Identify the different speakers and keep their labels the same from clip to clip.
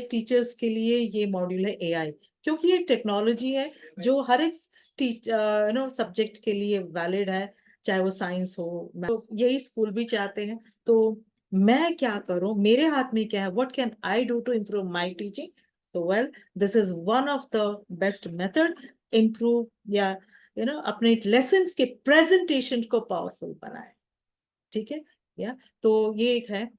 Speaker 1: Teachers के लिए ये मॉड्यूल है एआई, क्योंकि ये टेक्नोलॉजी है जो हर एक सब्जेक्ट के लिए वैलिड है, चाहे वो साइंस हो। तो यही स्कूल भी चाहते हैं। तो मैं क्या करूं, मेरे हाथ में क्या है, what can I do to improve my teaching? तो well, this is one of the best method improve या अपने लेसन्स के प्रेजेंटेशन को पावरफुल बनाए। ठीक है, या तो ये एक है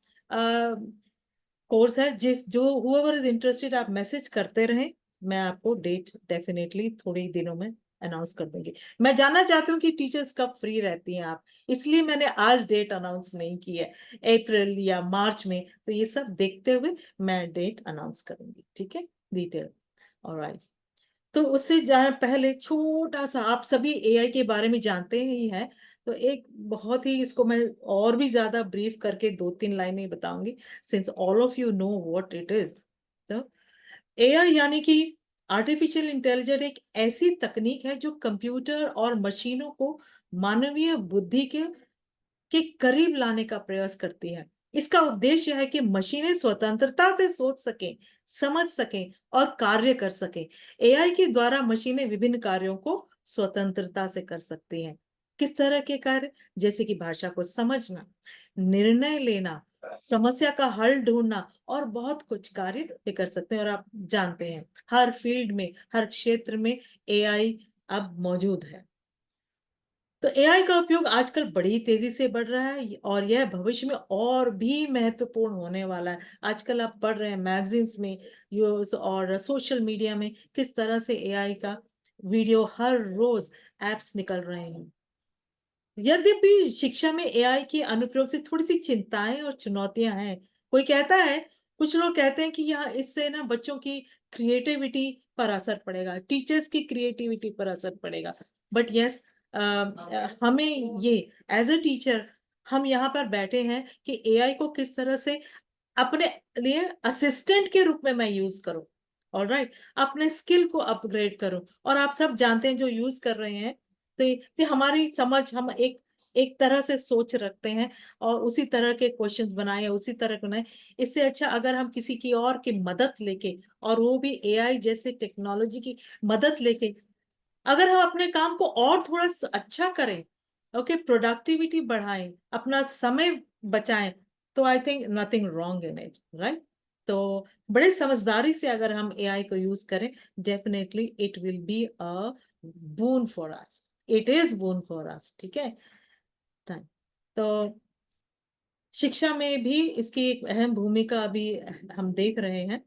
Speaker 1: कोर्स है, जिस जो हुएवर इज इंटरेस्टेड, आप मैसेज करते रहें। मैं आपको डेट डेफिनेटली थोड़े ही दिनों में अनाउंस कर दूंगी। मैं जानना चाहती हूँ कि टीचर्स कब फ्री रहती हैं आप, इसलिए मैंने आज डेट अनाउंस नहीं की है, अप्रैल या मार्च में। तो ये सब देखते हुए मैं डेट अनाउंस करूंगी, ठीक है, डिटेल। ऑलराइट। तो उससे पहले छोटा सा, आप सभी एआई के बारे में जानते ही हैं, तो एक बहुत ही, इसको मैं और भी ज्यादा ब्रीफ करके 2-3 लाइनें बताऊंगी, since all of you know what it is. तो एआई यानी कि आर्टिफिशियल इंटेलिजेंस एक ऐसी तकनीक है जो कंप्यूटर और मशीनों को मानवीय बुद्धि के करीब लाने का प्रयास करती है। इसका उद्देश्य है कि मशीनें स्वतंत्रता से सोच सकें, समझ सकें और कार्य कर सकें। एआई के द्वारा मशीनें विभिन्न कार्यों को स्वतंत्रता से कर सकती हैं। किस तरह के कार्य? जैसे कि भाषा को समझना, निर्णय लेना, समस्या का हल ढूंढना और बहुत कुछ कार्य ये कर सकते हैं। और आप जानते हैं, हर फील्ड में, हर क्षेत्र में एआई अब मौजूद है। तो एआई का उपयोग आजकल बड़ी तेजी से बढ़ रहा है और यह भविष्य में और भी महत्वपूर्ण होने वाला है। आजकल आप पढ़ रहे हैं मैगजीन्स में, न्यूज़ और सोशल मीडिया में, किस तरह से एआई का वीडियो हर रोज एप्स निकल रहे हैं। यद्यपि शिक्षा में एआई के अनुप्रयोग से थोड़ी सी चिंताएं और चुनौतियां हैं। कोई कहता है, कुछ लोग कहते हैं कि यहाँ इससे ना बच्चों की क्रिएटिविटी पर असर पड़ेगा, टीचर्स की क्रिएटिविटी पर असर पड़ेगा। बट यस, हमें ये एज अ टीचर, हम यहाँ पर बैठे हैं कि एआई को किस तरह से अपने लिए असिस्टेंट के रूप में मैं यूज करूं। ऑलराइट, अपने स्किल को अपग्रेड करूं। और आप सब जानते हैं जो यूज कर रहे हैं, तो ये हमारी समझ, हम एक एक तरह से सोच रखते हैं और उसी तरह के क्वेश्चंस बनाए, उसी तरह के बनाए। इससे अच्छा अगर हम किसी की और की मदद लेके, और वो भी एआई जैसे टेक्नोलॉजी की मदद लेके, अगर हम अपने काम को और थोड़ा अच्छा करें, ओके, प्रोडक्टिविटी बढ़ाएं, अपना समय बचाएं, तो I think nothing wrong in it, right? तो बड़े समझदारी से अगर हम एआई को यूज करें, definitely it will be a boon for us, it is boon for us, ठीक है। Right. तो शिक्षा में भी इसकी एक अहम भूमिका अभी हम देख रहे हैं।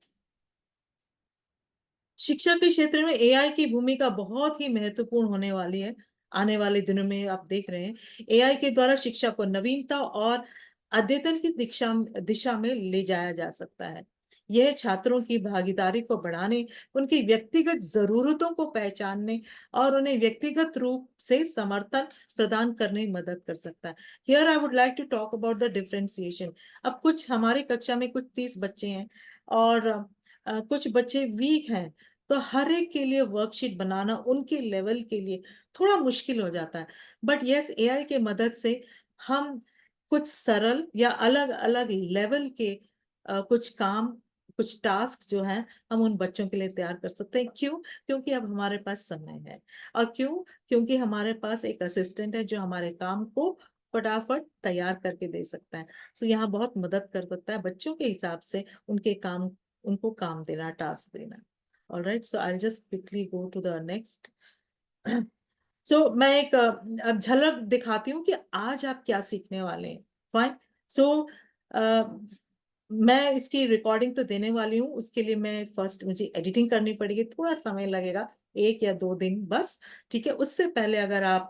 Speaker 1: शिक्षा के क्षेत्र में एआई की भूमिका बहुत ही महत्वपूर्ण होने वाली है। आने वाले दिनों में आप देख रहे हैं, एआई के द्वारा शिक्षा को नवीनता और अद्यतन की दिशा दिशा में ले जाया जा सकता है। यह छात्रों की भागीदारी को बढ़ाने, उनकी व्यक्तिगत जरूरतों को पहचानने और उन्हें व्यक्तिगत रूप से समर्थन प्रदान करने में मदद कर सकता है। Here I would like to talk about the differentiation. अब कुछ हमारी कक्षा में कुछ 30 बच्चे हैं और कुछ बच्चे वीक हैं, तो हर एक के लिए वर्कशीट बनाना उनके लेवल के लिए थोड़ा मुश्किल हो जाता है। बट यस, एआई के मदद से हम कुछ सरल या अलग अलग लेवल के कुछ काम, कुछ टास्क जो है, हम उन बच्चों के लिए तैयार कर सकते हैं। क्यों? क्योंकि अब हमारे पास समय है। और क्यों? क्योंकि हमारे पास एक असिस्टेंट है जो हमारे काम को फटाफट तैयार करके दे सकता है। तो यहाँ बहुत मदद कर सकता है बच्चों के हिसाब से उनके काम, उनको काम देना, टास्क देना। All right, so I'll just quickly go to the next. So मैं एक अब झलक दिखाती हूँ कि आज आप क्या सीखने वाले हैं। फाइन। सो मैं इसकी रिकॉर्डिंग तो देने वाली हूँ, उसके लिए मैं फर्स्ट, मुझे एडिटिंग करनी पड़ेगी, थोड़ा समय लगेगा, 1 या 2 दिन बस। ठीक है, उससे पहले अगर आप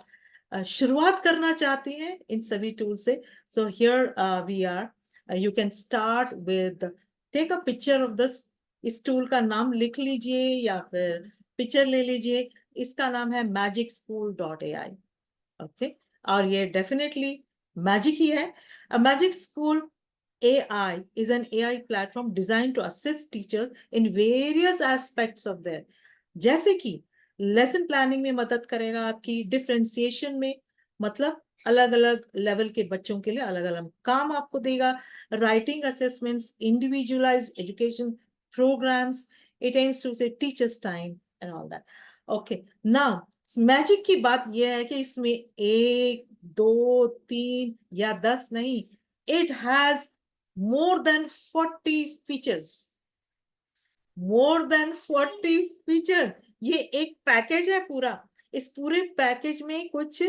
Speaker 1: शुरुआत करना चाहती हैं इन सभी टूल से, so here we are. You can start with, take a picture of this. इस टूल का नाम लिख लीजिए या फिर पिक्चर ले लीजिए। इसका नाम है magicschool.ai। ओके, और ये डेफिनेटली मैजिक ही है। Magic school AI is an AI platform designed to assist teachers in various aspects of their, जैसे कि लेसन प्लानिंग में मदद करेगा, आपकी डिफरेंशिएशन में, मतलब अलग अलग लेवल के बच्चों के लिए अलग अलग काम आपको देगा, writing assessments, individualised education programs. It aims to say teachers time and all that. Okay, now magic की बात यह है कि इसमें 1 2 3 या 10 नहीं, it has more than 40 features. More than 40 feature. ये एक पैकेज है पूरा। इस पूरे पैकेज में कुछ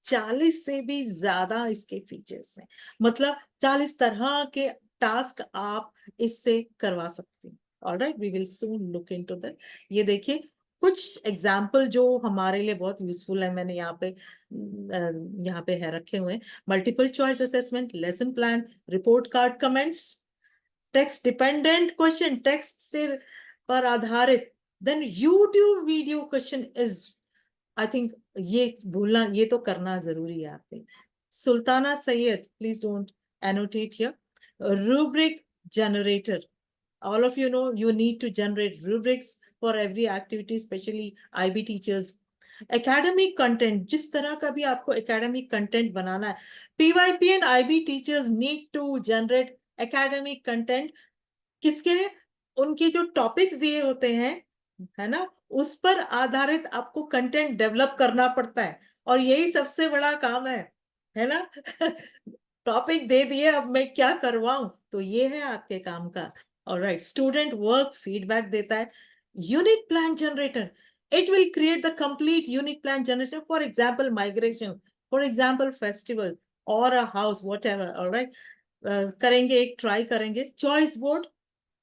Speaker 1: 40 से भी ज्यादा इसके फीचर्स हैं। मतलब 40 तरह के टास्क आप इससे करवा सकते हैं। Alright, we will soon look into that. ये देखिए कुछ एग्जाम्पल जो हमारे लिए बहुत यूजफुल है, मैंने यहाँ पे है रखे हुए हैं। Multiple choice assessment, lesson plan, report card, comments, text dependent question, text से पर आधारित, then YouTube video question is, I think ये भूलना, ये तो करना जरूरी है आपके। Sultana Syed, please don't annotate here. rubric generator, all of you know you need to generate rubrics for every activity, especially IB teachers. Academic content, जिस तरह का भी आपको academic content बनाना है, PYP and IB teachers need to generate academic content। किसके? उनके जो topics दिए होते हैं, है ना, उस पर आधारित आपको कंटेंट डेवलप करना पड़ता है, और यही सबसे बड़ा काम है ना। टॉपिक दे दिए, अब मैं क्या करवाऊं, तो ये है आपके काम का। ऑलराइट, स्टूडेंट वर्क फीडबैक देता है। Unit plan generator, it will create the complete unit plan generation, for example migration, for example festival और अ हाउस, व्हाटएवर। ऑलराइट, करेंगे, एक ट्राई करेंगे। चॉइस बोर्ड,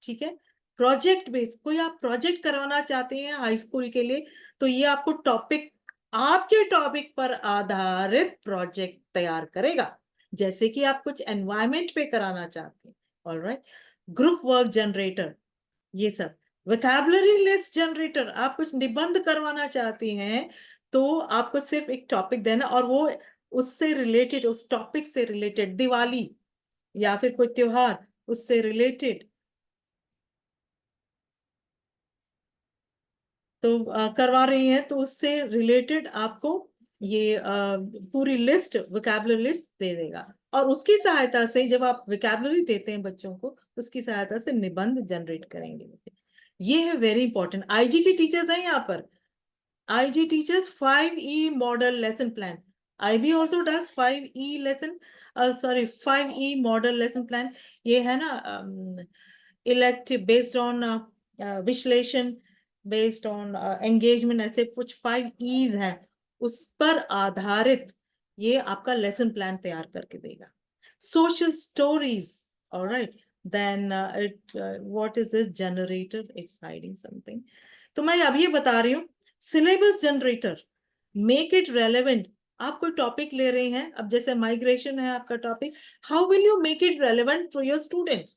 Speaker 1: ठीक है। प्रोजेक्ट बेस, कोई आप प्रोजेक्ट करवाना चाहते हैं हाई स्कूल के लिए, तो ये आपको टॉपिक, आपके टॉपिक पर आधारित प्रोजेक्ट तैयार करेगा, जैसे कि आप कुछ एनवायरमेंट पे कराना चाहते हैं। ऑलराइट, ग्रुप वर्क जनरेटर, ये सब। वोकैबुलरी लिस्ट जनरेटर, आप कुछ निबंध करवाना चाहती हैं, तो आपको सिर्फ एक टॉपिक देना, और वो उससे रिलेटेड, उस टॉपिक से रिलेटेड, दिवाली या फिर कोई त्योहार, उससे रिलेटेड तो करवा रही हैं, तो उससे रिलेटेड आपको ये पूरी लिस्ट, वोकैबुलरी लिस्ट दे देगा। और उसकी सहायता से, जब आप वोकैबुलरी देते हैं बच्चों को, उसकी सहायता से निबंध जनरेट करेंगे। ये है वेरी इंपॉर्टेंट। आईजी की टीचर्स हैं यहाँ पर। IG teaches 5E model lesson plan. IB also does 5E lesson, 5E model lesson plan. ये है ना, elective based on विश्लेषण, based on engagement, ऐसे कुछ 5E's हैं, उस पर आधारित ये आपका लेसन प्लान तैयार करके देगा। Social stories, all right. Then what is this generator? It's hiding something. तो मैं अब ये बता रही हूँ, syllabus generator, make it relevant. आप कोई टॉपिक ले रहे हैं, अब जैसे माइग्रेशन है आपका topic, how will you make it relevant for your students?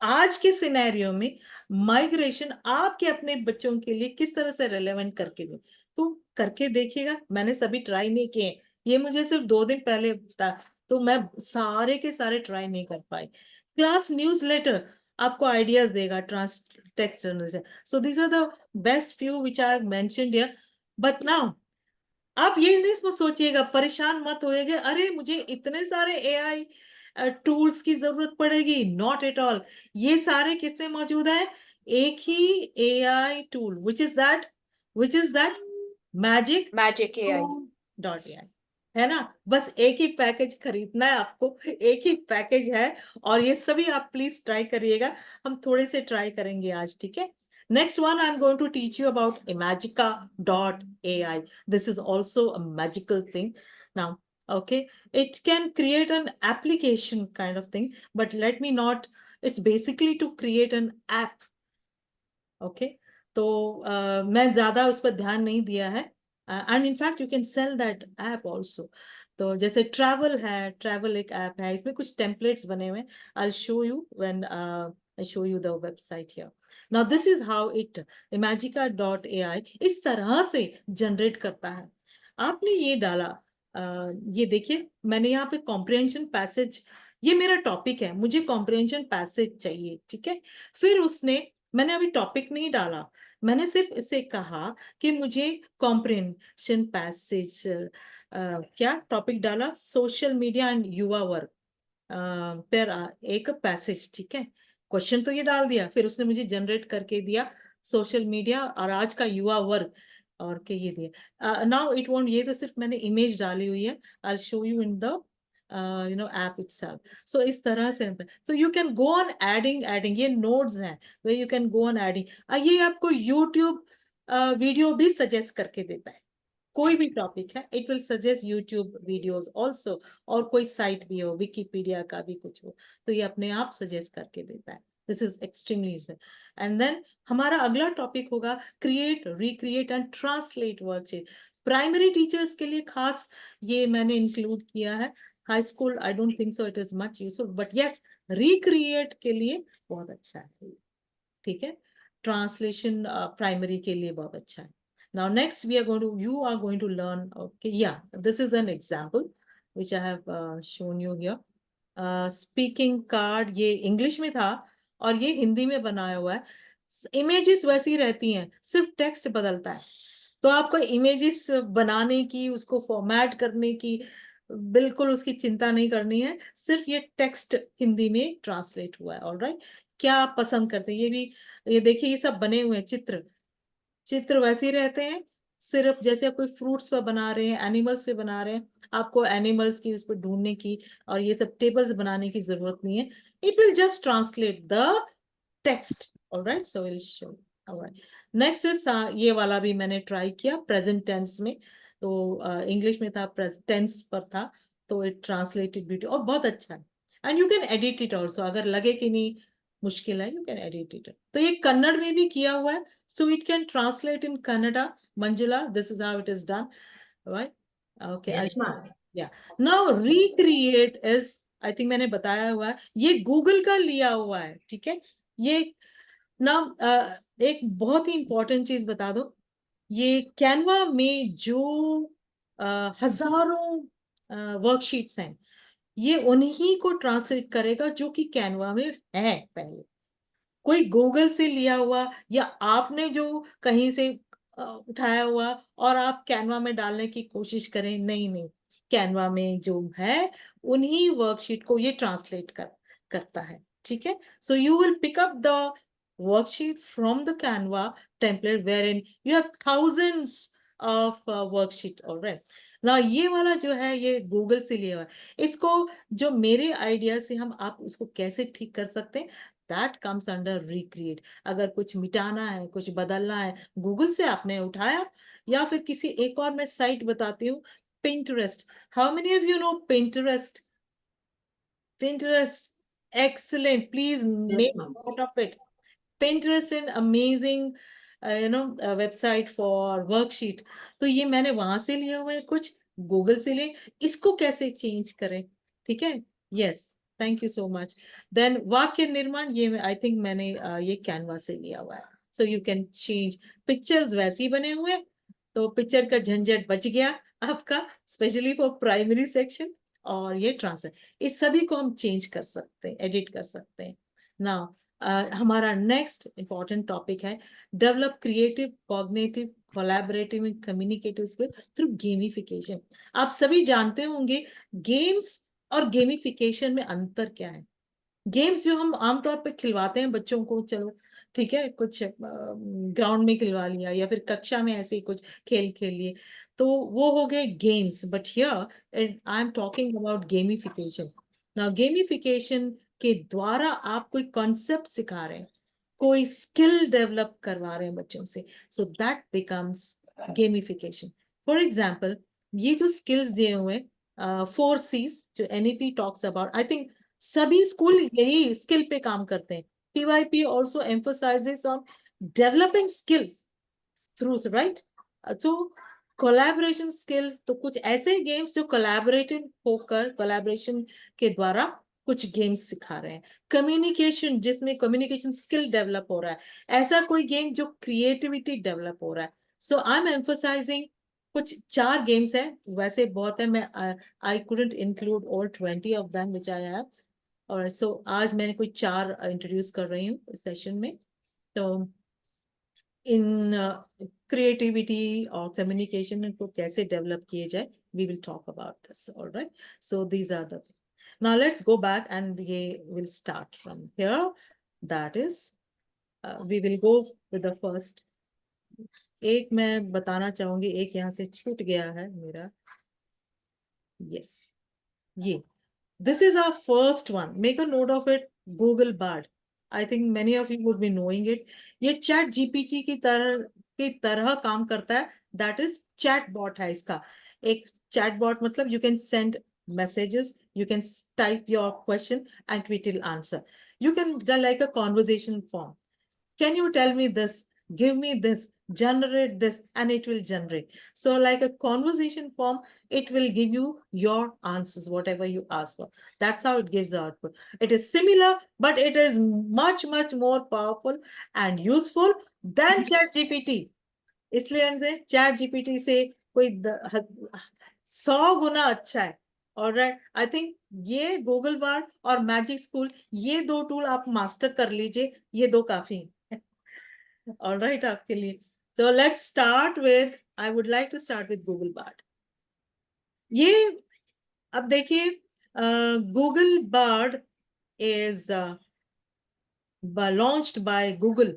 Speaker 1: आज के सिनेरियो में माइग्रेशन आपके अपने बच्चों के लिए किस तरह से रेलेवेंट करके दो, तो करके देखिएगा। मैंने सभी ट्राई नहीं किए, ये मुझे सिर्फ 2 दिन पहले था, तो मैं सारे के सारे ट्राई नहीं कर पाई। क्लास न्यूज़लेटर आपको आइडियाज देगा, trans text generation. So these are the best few which I have mentioned here. But now आप ये नहीं सोचिएगा, परेशान मत होइएगा, अरे मुझे इतने सारे एआई टूल्स की जरूरत पड़ेगी। Not at all. ये सारे किसमें मौजूद है? एक ही AI tool, which is that
Speaker 2: magic AI।
Speaker 1: magic.ai, है ना। बस एक ही पैकेज खरीदना है आपको, एक ही पैकेज है, और ये सभी आप प्लीज ट्राई करिएगा। हम थोड़े से ट्राई करेंगे आज, ठीक है। Next one, I'm going to teach you about Imagica.ai. This is also a magical thing. Now, okay, it can create an application kind of thing, but let me not, it's basically to create an app. Okay, तो मैं ज्यादा उस पर ध्यान नहीं दिया है, and in fact you can sell that app also. तो जैसे ट्रैवल है, ट्रैवल एक ऐप है, इसमें कुछ टेम्पलेट्स बने हुए हैं। आई show you when I show you the website here. Now this is how it, Imagica.ai इस तरह से जनरेट करता है। आपने ये डाला, ये देखिए, मैंने यहाँ पे कॉम्प्रिहेंशन पैसेज, ये मेरा टॉपिक है, मुझे कॉम्प्रिहेंशन पैसेज चाहिए, ठीक है। फिर उसने, मैंने अभी टॉपिक नहीं डाला, मैंने सिर्फ इसे कहा कि मुझे कॉम्प्रिहेंशन पैसेज, क्या टॉपिक डाला, सोशल मीडिया एंड युवा वर्क पर एक पैसेज, ठीक है। क्वेश्चन तो ये डाल दिया, फिर उसने मुझे जनरेट करके दिया सोशल मीडिया और आज का युवा वर्ग और के ये दिया। नाउ इट वोंट, ये तो सिर्फ मैंने इमेज डाली हुई है, I show you in the app itself. So इस तरह से, so you can go on adding, ये नोड्स हैं where you can go on adding। ये आपको यूट्यूब वीडियो भी सजेस्ट करके देता है, कोई भी टॉपिक है it will suggest YouTube videos also, और कोई साइट भी हो, विकिपीडिया का भी कुछ हो, तो ये अपने आप सजेस्ट करके देता है। This is extremely useful. And then हमारा अगला टॉपिक होगा create, recreate and translate worksheet. Primary teachers के लिए खास ये मैंने इंक्लूड किया है, high school I don't think so it is much useful, but yes recreate के लिए बहुत अच्छा है, ठीक है। ट्रांसलेशन प्राइमरी के लिए बहुत अच्छा है। Now next you are going to learn, okay, yeah, this is an example which I have shown you here। Speaking card ये इंग्लिश में था और ये हिंदी में बनाया हुआ है। इमेजेस वैसी रहती हैं, सिर्फ टेक्स्ट बदलता है, तो आपको इमेजेस बनाने की, उसको फॉर्मेट करने की बिल्कुल उसकी चिंता नहीं करनी है, सिर्फ ये टेक्स्ट हिंदी में ट्रांसलेट हुआ है। ऑलराइट, क्या आप पसंद करते हैं? ये भी, ये देखिए ये सब बने हुए हैं चित्र, चित्र वैसे ही रहते हैं, सिर्फ जैसे आप कोई फ्रूट्स पर बना रहे हैं, एनिमल्स से बना रहे हैं, आपको एनिमल्स की उस पर ढूंढने की और ये सब टेबल्स बनाने की जरूरत नहीं है, it will just translate the text. Alright, so will show. Alright, next is, ये वाला भी मैंने ट्राई किया प्रेजेंट टेंस में, तो इंग्लिश में था, टेंस पर था, तो इट ट्रांसलेटेड ब्यूटी और बहुत अच्छा है। And you can edit it also, अगर लगे कि नहीं मुश्किल है, यू कैन एडिट इट। तो ये कन्नड़ में भी किया हुआ है, so it can translate in Kannada. Manjula, this is how it is done, right? Okay,
Speaker 2: Yes, ma'am.
Speaker 1: yeah. Now recreate is, I think मैंने बताया हुआ है, ये गूगल का लिया हुआ है, ठीक है। ये ना एक बहुत ही इंपॉर्टेंट चीज बता दो, ये कैनवा में जो हजारों वर्कशीट्स हैं, ये उन्हीं को ट्रांसलेट करेगा जो कि कैनवा में है पहले, कोई गूगल से लिया हुआ या आपने जो कहीं से उठाया हुआ और आप कैनवा में डालने की कोशिश करें, नहीं नहीं, कैनवा में जो है उन्हीं वर्कशीट को ये ट्रांसलेट करता है, ठीक है। So you will pick up the worksheet from the Canva template where in you have thousands of worksheet. Alright, ना ये वाला जो है ये गूगल से लिया हुआ है, इसको जो मेरे आइडिया से हम आप इसको कैसे ठीक कर सकते हैं, दैट कम्स अंडर रिक्रिएट। अगर कुछ मिटाना है, कुछ बदलना है, गूगल से आपने उठाया, या फिर किसी एक और मैं साइट बताती हूँ, Pinterest. How many of you know Pinterest? Pinterest, excellent, please
Speaker 2: Yes,
Speaker 1: make
Speaker 2: ma'am.
Speaker 1: note of it। Pinterest an amazing website for worksheet। तो ये मैंने वहां से लिए हुए हैं, कुछ गूगल से लिए, इसको कैसे चेंज करें, ठीक है। Yes, thank you so much. Then वाक्य निर्माण, ये आई थिंक मैंने ये कैनवा से लिया हुआ है, so you can change. Pictures वैसे ही बने हुए हैं, तो पिक्चर का झंझट बच गया आपका, स्पेशली फॉर प्राइमरी सेक्शन। और ये ट्रांसलेट, इस सभी को हम चेंज कर सकते हैं, एडिट कर सकते हैं। नाउ हमारा नेक्स्ट इंपॉर्टेंट टॉपिक है develop creative, cognitive, collaborative and communicative skill through gamification. आप सभी जानते होंगे गेम्स और गेमिफिकेशन में अंतर क्या है। गेम्स जो हम आमतौर पे खिलवाते हैं बच्चों को, चलो ठीक है, कुछ ग्राउंड में खिलवा लिया या फिर कक्षा में ऐसे ही कुछ खेल खेल लिए, तो वो हो गए games. But here I am talking about gamification. Now gamification के द्वारा आप कोई कॉन्सेप्ट सिखा रहे हैं, कोई स्किल डेवलप करवा रहे हैं बच्चों से, so that becomes gamification. For example, ये जो स्किल्स दिए हुए 4 C's जो NEP talks about, I think सभी स्कूल यही स्किल पे काम करते हैं। PYP also emphasizes on developing skills through, right? So collaboration skills, तो कुछ ऐसे गेम्स जो कोलैबोरेटिव होकर, कोलैबोरेशन के द्वारा कुछ गेम्स सिखा रहे हैं। कम्युनिकेशन, जिसमें कम्युनिकेशन स्किल डेवलप हो रहा है, ऐसा कोई गेम जो क्रिएटिविटी डेवलप हो रहा है। सो आई एम एम्फोसाइजिंग, कुछ 4 गेम्स है, वैसे बहुत है, मैं I couldn't include all 20 of them which I have. और सो आज मैंने कोई 4 इंट्रोड्यूस कर रही हूँ इस सेशन में। तो इन क्रिएटिविटी और कम्युनिकेशन को कैसे डेवलप किए जाए, we will talk about this. Alright, so these are the, now let's go back and ये will start from here. that is we will go with the first. एक मैं बताना चाहूंगी, एक यहाँ से छूट गया है मेरा, yes, ये this is our first one. Make a note of it. Google Bard. I think many of you would be knowing it. ये चैट जीपीटी की तरह काम करता है. That is chat bot है इसका. एक chat bot मतलब you can send messages, you can type your question and it will answer. You can do like a conversation form. Can you tell me this? Give me this, generate this, and it will generate. So like a conversation form, it will give you your answers, whatever you ask for. That's how it gives the output. It is similar, but it is much, much more powerful and useful than ChatGPT. इसलिए हमसे ChatGPT से कोई 100 गुना अच्छा है. All right, I think ये Google Bard और Magic School, ये दो टूल आप मास्टर कर लीजिए, ये दो काफी हैं. All right, आपके लिए. So let's start with, I would like to start with Google Bard. ये अब देखिए, Google Bard is launched by Google.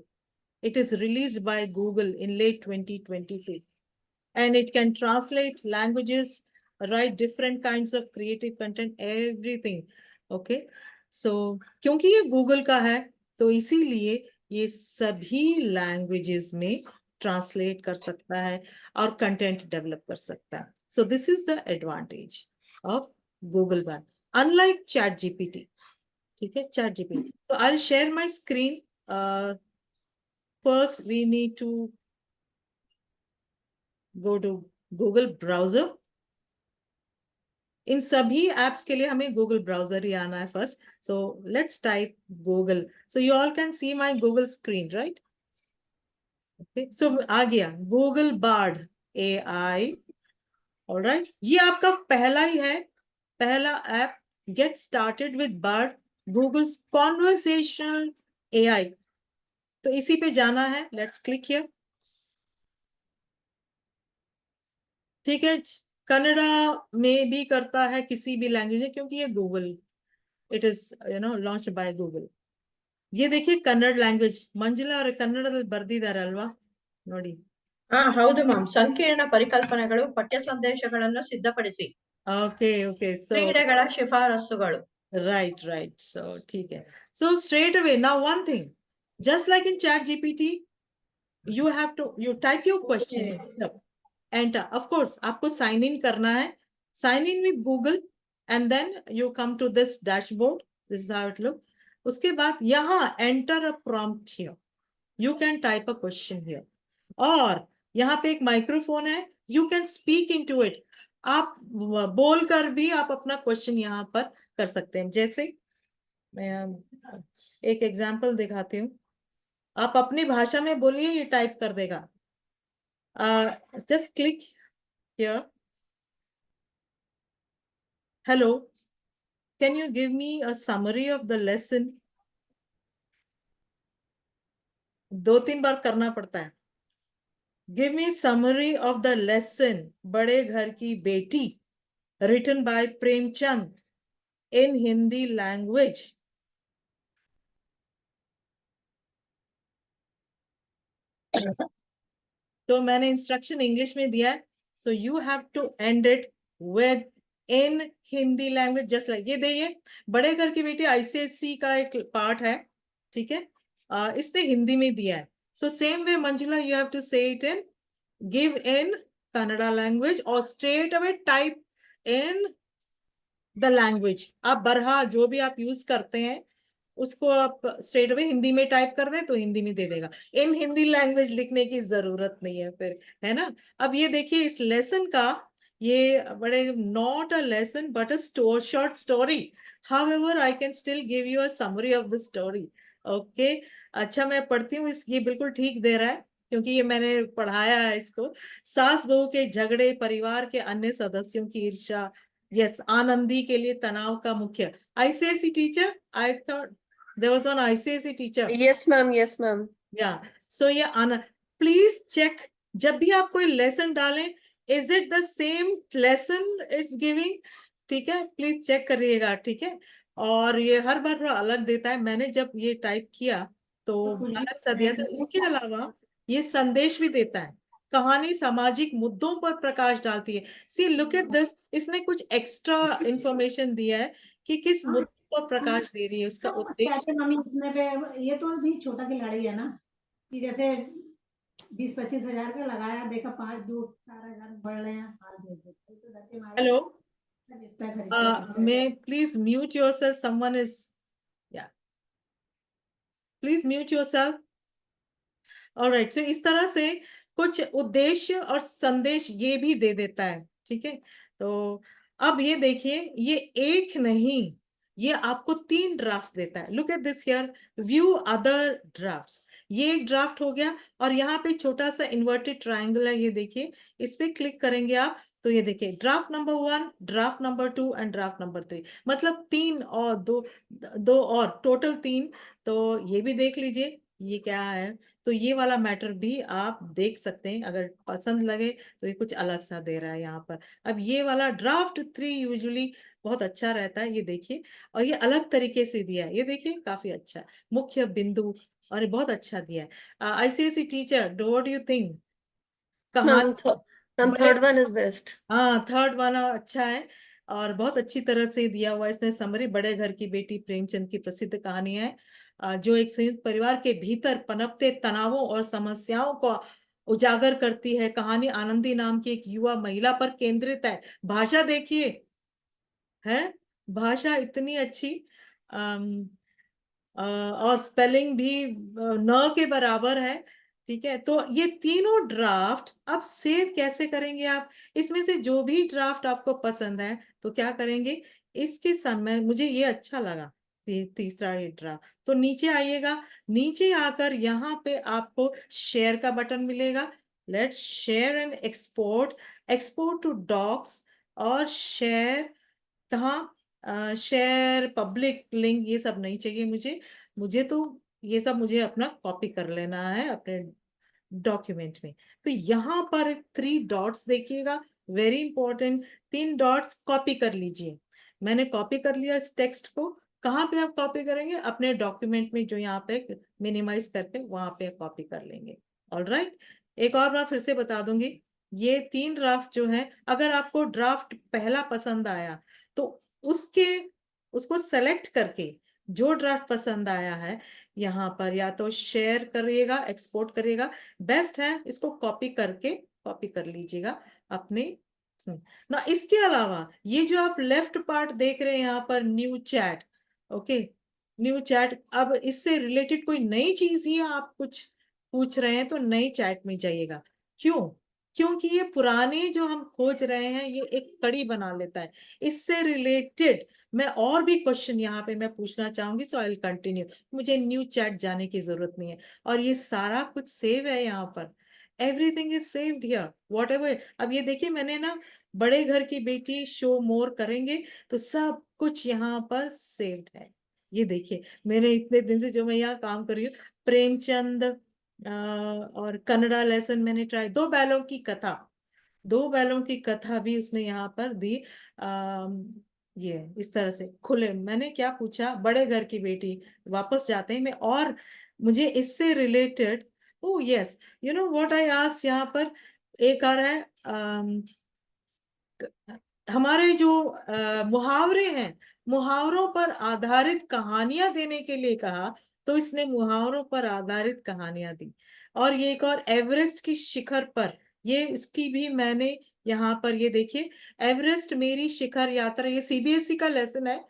Speaker 1: It is released by Google in late 2022. And it can translate languages, write different kinds of creative content, everything. Okay. So क्योंकि ये Google का है, तो इसीलिए ये सभी लैंग्वेजेस में ट्रांसलेट कर सकता है और कंटेंट डेवलप कर सकता है. So this is the advantage of Google Bard, unlike ChatGPT. ठीक है, ChatGPT. So I'll share my screen. First we need to go to Google browser. इन सभी एप्स के लिए हमें गूगल ब्राउजर ही आना है first. So let's type Google. So you all can see my Google screen, right? Okay, so आ गया Google board AI. Alright, ये आपका पहला ही है, पहला app. Get started with Bard, Google's conversational AI. तो इसी पे जाना है. Let's click here. ठीक है, कन्नड़ा में भी करता है, किसी भी लैंग्वेज है, क्योंकि ये Google, it is launch by Google. ये देखिए कन्नड़ लैंग्वेज. ಮಂಜುಳಾ ಅವರ ಕನ್ನಡದಲ್ಲಿ ಬರ್ದಿದ್ದಾರೆ ಅಲ್ವಾ ನೋಡಿ.
Speaker 3: ಹೌದು ಮ್ಯಾಮ್. ಸಂಕೀರ್ಣ ಪರಿಕಲ್ಪನೆಗಳು ಪಠ್ಯ ಸಂದೇಶಗಳನ್ನು ಸಿದ್ಧಪಡಿಸಿ.
Speaker 1: Okay okay. ಸೊ
Speaker 3: ಕ್ರೀಡೆಗಳ ಶಿಫಾರಸುಗಳು.
Speaker 1: right. So ठीक है. So straight away now one thing, just like in ChatGPT, you type your question, enter. Of course आपको sign in करना है. Sign in with Google and then you come to this dashboard. This is how it looks. उसके बाद यहाँ enter a prompt here. You can type a question here. और यहाँ पे एक माइक्रोफोन है. You can speak into it. आप बोलकर भी आप अपना क्वेश्चन यहाँ पर कर सकते हैं. जैसे मैं एक एग्जांपल दिखाती हूँ. आप अपनी भाषा में बोलिए, ये टाइप कर देगा. Just click here. Hello, can you give me a summary of the lesson? 2-3 बार करना पड़ता है. Give me summary of the lesson बड़े घर की बेटी, written by Premchand in Hindi language. तो मैंने इंस्ट्रक्शन इंग्लिश में दिया है. So you have to end it with in Hindi language, just like ये. देखिए बड़े घर की बेटी ICSE का एक पार्ट है, ठीक है, इसने हिंदी में दिया है. So same way Manjula, you have to say it in, give in Kannada language और straight away type in the language. आप बरहा जो भी आप यूज करते हैं उसको आप स्ट्रेट अवे हिंदी में टाइप कर दें तो हिंदी में दे देगा. इन हिंदी लैंग्वेज लिखने की जरूरत नहीं है फिर, है ना. अब ये देखिए इस लेसन का, ये बड़े not a lesson but a short story. However I can still give you a summary of the story. Okay, अच्छा मैं पढ़ती हूँ. ये बिल्कुल ठीक दे रहा है क्योंकि ये मैंने पढ़ाया है इसको. सास बहू के झगड़े, परिवार के अन्य सदस्यों की ईर्ष्या, यस, आनंदी के लिए तनाव का मुख्य. ICSE teacher, I thought there was one ICSE teacher.
Speaker 2: Yes ma'am, yes ma'am.
Speaker 1: Yeah, so yeah, please check जब भी आप कोई लेसन डालें, is it the same lesson it's giving? ठीक है, प्लीज चेक करिएगा. ठीक है, और ये हर बार अलग देता है। मैंने जब ये टाइप किया तो अलग सा दिया था। इसके अलावा ये संदेश भी देता है। कहानी सामाजिक मुद्दों पर प्रकाश डालती है। सी लुक एट दिस, इसने कुछ एक्स्ट्रा इंफॉर्मेशन दिया है कि किस मुद्दे पर प्रकाश दे रही है, उसका उद्देश्य।
Speaker 4: मम्मी इतने पे ये तो भी छोटा खिलाड़ी है ना, कि जैसे 20-25 हजार का लगाया, देखा 5-2-4 हजार बढ़ रहे हैं, हाल भेज देते तो धक्के मारे।
Speaker 1: हेलो,
Speaker 4: रिश्ता खरीदते
Speaker 1: may please mute yourself, someone is, yeah, please mute yourself. Alright, so इस तरह से कुछ उद्देश्य और संदेश ये भी दे देता है। ठीक है, तो अब ये देखिए, ये एक नहीं, ये आपको 3 ड्राफ्ट देता है। Look at this here, view other drafts. ये एक ड्राफ्ट हो गया, और यहाँ पे छोटा सा इन्वर्टेड ट्रायंगल है, ये देखिए, इस पे क्लिक करेंगे आप तो ये देखिए draft number 1, draft number 2 and draft number 3, मतलब 3 और 2 और टोटल 3। तो ये भी देख लीजिए ये क्या है। तो ये वाला मैटर भी आप देख सकते हैं, अगर पसंद लगे तो ये कुछ अलग सा दे रहा है यहाँ पर। अब ये वाला ड्राफ्ट 3 यूजुअली बहुत अच्छा रहता है, ये देखिए, और ये अलग तरीके से दिया है, ये देखिए काफी अच्छा है। मुख्य बिंदु, और ये बहुत अच्छा दिया है। ICSE teacher, what do you think?
Speaker 2: Ma'am,
Speaker 1: कहानी
Speaker 2: ma'am,
Speaker 1: बड़े,
Speaker 2: third one is best.
Speaker 1: हाँ थर्ड वाला अच्छा है, और बहुत अच्छी तरह से दिया हुआ है इसने समरी। बड़े घर की बेटी प्रेमचंद की प्रसिद्ध कहानी है, जो एक संयुक्त परिवार के भीतर पनपते तनावों और समस्याओं को उजागर करती है। कहानी आनंदी नाम की एक युवा महिला पर केंद्रित है। भाषा देखिए, है भाषा इतनी अच्छी, अम, और स्पेलिंग भी न के बराबर है। ठीक है, तो ये तीनों ड्राफ्ट अब सेव कैसे करेंगे आप? इसमें से जो भी ड्राफ्ट आपको पसंद है तो क्या करेंगे, इसके समय मुझे ये अच्छा लगा, तीसरा ये ड्राफ्ट, तो नीचे आइएगा। नीचे आकर यहाँ पे आपको शेयर का बटन मिलेगा। Let's share and export, export to docs, और शेयर कहाँ, शेयर पब्लिक लिंक, ये सब नहीं चाहिए मुझे। मुझे तो ये सब मुझे अपना कॉपी कर लेना है अपने डॉक्यूमेंट में। तो यहाँ पर 3 डॉट्स देखिएगा, वेरी इंपॉर्टेंट, 3 डॉट्स कॉपी कर लीजिए। मैंने कॉपी कर लिया इस टेक्स्ट को। कहाँ पे आप कॉपी करेंगे? अपने डॉक्यूमेंट में, जो यहाँ पे मिनिमाइज करके वहां पे कॉपी कर लेंगे। ऑलराइट, एक और बार फिर से बता दूंगी, ये 3 ड्राफ्ट जो है, अगर आपको ड्राफ्ट पहला पसंद आया तो उसके उसको सेलेक्ट करके जो ड्राफ्ट पसंद आया है, यहाँ पर या तो शेयर करिएगा, एक्सपोर्ट करिएगा, बेस्ट है इसको कॉपी कर लीजिएगा अपने ना। इसके अलावा ये जो आप लेफ्ट पार्ट देख रहे हैं यहाँ पर, new chat, okay, new chat, अब इससे रिलेटेड कोई नई चीज ही आप कुछ पूछ रहे हैं तो नई चैट में जाइएगा। क्यों? क्योंकि ये पुराने जो हम खोज रहे हैं ये एक कड़ी बना लेता है। इससे रिलेटेड मैं और भी क्वेश्चन यहाँ पे मैं पूछना चाहूंगी, सो आई विल कंटिन्यू। मुझे न्यू चैट जाने की जरूरत नहीं है, और ये सारा कुछ सेव है यहाँ पर। Everything is saved here, what ever. अब ये देखिए, मैंने ना बड़े घर की बेटी शो मोर करेंगे तो सब कुछ यहाँ पर सेव्ड है। ये देखिए, मैंने इतने दिन से जो मैं यहाँ काम कर रही हूँ, प्रेमचंद और कन्नड़ा लेसन मैंने ट्राई, 2 बैलों की कथा, 2 बैलों की कथा भी उसने यहाँ पर दी। ये इस तरह से खुले, मैंने क्या पूछा, बड़े घर की बेटी, वापस जाते हैं मैं, और मुझे इससे related, O yes, you know what I asked, यहाँ पर एक आ रहा है, हमारे जो मुहावरे हैं, मुहावरों पर आधारित कहानियां देने के लिए कहा, तो इसने मुहावरों पर आधारित कहानियां दी। और ये एक और, एवरेस्ट की शिखर पर, ये इसकी भी मैंने यहाँ पर, ये देखिए, एवरेस्ट मेरी शिखर यात्रा, ये सीबीएसई का लेसन है।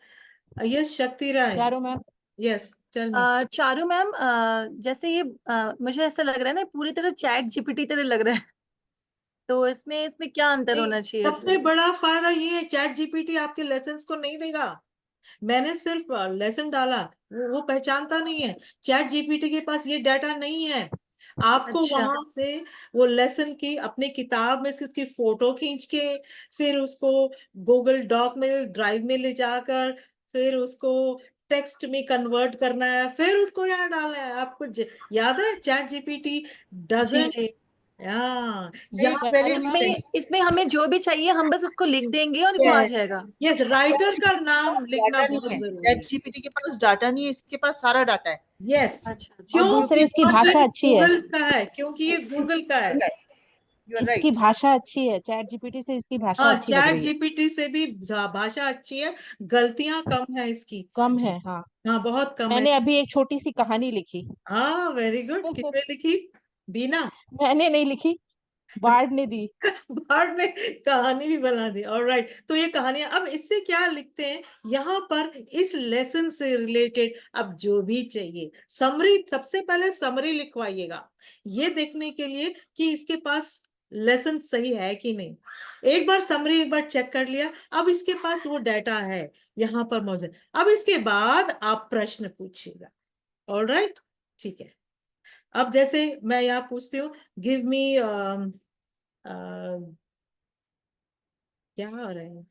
Speaker 1: यस शक्ति राय,
Speaker 5: चारों ma'am.
Speaker 1: Yes tell me.
Speaker 5: Charu ma'am, जैसे ये मुझे ऐसा लग रहा है ना, पूरी तरह चैट जीपीटी तरह लग रहा है। तो इसमें क्या अंतर होना चाहिए
Speaker 1: सबसे
Speaker 5: फिर?
Speaker 1: बड़ा फायदा ये है, चैट जीपीटी आपके लेसन्स को नहीं देगा। मैंने सिर्फ लेसन डाला, वो पहचानता नहीं है। चैट जीपीटी के पास ये डाटा नहीं है। आपको
Speaker 5: अच्छा।
Speaker 1: वहां से वो लेसन की अपनी किताब में से उसकी फोटो खींच के, फिर उसको गूगल डॉक में, ड्राइव में ले जाकर, फिर उसको टेक्स्ट में कन्वर्ट करना है, फिर उसको यहाँ डालना है। आपको याद है, चैट जीपीटी
Speaker 5: जी
Speaker 1: डजंट
Speaker 5: जी।
Speaker 1: यहाँ
Speaker 2: It's
Speaker 1: पर
Speaker 2: very
Speaker 5: इसमें इसमें हमें जो भी चाहिए हम बस उसको लिख देंगे और वो आ जाएगा।
Speaker 1: यस, राइटर का नाम लिखना
Speaker 6: डाटा नहीं
Speaker 1: बहुत
Speaker 6: है,
Speaker 1: जरूरी
Speaker 6: चैट
Speaker 1: है।
Speaker 6: जीपीटी के पास डाटा नहीं है, इसके पास सारा डाटा है।
Speaker 1: यस,
Speaker 5: अच्छा अच्छा।
Speaker 1: क्यों?
Speaker 7: दूसरे इसकी
Speaker 1: because
Speaker 7: भाषा
Speaker 1: ये
Speaker 7: अच्छी है।
Speaker 1: गूगल्स का है, क्योंकि ये गूगल का है।
Speaker 6: यू आर
Speaker 7: इसकी
Speaker 6: राइट।
Speaker 7: भाषा अच्छी है, चैट जीपीटी से इसकी भाषा
Speaker 1: हाँ,
Speaker 7: अच्छी लग
Speaker 1: चैट
Speaker 7: रही है,
Speaker 1: जीपीटी से भी भाषा अच्छी है, गलतियां कम है इसकी।
Speaker 7: कम है। हाँ,
Speaker 1: हाँ, बहुत कम है।
Speaker 7: मैंने अभी एक छोटी सी कहानी लिखी।
Speaker 1: हाँ, वेरी गुड। किसने लिखी? बीना?
Speaker 7: मैंने नहीं लिखी, बार्ड ने दी।
Speaker 1: बार्ड ने कहानी भी बना दी। ऑलराइट, तो ये कहानियां अब इससे क्या लिखते हैं यहाँ पर, इस लेसन से रिलेटेड अब जो भी चाहिए समरी, सबसे पहले समरी लिखवाइएगा, ये देखने के लिए कि इसके पास लेसन सही है कि नहीं। एक बार समरी एक बार चेक कर लिया, अब इसके पास वो डाटा है यहाँ पर मौजूद। अब इसके बाद आप प्रश्न पूछिएगा। ऑलराइट, ठीक है। अब जैसे मैं यहाँ पूछती हूँ, गिव मी क्या हो रहा है,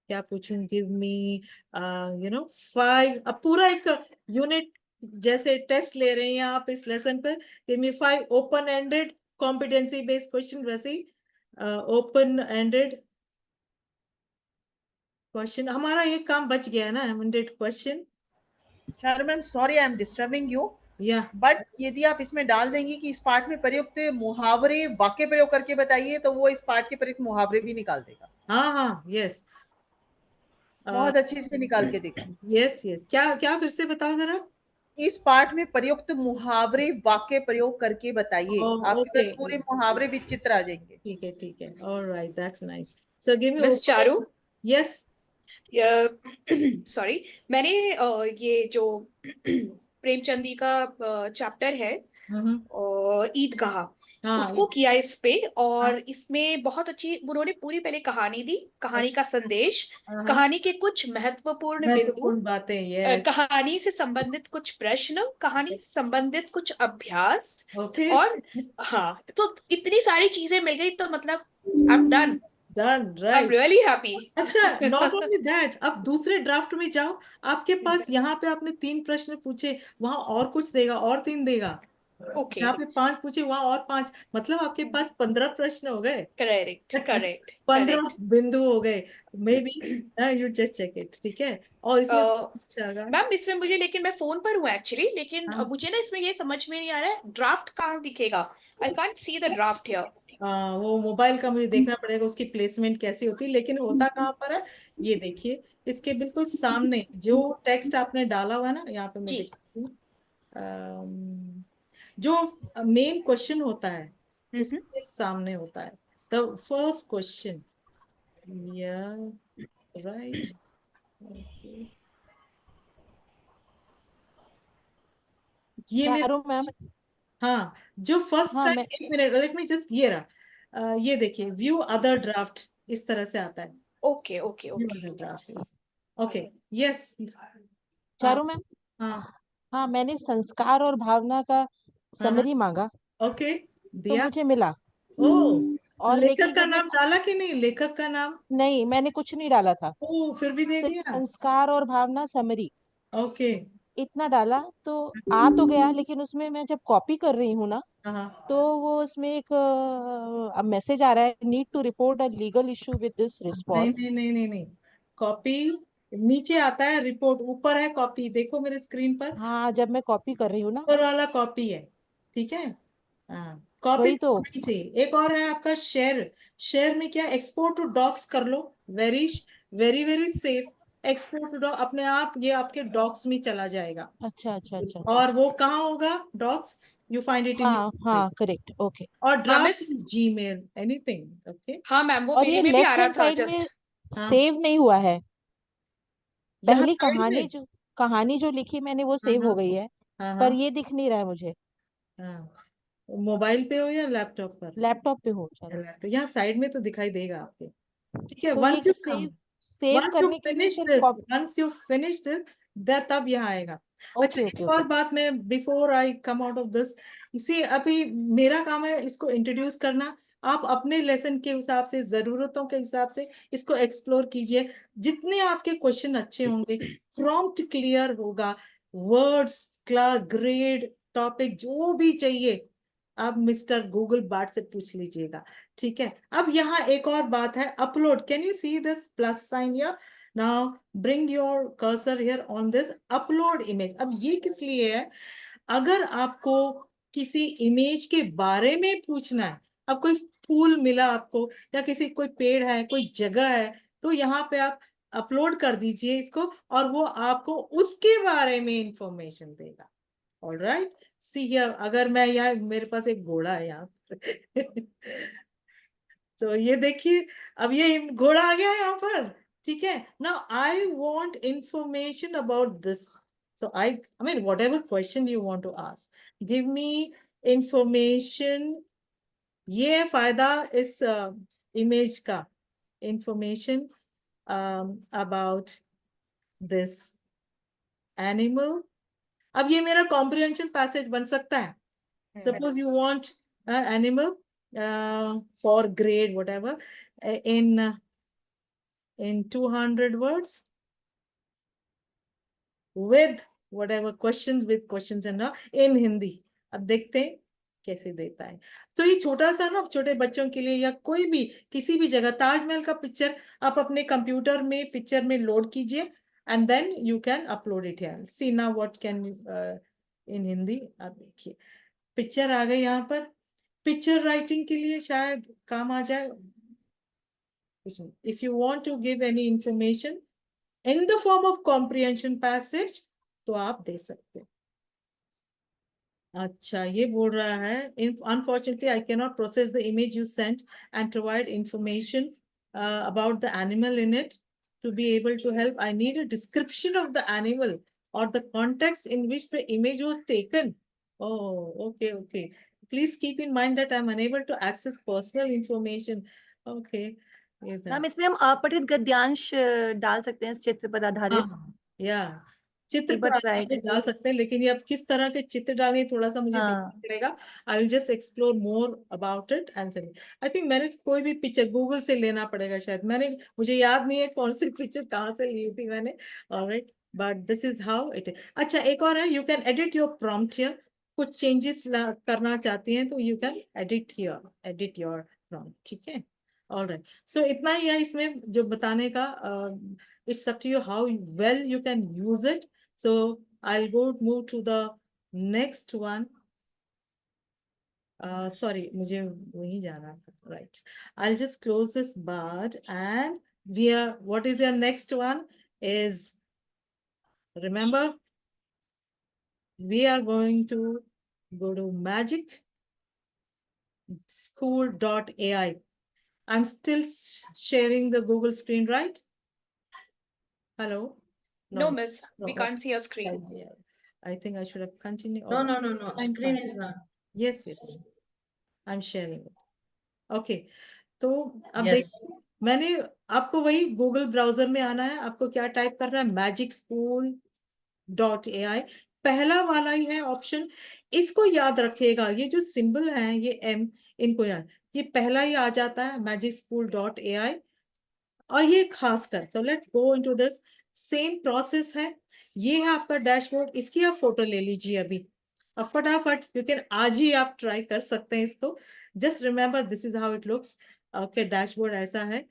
Speaker 1: क्या पूछूं, गिव मी 5, अब पूरा एक यूनिट जैसे टेस्ट ले रहे हैं आप इस लेसन पे। Give me 5 open ended competency based question, वैसे ही ओपन एंडेड क्वेश्चन। हमारा ये काम बच गया है ना, ended question.
Speaker 6: Charu ma'am, sorry I am disturbing you,
Speaker 1: या
Speaker 6: बट यदि आप इसमें डाल देंगी कि इस पाठ में प्रयुक्त मुहावरे वाक्य प्रयोग करके बताइए, तो वो इस पाठ के प्रयुक्त मुहावरे भी निकाल देगा।
Speaker 1: हाँ हाँ, यस
Speaker 6: बहुत अच्छे से निकाल के देगा।
Speaker 1: यस यस, क्या क्या फिर से बताओ जरा।
Speaker 6: इस पाठ में प्रयुक्त मुहावरे वाक्य प्रयोग करके बताइए, आपके
Speaker 1: ओके,
Speaker 6: पास पूरे मुहावरे विचित्र आ जाएंगे।
Speaker 1: ठीक है, alright, that's nice. So give me
Speaker 2: miss Charu,
Speaker 1: yes.
Speaker 2: Sorry, मैंने ये जो प्रेमचंदी का चैप्टर है ईदगाह,
Speaker 1: हाँ,
Speaker 2: उसको किया इस पे, और इसमें बहुत अच्छी उन्होंने पूरी पहले कहानी दी, कहानी का संदेश, कहानी के कुछ महत्वपूर्ण बिंदु,
Speaker 1: महत्वपूर्ण बातें, ये
Speaker 2: कहानी से संबंधित कुछ प्रश्न, कहानी से संबंधित कुछ अभ्यास,
Speaker 1: ओके,
Speaker 2: और हाँ, तो इतनी सारी चीजें मिल गई, तो मतलब I am done,
Speaker 1: done,
Speaker 2: I am
Speaker 1: right.
Speaker 2: Really happy.
Speaker 1: अच्छा, नॉट ओनली दैट, अब दूसरे ड्राफ्ट में जाओ, आपके पास यहाँ पे आपने 3 प्रश्न पूछे, वहां और कुछ देगा, और 3 देगा।
Speaker 2: ओके,
Speaker 1: यहाँ पे 5 पूछे, वहां और 5, मतलब आपके पास 15 प्रश्न हो गए।
Speaker 2: Correct correct
Speaker 1: 15
Speaker 2: correct.
Speaker 1: बिंदु हो गए, maybe you just check it, ठीक है। और इसमें अच्छा होगा
Speaker 2: मैम, इसमें मुझे, लेकिन मैं फोन पर हूँ एक्चुअली, लेकिन
Speaker 1: हाँ।
Speaker 2: मुझे ना इसमें ये समझ में नहीं आ रहा है, ड्राफ्ट कहाँ दिखेगा, I can't see the draft here.
Speaker 1: वो मोबाइल का मुझे देखना पड़ेगा, उसकी प्लेसमेंट कैसी होती है, लेकिन होता कहाँ पर है, ये देखिए, इसके बिल्कुल सामने जो टेक्स्ट आपने डाला हुआ है ना, यहाँ पे मैं
Speaker 2: जी,
Speaker 1: दिखाती हूँ। जो मेन क्वेश्चन होता है उसके सामने होता है, द फर्स्ट क्वेश्चन, या राइट, ये मेरा,
Speaker 7: चारू मैम,
Speaker 1: हाँ, जो फर्स्ट
Speaker 7: हाँ
Speaker 1: टाइम,
Speaker 7: मैं,
Speaker 1: 1 मिनट, लेट मी जस्ट, ये रहा, ये देखिए, व्यू अदर ड्राफ्ट, इस तरह से आता है,
Speaker 2: okay okay
Speaker 1: view
Speaker 2: okay.
Speaker 1: Other draft. Okay, yes,
Speaker 7: Charu ma'am,
Speaker 1: हाँ,
Speaker 7: हाँ मैंने संस्कार और भावना का
Speaker 1: हाँ,
Speaker 7: समरी मांगा,
Speaker 1: ओके,
Speaker 7: तो
Speaker 1: दिया।
Speaker 7: मुझे मिला।
Speaker 1: ओ,
Speaker 7: और
Speaker 1: लेखक
Speaker 7: लेकिन
Speaker 1: का
Speaker 7: जब मैं,
Speaker 1: नाम डाला कि नहीं, लेखक का नाम?
Speaker 7: नहीं मैंने कुछ नहीं डाला था,
Speaker 1: ओ, फिर भी दे
Speaker 7: सिर्फ
Speaker 1: दिया।
Speaker 7: संस्कार और भावना समरी
Speaker 1: ओके,
Speaker 7: इतना डाला, तो आ तो गया, लेकिन उसमें मैं जब कॉपी कर रही हूँ ना,
Speaker 1: हाँ,
Speaker 7: तो वो उसमें एक अब मैसेज आ रहा है, need to report a legal issue with this
Speaker 1: नहीं
Speaker 7: रिस्पॉन्स।
Speaker 1: नहीं नहीं नहीं नहीं, कॉपी नीचे आता है, रिपोर्ट ऊपर है, कॉपी देखो मेरे स्क्रीन पर,
Speaker 7: हाँ, जब मैं कॉपी कर रही हूँ ना,
Speaker 1: ऊपर वाला कॉपी है, ठीक है। हाँ, कॉपी
Speaker 7: वही तो।
Speaker 1: होनी चाहिए। एक और है आपका शेयर, शेयर में क्या, एक्सपोर्ट टू डॉक्स कर लो, very very very safe, export to doc, अपने आप ये आपके डॉक्स में चला जाएगा।
Speaker 7: अच्छा अच्छा अच्छा अच्छा
Speaker 1: और
Speaker 7: अच्छा।
Speaker 1: वो कहाँ होगा docs, you find it in
Speaker 7: हाँ
Speaker 1: योर,
Speaker 7: हाँ, करेक्ट, ओके।
Speaker 1: और
Speaker 2: हाँ
Speaker 1: draft
Speaker 2: miss,
Speaker 1: Gmail, anything, okay.
Speaker 2: हाँ मैम, वो
Speaker 7: और
Speaker 2: मेरे
Speaker 7: ये
Speaker 2: में भी आ
Speaker 7: लेफ्ट
Speaker 2: रहा
Speaker 7: हैंड
Speaker 2: था
Speaker 7: साइड में
Speaker 2: जस्ट।
Speaker 1: हाँ,
Speaker 7: सेव नहीं हुआ है।
Speaker 1: यहाँ
Speaker 7: पहली
Speaker 1: साइड में,
Speaker 7: कहानी जो लिखी मैंने वो
Speaker 1: हाँ
Speaker 7: सेव हो
Speaker 1: हाँ
Speaker 7: गई है,
Speaker 1: हाँ
Speaker 7: पर
Speaker 1: हाँ
Speaker 7: ये दिख नहीं रहा है मुझे।
Speaker 1: हाँ, मोबाइल पे हो या लैपटॉप पर?
Speaker 7: लैपटॉप पे हो, चलो।
Speaker 1: लैपटॉप, यहाँ साइड में तो दिखाई देगा आपके, ठीक है।
Speaker 7: तो ये
Speaker 1: once you come,
Speaker 7: save
Speaker 1: once you
Speaker 7: करने के लिए
Speaker 1: finish
Speaker 7: फिर
Speaker 1: this,
Speaker 7: copy.
Speaker 1: once you finish this, तब यहाँ आएगा। अच्छा,
Speaker 7: ओके ओके
Speaker 1: एक और
Speaker 7: ओके।
Speaker 1: बात, मैं before I come out of this, इसे अभी मेरा काम है इसको इंट्रोड्यूस करना, आप अपने लेसन के हिसाब से, जरूरतों के हिसाब से इसको एक्सप्लोर कीजिए। जितने आपके क्वेश्चन अच्छे होंगे, प्रॉम्प्ट क्लियर होगा, वर्ड्स, क्लास, ग्रेड, टॉपिक जो भी चाहिए, आप मिस्टर गूगल बार्ड से पूछ लीजिएगा, ठीक है। अब यहाँ एक और बात है, upload. Can you see this plus sign here? Now bring your cursor here on this upload image. अब ये किस लिए है? अगर आपको किसी इमेज के बारे में पूछना है, अब कोई फूल मिला आपको, या किसी कोई पेड़ है, कोई जगह है, तो यहाँ पे आप अपलोड कर दीजिए इसको, और वो आपको उसके बारे में इंफॉर्मेशन देगा। ऑलराइट, सी हियर, अगर मैं यहाँ, मेरे पास एक घोड़ा है यहाँ तो ये देखिए, अब ये घोड़ा आ गया यहाँ पर, ठीक है। Now I want information about this, so I mean whatever question you want to ask, give me information। ये है फायदा इस इमेज का, इंफॉर्मेशन अबाउट दिस एनिमल। अब ये मेरा कॉम्प्रिहेंशन पैसेज बन सकता है। Suppose you want an animal for grade whatever in 200 words with whatever questions, with questions and in Hindi। अब देखते हैं कैसे देता है। तो ये छोटा सा ना, छोटे बच्चों के लिए, या कोई भी किसी भी जगह, ताजमहल का पिक्चर आप अपने कंप्यूटर में पिक्चर में लोड कीजिए, and then you can upload it here. See now what can in Hindi. आप देखिए पिक्चर आ गई यहाँ पर, पिक्चर राइटिंग के लिए शायद काम आ जाए। If you want to give any information in the form of comprehension passage, तो आप दे सकते हैं। अच्छा, ये बोल रहा है, unfortunately I can not process the image you sent and provide information about the animal in it. To be able to help, I need a description of the animal or the context in which the image was taken. Oh, okay, okay. Please keep in mind that I'm unable to access personal information. Okay. ये था।
Speaker 5: Ma'am इसमें हम अपठित गद्यांश डाल सकते हैं इस चित्र पर आधारित,
Speaker 1: हाँ, या चित्र
Speaker 5: एक
Speaker 1: पर
Speaker 5: बार ट्राई
Speaker 1: आधारित
Speaker 5: करके।
Speaker 1: डाल सकते हैं, लेकिन ये अब किस तरह के चित्र डालें थोड़ा सा मुझे देखना
Speaker 5: हाँ
Speaker 1: पड़ेगा। आई will just explore more about it and I think मैंने कोई भी पिक्चर गूगल से लेना पड़ेगा शायद, मुझे याद नहीं है कौन सी पिक्चर कहाँ से ली थी मैंने। Alright, but this is how it is. अच्छा, एक और है, you can edit your prompt here. कुछ चेंजेस करना चाहती हैं तो you can edit here, edit your prompt, ठीक है। ऑलराइट, सो इतना ही है इसमें जो बताने का। it's up to you how well you can use it। So I'll move to the next one। Sorry, मुझे वहीं जाना था, right? I'll just close this bar and what is your next one is, remember, we are going to go to magicschool.ai। I'm still sharing the Google screen, right? Hello?
Speaker 2: No, miss, we
Speaker 1: No,
Speaker 2: can't see your screen.
Speaker 1: yeah. I think I should have continued.
Speaker 3: No,
Speaker 1: All
Speaker 3: no,
Speaker 1: right.
Speaker 3: no, no.
Speaker 1: Fine,
Speaker 3: Screen
Speaker 1: fine.
Speaker 3: is not.
Speaker 1: Yes, yes, I'm sharing it। Okay, तो अब
Speaker 3: Yes.
Speaker 1: देखिए, मैंने आपको वही Google browser में आना है। आपको क्या टाइप करना है? magicschool.ai, पहला वाला ही है ऑप्शन। इसको याद रखिएगा, ये जो सिंबल है, ये एम, इनको याद, ये पहला ही आ जाता है magicschool.ai। और ये खासकर, so let's go into this, same process है। ये है आपका डैशबोर्ड, इसकी आप फोटो ले लीजिए अभी। अब फटाफट यू कैन, आज ही आप ट्राई कर सकते हैं इसको। Just remember this is how it looks. Okay, dashboard ऐसा है।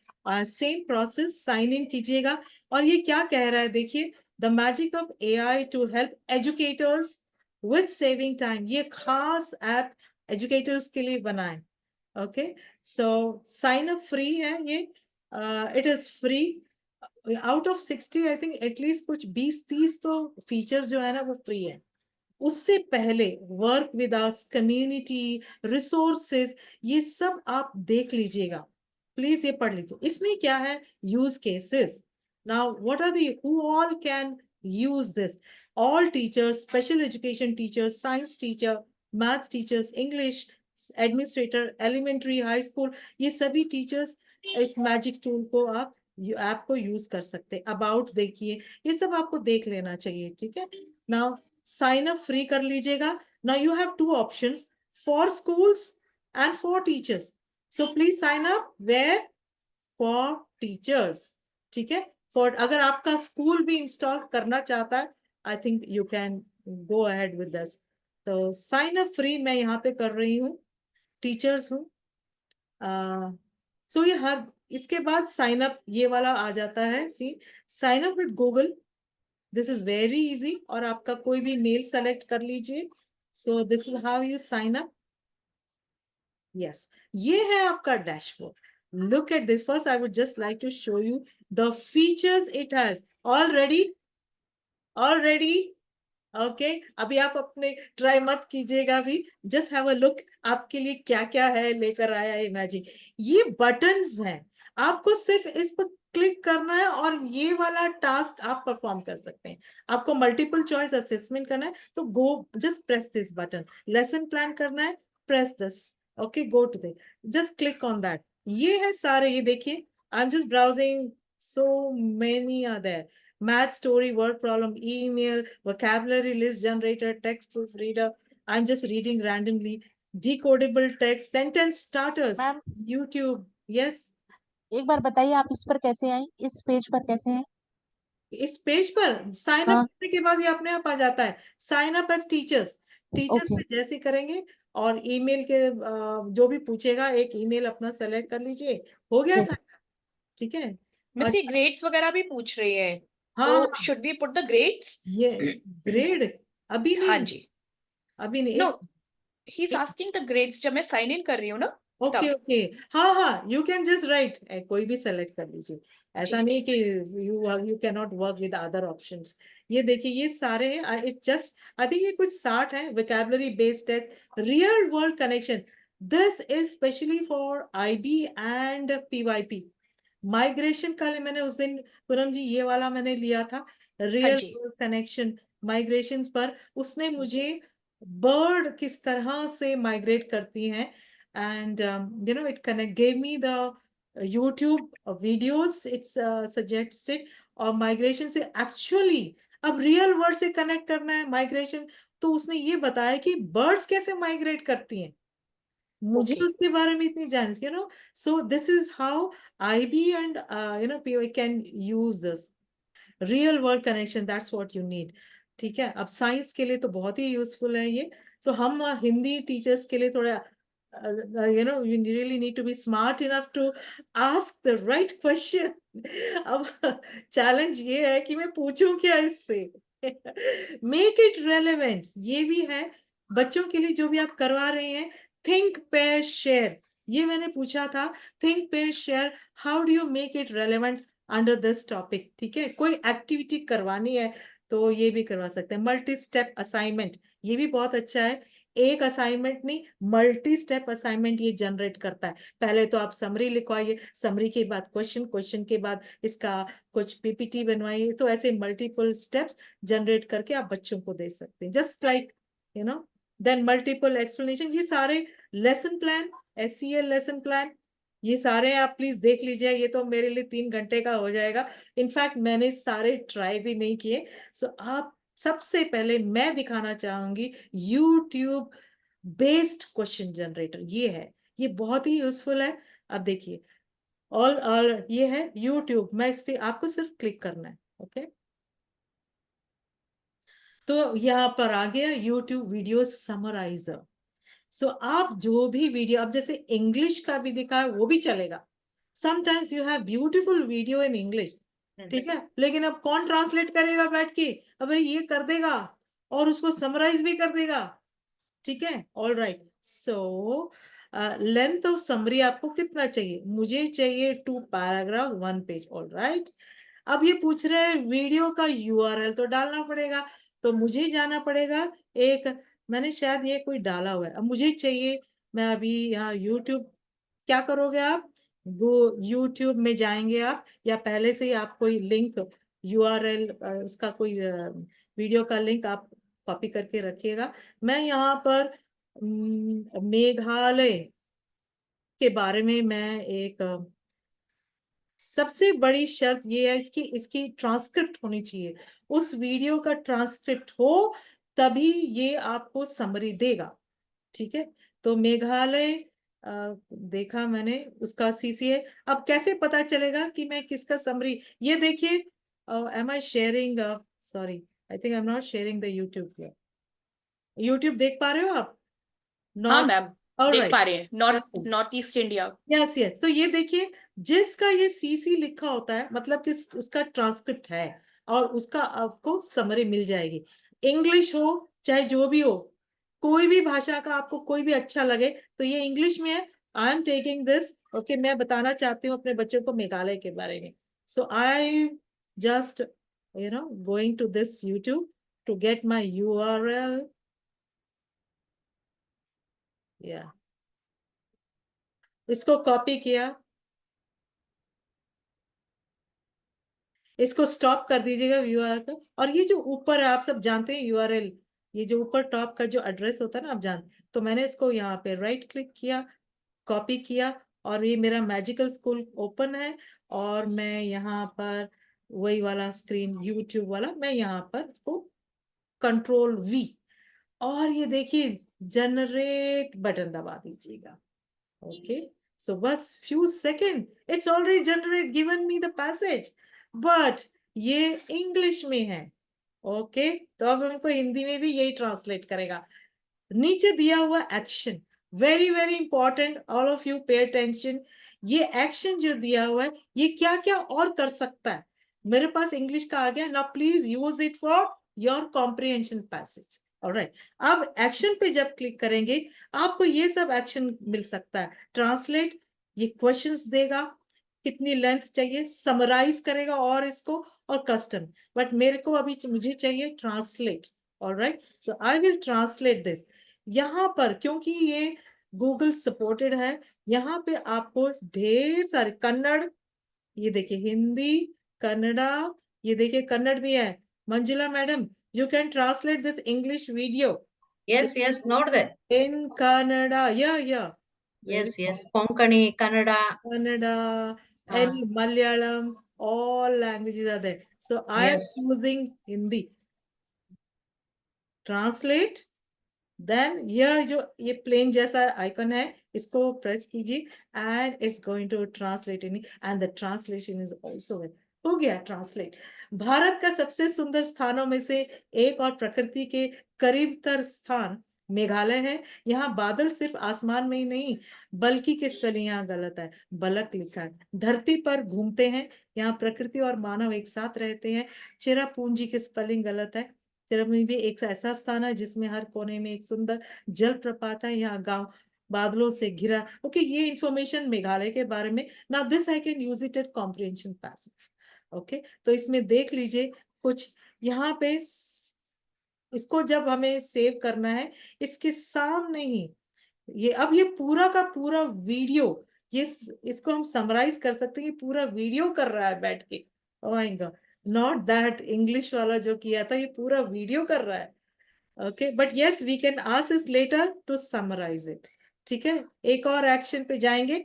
Speaker 1: सेम प्रोसेस, साइन इन कीजिएगा। और ये क्या कह रहा है देखिए, the magic of AI to help educators with saving time. ये खास ऐप एजुकेटर्स के लिए बनाए। Okay, so sign up free है ये, it is free. Out of 60 I think at least कुछ 20-30 तो फीचर्स जो है ना वो फ्री है। उससे पहले work with us, community, resources, ये सब आप देख लीजिएगा, प्लीज ये पढ़ लीजिए। इसमें क्या है, use cases. Now what are the, who all can use this? All teachers, special education teachers, science teacher, math teachers, English administrator, elementary, high school, ये सभी टीचर्स इस मैजिक टूल को आप ऐप को यूज कर सकते हैं। अबाउट देखिए, ये सब आपको देख लेना चाहिए, ठीक है। नाउ साइन अप फ्री कर लीजिएगा। Now you have two options, for schools and for teachers. So please sign up where? For teachers, ठीक है। फॉर, अगर आपका स्कूल भी इंस्टॉल करना चाहता है, I think you can go ahead with this. तो साइन अप फ्री मैं यहाँ पे कर रही हूँ, टीचर्स हूँ। सो ये हर, इसके बाद साइन अप ये वाला आ जाता है, see sign up with Google. This is very easy, और आपका कोई भी मेल सेलेक्ट कर लीजिए। So this is how you sign up. Yes, ये है आपका dashboard. Look at this. First I would just like to show you the features it has. Already okay, अभी आप अपने ट्राई मत कीजिएगा भी, जस्ट हैव अ लुक आपके लिए क्या क्या है लेकर आया है इमेजिन। ये बटन्स हैं, आपको सिर्फ इस पर क्लिक करना है और ये वाला टास्क आप परफॉर्म कर सकते हैं। आपको मल्टीपल चॉइस असेसमेंट करना है तो go just press this button. Lesson plan करना है, press this, okay, go to the, just click on that. ये है सारे, ये देखिए, I am just browsing, so many are there. Math story, word problem, email, vocabulary list generator, text proofreader. I'm just reading randomly. Decodable text, sentence starters,
Speaker 7: ma'am
Speaker 1: YouTube. Yes.
Speaker 7: एक बार बताइए, आप इस पर कैसे आई, इस पेज पर कैसे हैं?
Speaker 1: इस पेज पर साइन अप
Speaker 7: हाँ,
Speaker 1: करने के बाद ये अपने आप आ जाता है, sign up as teachers. Teachers
Speaker 7: okay.
Speaker 1: में जैसे करेंगे, और ईमेल के जो भी पूछेगा, एक ईमेल अपना सेलेक्ट कर लीजिए, हो गया
Speaker 7: ओके।
Speaker 1: Sign up. ठीक है।
Speaker 2: मिस ये ग्रेड्स वगैरह भी पूछ रही है,
Speaker 1: हाँ
Speaker 2: तो
Speaker 1: हाँ,
Speaker 2: should we put the grades?
Speaker 1: ये ग्रेड अभी
Speaker 2: हाँ
Speaker 1: नहीं,
Speaker 2: जी।
Speaker 1: अभी नहीं,
Speaker 2: no, he is asking the grades जब मैं साइन इन कर रही हूँ ना,
Speaker 1: ओके
Speaker 2: तब।
Speaker 1: ओके, हाँ हाँ, यू कैन जस्ट राइट, कोई भी सेलेक्ट कर लीजिए। ऐसा
Speaker 2: जी।
Speaker 1: नहीं कि you can not work with other options. ये देखिए, ये सारे हैं, इट जस्ट, आई थिंक ये कुछ 60 है। Vocabulary based test, real world connection, this is specially for IB and PYP. Migration का मैंने उस दिन, पूनम जी, ये वाला मैंने लिया था,
Speaker 2: हाँ
Speaker 1: रियल
Speaker 2: जी।
Speaker 1: वर्ल्ड कनेक्शन माइग्रेशन पर। उसने मुझे बर्ड किस तरह से माइग्रेट करती हैं, and it gave me the YouTube videos, it's suggested। और माइग्रेशन से एक्चुअली अब रियल वर्ल्ड से कनेक्ट करना है माइग्रेशन, तो उसने ये बताया कि बर्ड्स कैसे माइग्रेट करती हैं। मुझे
Speaker 2: ओके।
Speaker 1: उसके बारे में इतनी जान, सो this is how IB and PY can use this real world connection, that's what you need. ठीक है, अब साइंस के लिए तो बहुत ही यूजफुल है ये। तो हम हिंदी टीचर्स के लिए थोड़ा, you really need to be smart enough to ask the right question। अब चैलेंज ये है कि मैं पूछूं क्या इससे। मेक इट रेलेवेंट, ये भी है बच्चों के लिए जो भी आप करवा रहे हैं। थिंक पेयर शेयर, ये मैंने पूछा था, think pair share, how do you make it relevant under this topic. ठीक है, कोई एक्टिविटी करवानी है तो ये भी करवा सकते हैं। मल्टी स्टेप असाइनमेंट, ये भी बहुत अच्छा है। एक असाइनमेंट नहीं, मल्टी स्टेप असाइनमेंट ये जनरेट करता है। पहले तो आप समरी लिखवाइए, समरी के बाद क्वेश्चन, क्वेश्चन के बाद इसका कुछ PPT बनवाइए, तो ऐसे मल्टीपल स्टेप्स जनरेट करके आप बच्चों को दे सकते हैं, just like you know then multiple explanation. ये सारे lesson plan, SEL lesson plan, ये सारे आप प्लीज देख लीजिए। ये तो मेरे लिए 3 घंटे का हो जाएगा। इनफैक्ट मैंने सारे ट्राई भी नहीं किए। सो आप, सबसे पहले मैं दिखाना चाहूंगी YouTube बेस्ड क्वेश्चन जनरेटर, ये है, ये बहुत ही यूजफुल है। अब देखिए, ऑल ये है YouTube, मैं इस पे, आपको सिर्फ क्लिक करना है, ओके। तो यहाँ पर आ गया YouTube वीडियो समराइजर। सो आप जो भी वीडियो, अब जैसे इंग्लिश का भी दिखा है वो भी चलेगा। Sometimes you have beautiful video in English, ठीक है, लेकिन अब कौन ट्रांसलेट करेगा बैठ के? अब ये कर देगा और उसको समराइज भी कर देगा। ठीक है, all right. So length of summary आपको कितना चाहिए? मुझे चाहिए 2 पैराग्राफ 1 पेज, ऑल राइट। अब ये पूछ रहे हैं वीडियो का URL तो डालना पड़ेगा, तो मुझे जाना पड़ेगा एक, मैंने शायद ये कोई डाला हुआ है, अब मुझे चाहिए, मैं अभी यहाँ YouTube, क्या करोगे आप? गो YouTube में जाएंगे आप, या पहले से ही आप कोई लिंक URL, उसका कोई वीडियो का लिंक आप कॉपी करके रखिएगा। मैं यहाँ पर मेघालय के बारे में मैं एक, सबसे बड़ी शर्त ये है इसकी, इसकी ट्रांसक्रिप्ट होनी चाहिए। उस वीडियो का ट्रांसक्रिप्ट हो तभी ये आपको समरी देगा। ठीक है, तो मेघालय देखा मैंने, उसका CCA। अब कैसे पता चलेगा कि मैं किसका समरी? ये देखिए, am I sharing, sorry, I think I am not sharing the YouTube here। YouTube देख पा रहे हो आप?
Speaker 2: हाँ
Speaker 1: नॉर्थ,
Speaker 2: मैम, देख
Speaker 1: ऑलराइट,
Speaker 2: पा रहे हैं, north
Speaker 1: okay.
Speaker 2: North east India.
Speaker 1: Yes yes, तो ये देखिए, जिसका ये सीसी लिखा होता है मतलब कि उसका ट्रांसक्रिप्ट है और उसका आपको समरी मिल जाएगी। इंग्लिश हो चाहे जो भी हो, कोई भी भाषा का आपको कोई भी अच्छा लगे, तो ये इंग्लिश में है। I am taking this, okay, मैं बताना चाहती हूँ अपने बच्चों को मेघालय के बारे में। So I just going to this YouTube to get my URL, या इसको कॉपी किया, इसको स्टॉप कर दीजिएगा URL का। और ये जो ऊपर है, आप सब जानते हैं URL, ये जो ऊपर टॉप का जो एड्रेस होता है ना, आप जानते, तो मैंने इसको यहाँ पे राइट क्लिक किया, कॉपी किया, और ये मेरा मैजिकल स्कूल ओपन है, और मैं यहाँ पर वही वाला स्क्रीन यूट्यूब वाला, मैं यहाँ पर इसको Ctrl+V, और ये देखिए जनरेट बटन दबा दीजिएगा। ओके, सो बस few second, it's already generate given me the passage, but ये इंग्लिश में है। ओके, तो अब हमको हिंदी में भी यही ट्रांसलेट करेगा। नीचे दिया हुआ action, very very important, all of you pay attention. ये एक्शन जो दिया हुआ है, ये क्या क्या और कर सकता है। मेरे पास इंग्लिश का आ गया ना, please use it for your comprehension passage. Alright, अब एक्शन पे जब क्लिक करेंगे, आपको ये सब एक्शन मिल सकता है। ट्रांसलेट, ये क्वेश्चंस देगा, कितनी लेंथ चाहिए, समराइज करेगा और इसको, और कस्टम, बट मेरे को अभी मुझे चाहिए translate. Alright, so I will translate this. यहाँ पर क्योंकि ये गूगल सपोर्टेड है, यहाँ पे आपको ढेर सारे कन्नड़, ये देखिए हिंदी, कन्नड़ा, ये देखिए कन्नड़ भी है। Manjula madam, you can translate this English video
Speaker 3: yes ನೋಡ್ದೆ.
Speaker 1: in Kannada, yeah,
Speaker 3: yes Konkani, Kannada,
Speaker 1: Kannada, any Malayalam, all languages are there. So I am
Speaker 3: yes
Speaker 1: using Hindi. Translate, then here जो ये प्लेन जैसा आइकन है, इसको प्रेस कीजिए, and it's going to translate in, and the translation is also हो गया translate. Bharat का सबसे सुंदर स्थानों में से एक और प्रकृति के करीबतर स्थान मेघालय है। यहाँ बादल सिर्फ आसमान में ही नहीं, बल्कि की स्पेलिंग यहाँ गलत है, बलक लिखा है, धरती पर घूमते हैं। यहाँ प्रकृति और मानव एक साथ रहते हैं। चिरापूंजी की स्पेलिंग गलत है। में भी एक ऐसा स्थान है जिसमें हर कोने में एक सुंदर जलप्रपात है। यहाँ गांव बादलों से घिरा। ओके, ये इंफॉर्मेशन मेघालय के बारे में। Now this I can use it at comprehension passage. Okay, तो इसमें देख लीजिए कुछ यहाँ पे, इसको जब हमें सेव करना है, इसके सामने ही ये, अब ये पूरा का पूरा वीडियो, ये इसको हम समराइज कर सकते हैं, ये पूरा वीडियो कर रहा है बैठ के। Oh my God, not that English वाला जो किया था, ये पूरा वीडियो कर रहा है। Okay, but yes, we can ask it later to summarise it. ठीक है, एक और एक्शन पे जाएंगे,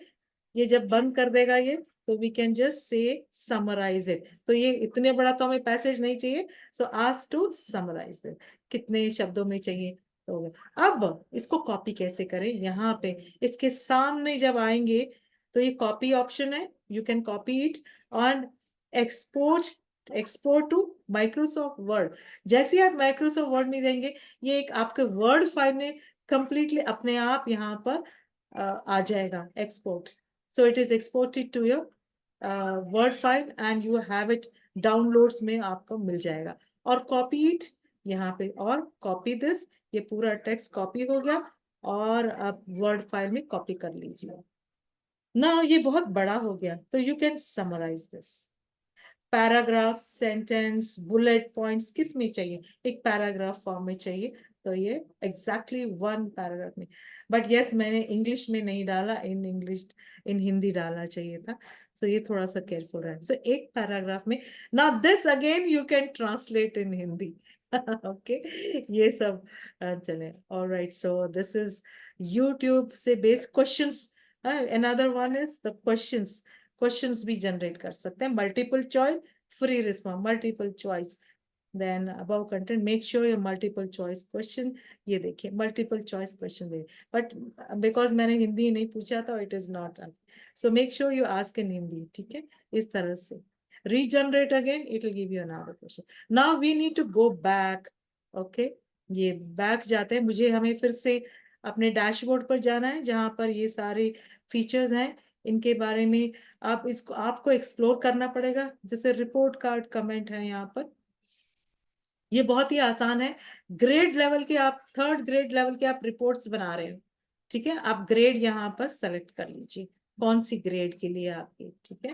Speaker 1: ये जब बंद कर देगा ये, तो we can just say summarise it. तो ये इतने बड़ा तो हमें पैसेज नहीं चाहिए, so ask to summarise it, कितने शब्दों में चाहिए। तो अब इसको कॉपी कैसे करें, यहाँ पे इसके सामने जब आएंगे, तो ये कॉपी ऑप्शन है, यू कैन कॉपी इट और एक्सपोर्ट टू माइक्रोसॉफ्ट वर्ड। जैसे आप माइक्रोसॉफ्ट वर्ड में देंगे, ये एक आपके वर्ड फाइल में कंप्लीटली अपने आप यहाँ पर आ जाएगा export. So it is exported to your Word file and you have it downloads में आपको मिल जाएगा। और copy it यहाँ पे, और copy this, ये पूरा टेक्स्ट कॉपी हो गया, और आप वर्ड फाइल में कॉपी कर लीजिए ना। ये बहुत बड़ा हो गया, तो you can summarise this. Paragraph, sentence, bullet points किस में चाहिए, एक पैराग्राफ फॉर्म में चाहिए, तो ये एग्जैक्टली वन पैराग्राफ में। बट यस, मैंने इंग्लिश में नहीं डाला, इन हिंदी डालना चाहिए था, सो ये थोड़ा सा केयरफुल रहे। सो एक पैराग्राफ में, now this again you can translate in Hindi. Okay, ये सब चले। Alright, so this is YouTube से based questions. Another one is the questions भी जनरेट कर सकते हैं, multiple choice, free response, multiple choice. Then above content, make sure your multiple choice question, ये देखिए multiple choice question they, but because मैंने हिंदी नहीं पूछा था, it is not, so make sure you ask in Hindi. ठीक है, इस तरह से regenerate again, it will give you another question। Now we need to go back, okay, ये बैक जाते हैं, हमें फिर से अपने डैशबोर्ड पर जाना है जहां पर ये सारे फीचर्स हैं, इनके बारे में आपको एक्सप्लोर करना पड़ेगा। जैसे रिपोर्ट कार्ड कमेंट है यहाँ पर, ये बहुत ही आसान है। ग्रेड लेवल के आप 3rd ग्रेड लेवल के आप रिपोर्ट्स बना रहे हो, ठीक है, आप ग्रेड यहाँ पर सेलेक्ट कर लीजिए कौन सी ग्रेड के लिए आपकी, ठीक है,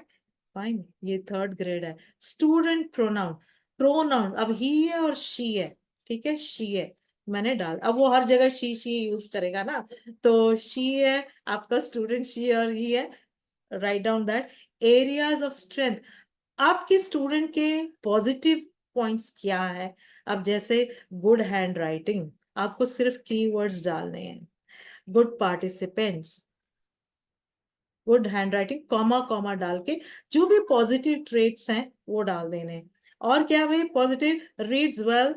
Speaker 1: फाइन, ये 3rd ग्रेड है। स्टूडेंट प्रोनाउन, अब ही है और शी है, ठीक है, शी है, मैंने डाल, अब वो हर जगह शी यूज करेगा ना, तो शी है आपका स्टूडेंट, शी और ही है, write down that. Areas of strength, आपके स्टूडेंट के पॉजिटिव पॉइंट्स क्या है। अब जैसे गुड हैंड राइटिंग, आपको सिर्फ कीवर्ड्स डालने हैं। Good participants, good hand writing, comma comma डाल के जो भी पॉजिटिव ट्रेट्स हैं वो डाल देने। और क्या भाई positive, reads well,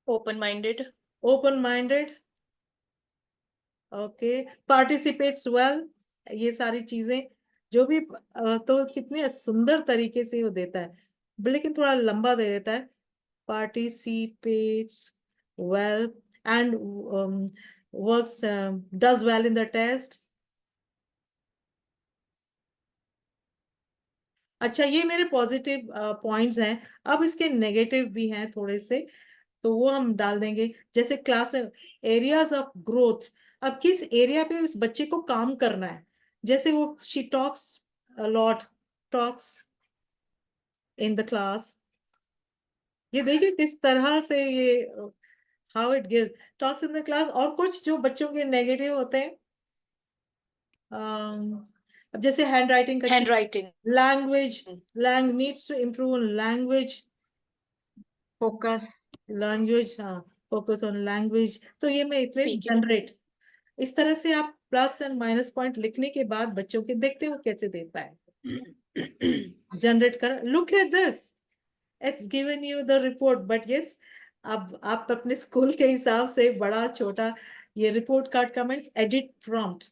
Speaker 2: open minded,
Speaker 1: okay, participates well, ये सारी चीजें जो भी तो कितने सुंदर तरीके से वो देता है, लेकिन थोड़ा लंबा दे देता है। participates well and works does well in the test। अच्छा, ये मेरे पॉजिटिव पॉइंट्स हैं। अब इसके नेगेटिव भी हैं थोड़े से, तो वो हम डाल देंगे। जैसे क्लास एरियाज ऑफ ग्रोथ, अब किस एरिया पे उस बच्चे को काम करना है। जैसे वो she talks a lot, talks in the class, ये देखिए किस तरह से ये how it gives, talks in the class. और कुछ जो बच्चों के नेगेटिव होते हैं, अब जैसे हैंड राइटिंग अच्छी,
Speaker 2: handwriting,
Speaker 1: language, needs to improve language,
Speaker 3: focus,
Speaker 1: हाँ, फोकस ऑन लैंग्वेज। तो ये मैं इतने
Speaker 2: स्पीकिंग,
Speaker 1: जनरेट, इस तरह से आप प्लस एंड माइनस पॉइंट लिखने के बाद बच्चों के देखते हो कैसे देता है, जनरेट कर। Look at this, it's given you the report, but yes, अब आप अपने स्कूल के हिसाब से बड़ा छोटा ये report card comments, edit prompt,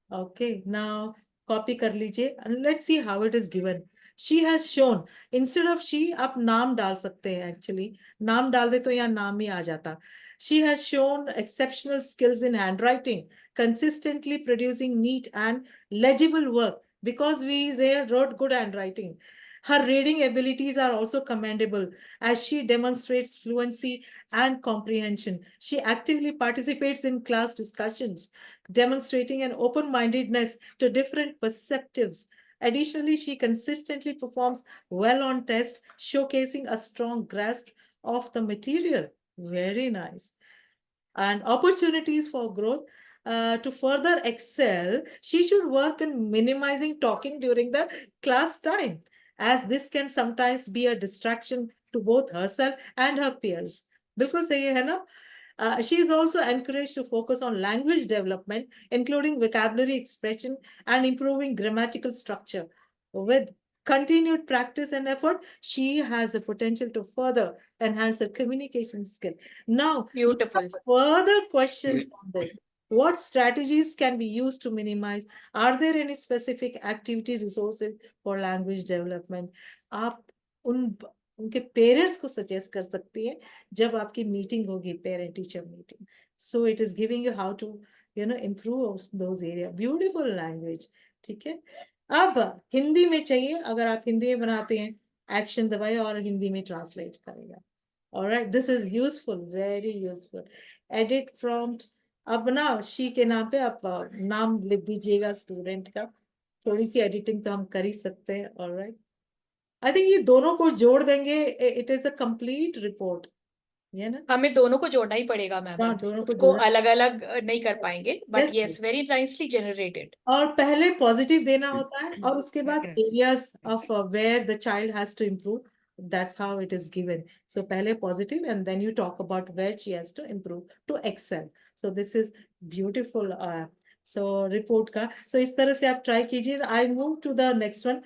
Speaker 1: okay, now copy कर लीजिए, let's see how it is given. She has shown, instead of she आप नाम डाल सकते हैं, एक्चुअली नाम डाल दे तो यहाँ नाम ही आ जाता। She has shown exceptional skills in handwriting, consistently producing neat and legible work because we wrote good handwriting. Her reading abilities are also commendable as she demonstrates fluency and comprehension. She actively participates in class discussions, demonstrating an open-mindedness to different perspectives. Additionally, she consistently performs well on tests, showcasing a strong grasp of the material. Very nice. And opportunities for growth. To further excel, she should work in minimizing talking during the class time, as this can sometimes be a distraction to both herself and her peers. बिल्कुल सही है ना? She is also encouraged to focus on language development, including vocabulary expression and improving grammatical structure. With continued practice and effort, she has the potential to further enhance her communication skill. Now,
Speaker 2: beautiful,
Speaker 1: further questions on this. What strategies can be used to minimize? Are there any specific activity resources for language development? आप उनके parents को suggest कर सकती हैं जब आपकी meeting होगी, parent teacher meeting. So it is giving you how to improve those area. Beautiful language, ठीक है। अब हिंदी में चाहिए, अगर आप हिंदी में बनाते हैं, एक्शन दबाइए और हिंदी में ट्रांसलेट करेगा। Alright, this is useful, very useful. Edit prompt, अब ना शी के नाम पे आप नाम लिख दीजिएगा स्टूडेंट का, थोड़ी सी एडिटिंग तो हम कर ही सकते हैं। ऑलराइट, आई थिंक ये दोनों को जोड़ देंगे, it is a complete report, ये ना।
Speaker 2: हमें दोनों को जोड़ना ही पड़ेगा मैम,
Speaker 1: हाँ, दोनों को
Speaker 2: उसको
Speaker 1: जोड़ना,
Speaker 2: अलग अलग नहीं कर पाएंगे, but
Speaker 1: Yes,
Speaker 2: yes, very nicely generated.
Speaker 1: और पहले पॉजिटिव देना होता है और उसके बाद areas of where the child has to improve, that's how it is given. So पहले positive and then you talk about where she has to improve to excel. So this is beautiful. So report का, so इस तरह से आप try कीजिए। I move to the next one.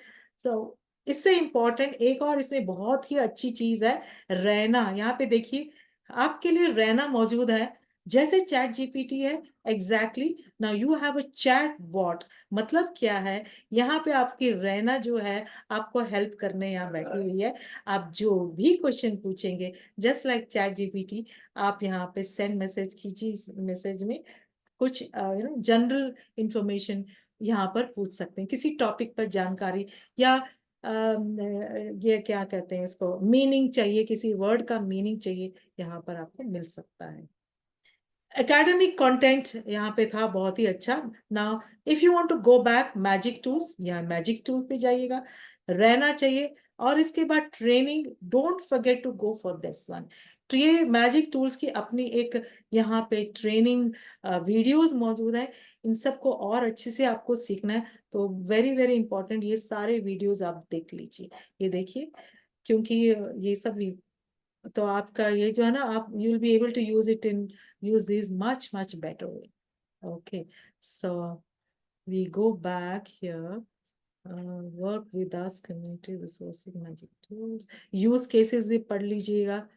Speaker 1: So इससे important एक और इसमें बहुत ही अच्छी चीज है, रहना। यहाँ पे देखिए आपके लिए रहना मौजूद है, जैसे चैट जीपीटी है, exactly now you have a chatbot. मतलब क्या है, यहाँ पे आपकी रैना जो है आपको हेल्प करने यहाँ बैठी हुई है। आप जो भी क्वेश्चन पूछेंगे, जस्ट लाइक चैट जीपीटी, आप यहाँ पे सेंड मैसेज कीजिए, मैसेज में कुछ जनरल इंफॉर्मेशन यहाँ पर पूछ सकते हैं, किसी टॉपिक पर जानकारी, या ये क्या कहते हैं इसको, मीनिंग चाहिए, किसी वर्ड का मीनिंग चाहिए, यहाँ पर आपको मिल सकता है। एकेडमिक कंटेंट यहाँ पे था बहुत ही अच्छा। Now if you want to go back, magic tools, यहाँ मैजिक टूल पे जाइएगा, रहना चाहिए। और इसके बाद training, don't forget to go for this one. Magic tools की अपनी एक यहाँ पे ट्रेनिंग वीडियोस मौजूद है। इन सबको और अच्छे से आपको सीखना है तो वेरी वेरी इंपॉर्टेंट, ये सारे वीडियोस आप देख लीजिए। ये देखिए, क्योंकि ये सब तो आपका ये जो है ना, आप you will be able to use these much better way. Okay, so we go back here. Work with us, community resources, magic tools, use cases भी पढ़ लीजिएगा।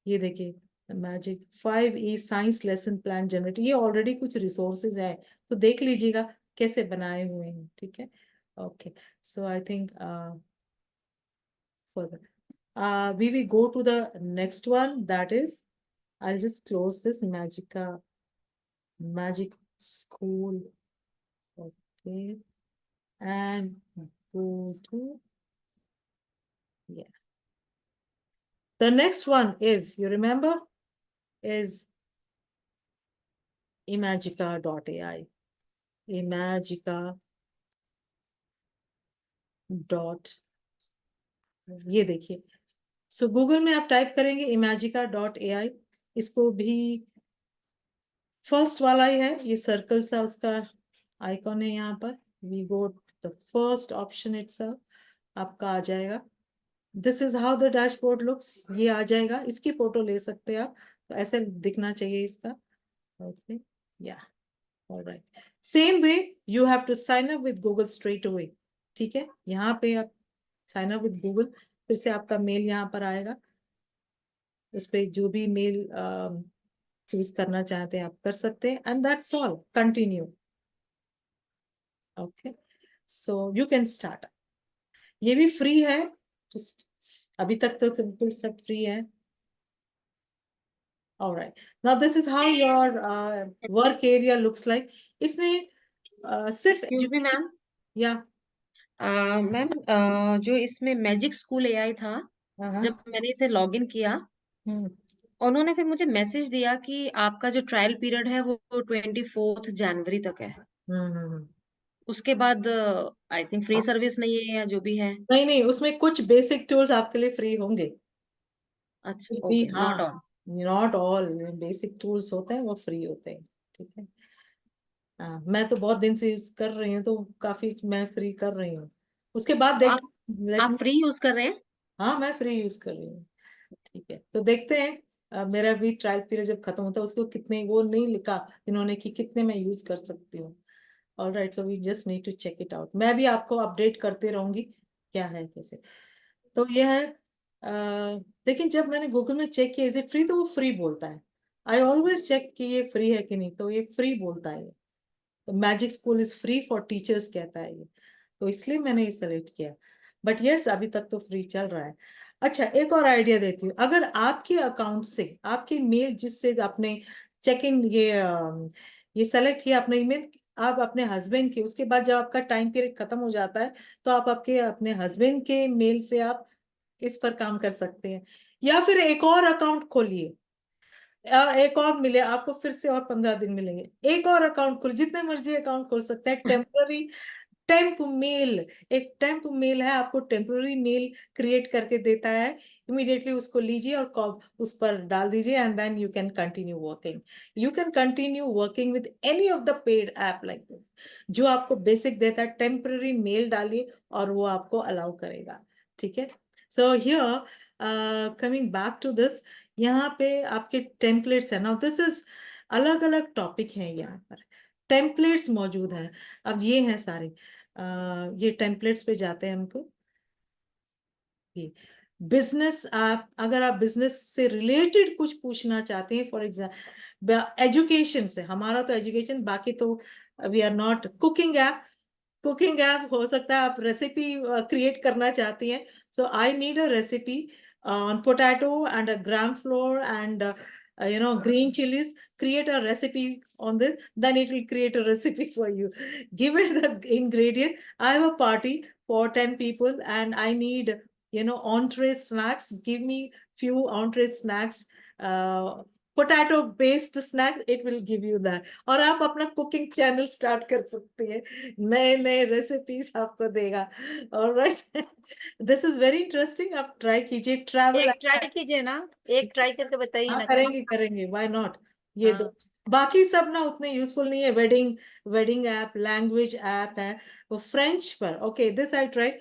Speaker 1: ये देखिए magic 5E science lesson plan generate, ये already कुछ resources है तो देख लीजिएगा कैसे बनाए हुए हैं। ठीक है, okay, so I think further we will go to the next one, that is, I'll just close this magic school. Okay, and go to, yeah, the next one is, you remember, is imagica.ai. Imagica dot, ये देखिए, सो Google में आप type करेंगे imagica.ai, इसको भी first वाला ही है, ये सर्कल सा उसका आइकॉन है यहाँ पर। We go the first option itself, आपका आ जाएगा। This is how the dashboard looks, ये आ जाएगा। इसकी फोटो ले सकते हैं आप, तो ऐसे दिखना चाहिए इसका। ओके, या alright, same way you have to sign up with Google straight away. ठीक है, यहाँ पे आप साइन अप विद गूगल, फिर से आपका मेल यहाँ पर आएगा, उस पर जो भी मेल चूज करना चाहते हैं आप कर सकते हैं, and that's all, continue. Okay, so you can start. ये भी फ्री है, अभी तक तो बिल्कुल सब फ्री है। Alright, now this is how your work area looks like. इसमें सिर्फ
Speaker 8: एक्सक्यूज मी मैम,
Speaker 1: या
Speaker 8: मैम जो इसमें मैजिक स्कूल एआई था, जब मैंने इसे लॉगिन किया, उन्होंने फिर मुझे मैसेज दिया कि आपका जो ट्रायल पीरियड है वो 24 जनवरी तक है। उसके बाद आई थिंक फ्री सर्विस नहीं है या जो भी है।
Speaker 1: नहीं नहीं, उसमें कुछ बेसिक टूल्स आपके लिए फ्री होंगे।
Speaker 8: अच्छा,
Speaker 1: भी
Speaker 8: ओके,
Speaker 1: हाँ,
Speaker 8: not all.
Speaker 1: Not all basic tools होते हैं वो फ्री होते हैं। ठीक है, मैं तो बहुत दिन से यूज कर रही हूँ तो काफी मैं फ्री कर रही हूँ। उसके बाद
Speaker 8: तो
Speaker 1: देख,
Speaker 8: आप फ्री यूज कर रहे हैं?
Speaker 1: हाँ मैं फ्री यूज कर रही हूँ। ठीक है, तो देखते हैं मेरा भी ट्रायल पीरियड जब खत्म होता है, उसको कितने, वो नहीं लिखा इन्होंने कि कितने मैं यूज कर सकती हूँ। Alright, so we just need to check it out. मैं भी आपको अपडेट करते रहूंगी क्या है कैसे। तो ये है, लेकिन जब मैंने गूगल में चेक किया इज इट फ्री, तो वो फ्री बोलता है। आई ऑलवेज चेक कि ये फ्री है कि नहीं, तो ये फ्री बोलता है। तो magic school is free for teachers कहता है ये, तो इसलिए मैंने ये सेलेक्ट किया। बट यस, अभी तक तो फ्री चल रहा है। अच्छा, एक और आइडिया देती हूँ। अगर आपके अकाउंट से, आपकी मेल जिससे आपने चेक इन ये सेलेक्ट किया अपना ईमेल, आप अपने हस्बैंड के, उसके बाद जब आपका टाइम पीरियड खत्म हो जाता है तो आप आपके अपने हस्बैंड के मेल से आप इस पर काम कर सकते हैं। या फिर एक और अकाउंट खोलिए, एक और मिले आपको, फिर से और 15 दिन मिलेंगे। एक और अकाउंट खोल, जितने मर्जी अकाउंट खोल सकते हैं। टेम्पररी टेम्प मेल, एक टेम्प मेल है, आपको टेम्पररी मेल क्रिएट करके देता है। इमीडिएटली उसको लीजिए और उस पर डाल दीजिए, and then you can continue working. You can continue working with any of the paid app like this, जो आपको बेसिक देता है। टेम्पररी मेल डालिए और वो आपको अलाउ करेगा। ठीक है, so here coming back to this, यहाँ पे आपके टेम्पलेट्स है ना, दिस इज अलग अलग टॉपिक है, यहाँ पर टेम्पलेट्स मौजूद है। अब ये हैं सारे, ये टेम्पलेट्स पे जाते हैं हमको। ये बिजनेस, आप अगर आप बिजनेस से रिलेटेड कुछ पूछना चाहते हैं, फॉर एग्जाम्पल एजुकेशन से, हमारा तो एजुकेशन, बाकी तो we are not cooking app. Cooking app हो सकता है आप रेसिपी क्रिएट करना चाहती हैं, so I need a recipe on potato and a gram flour and green chilies. Create a recipe on this, then it will create a recipe for you. Give it the ingredient. I have a party for 10 people and I need entree snacks. Give me few entree snacks, potato based snacks, it will give you that. और आप अपना cooking channel start कर सकती हैं, नए नए recipes आपको देगा। Alright, this is very interesting, आप ट्राई कीजिए। ट्रैवल
Speaker 5: एक ट्राई कीजिए ना, एक ट्राई करके बताइए
Speaker 1: हाँ
Speaker 5: ना।
Speaker 1: करेंगे करेंगे, व्हाई नॉट। ये दो, बाकी सब ना उतने यूजफुल नहीं है। वेडिंग ऐप, लैंग्वेज ऐप है वो फ्रेंच पर। Okay, this I try.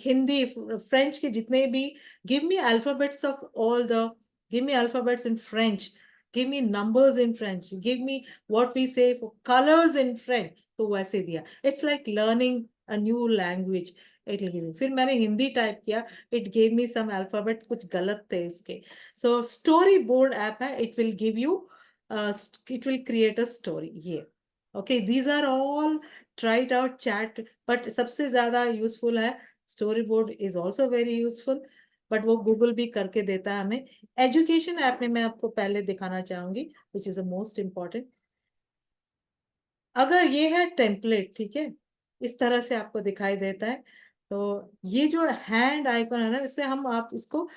Speaker 1: Hindi French के जितने भी, give me alphabets of all the, give me alphabets in French, give me numbers in French, give me what we say for colours in French. तो वैसे दिया, it's like learning a new language. It will give you. फिर मैंने Hindi type किया, it gave me some alphabet, कुछ गलत थे इसके। So storyboard app है, it will give you, it will create a story here. Okay, these are all tried out chat, but सबसे ज्यादा useful है storyboard, is also very useful, but वो Google भी करके देता है हमें। Education app में मैं आपको पहले दिखाना चाहूंगी, which is the most important। अगर ये है टेम्पलेट, ठीक है, इस तरह से आपको दिखाई देता है, तो ये जो हैंड आइकन है ना, इससे हम आप इसको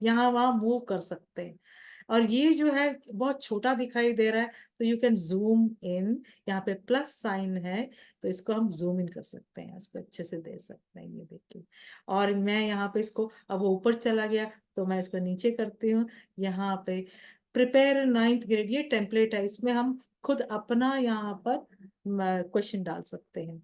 Speaker 1: यहाँ वहां मूव कर सकते हैं। और ये जो है बहुत छोटा दिखाई दे रहा है, तो यू कैन जूम इन, यहाँ पे प्लस साइन है, तो इसको हम जूम इन कर सकते हैं, इसको अच्छे से दे सकते हैं, ये देखिए। और मैं यहाँ पे इसको, अब वो ऊपर चला गया तो मैं इसको नीचे करती हूँ। यहाँ पे प्रिपेयर 9th ग्रेड, ये टेम्पलेट है, इसमें हम खुद अपना यहाँ पर क्वेश्चन डाल सकते हैं,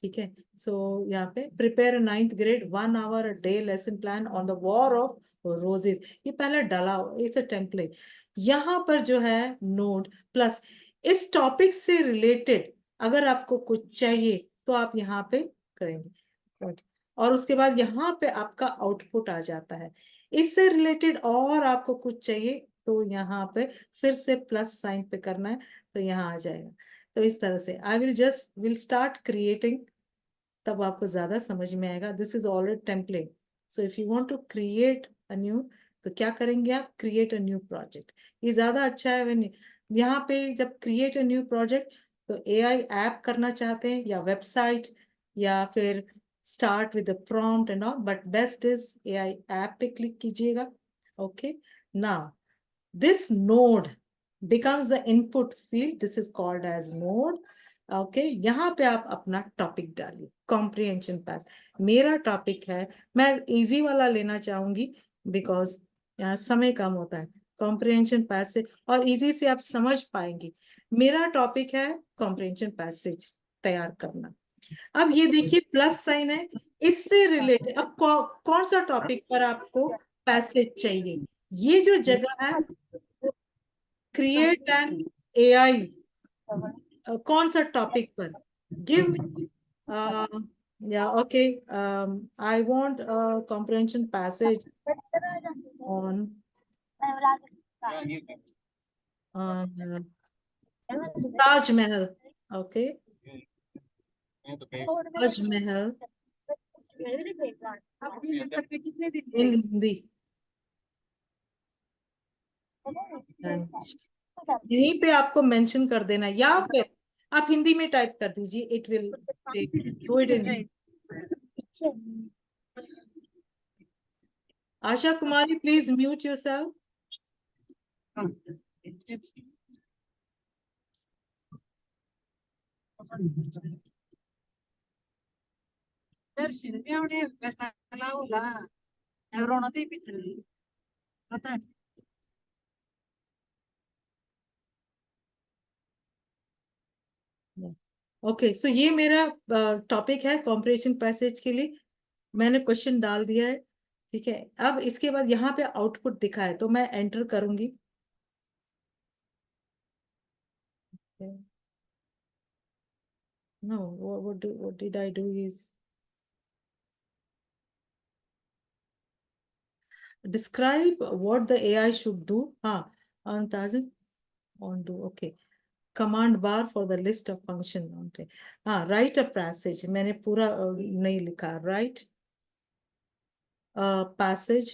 Speaker 1: ठीक है। सो यहाँ पे prepare 9th grade 1 hour a day lesson plan on the war of roses, ये पहले डाला, इट्स अ टेम्पलेट। यहाँ पर जो है नोट प्लस, इस टॉपिक से रिलेटेड अगर आपको कुछ चाहिए तो आप यहाँ पे करेंगे, और उसके बाद यहाँ पे आपका आउटपुट आ जाता है। इससे रिलेटेड और आपको कुछ चाहिए तो यहाँ पे फिर से प्लस साइन पे करना है, तो यहाँ आ जाएगा। तो इस तरह से आई विल स्टार्ट क्रिएटिंग, तब आपको ज्यादा समझ में आएगा। This is already template, so if you want to create a new, तो क्या करेंगे आप, क्रिएट अ न्यू प्रोजेक्ट। ये ज्यादा अच्छा है। व्हेन यहाँ पे जब क्रिएट अ न्यू प्रोजेक्ट, तो एआई ऐप करना चाहते हैं या वेबसाइट, या फिर start with the prompt and all, but best is AI app पे क्लिक कीजिएगा। Okay, now this node becomes the input field, this is called as node। Okay, यहाँ पे आप अपना टॉपिक डालिए, कॉम्प्रिहेंशन पास। मेरा टॉपिक है, मैं इजी वाला लेना चाहूंगी बिकॉज यहाँ समय कम होता है, कॉम्प्रिहेंशन पैसेज, और इजी से आप समझ पाएंगे। मेरा टॉपिक है कॉम्प्रिहेंशन पैसेज तैयार करना। अब ये देखिए प्लस साइन है, इससे रिलेटेड अब कौन सा टॉपिक पर आपको पैसेज चाहिए, ये जो जगह है क्रिएट एन एआई, कौन सा टॉपिक पर, गिव या okay, I want comprehension passage on Taj Mahal. Okay, Taj Mahal in Hindi, यहीं पे आपको मेंशन कर देना, या फिर आप हिंदी में टाइप कर दीजिए, it will do it in. Asha Kumari, please mute yourself. Okay, so ये मेरा टॉपिक है कॉम्प्रिहेंशन पैसेज के लिए, मैंने क्वेश्चन डाल दिया है, ठीक है। अब इसके बाद यहाँ पे आउटपुट दिखा है, तो मैं एंटर करूंगी। No, what did I do is describe what the AI should do. हाँ, अंताज on do, okay. Command bar for the list of function, okay. हाँ, write a passage, मैंने पूरा नहीं लिखा, write a passage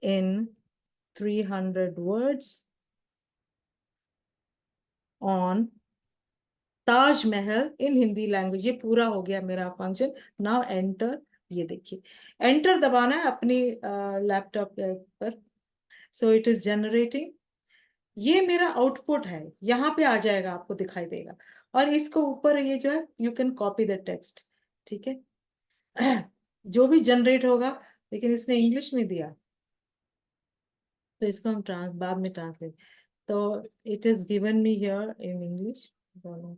Speaker 1: in 300 words on Taj Mahal in Hindi language. ये पूरा हो गया मेरा फंक्शन। नाउ एंटर, ये देखिए एंटर दबाना है अपनी लैपटॉप पर। सो इट इज जनरेटिंग, ये मेरा आउटपुट है, यहाँ पे आ जाएगा, आपको दिखाई देगा। और इसको ऊपर ये जो है, you can copy the text, ठीक है। जो भी जनरेट होगा, लेकिन इसने इंग्लिश में दिया, तो इसको हम बाद में ट्रांसलेट। तो it is given me here in English, दोनों,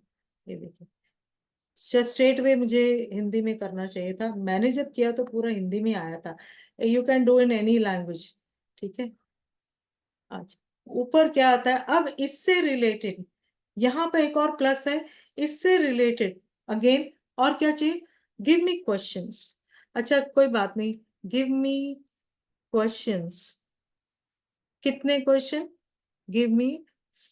Speaker 1: ये देखिए। स्ट्रेट वे मुझे हिंदी में करना चाहिए था, मैंने जब किया तो पूरा हिंदी में आया था। You can do in any language, ठीक है। अच्छा, ऊपर क्या आता है अब, इससे रिलेटेड, यहाँ पे एक और प्लस है, इससे रिलेटेड अगेन। और क्या चाहिए, गिव मी क्वेश्चंस। अच्छा कोई बात नहीं, गिव मी क्वेश्चंस। कितने question, give me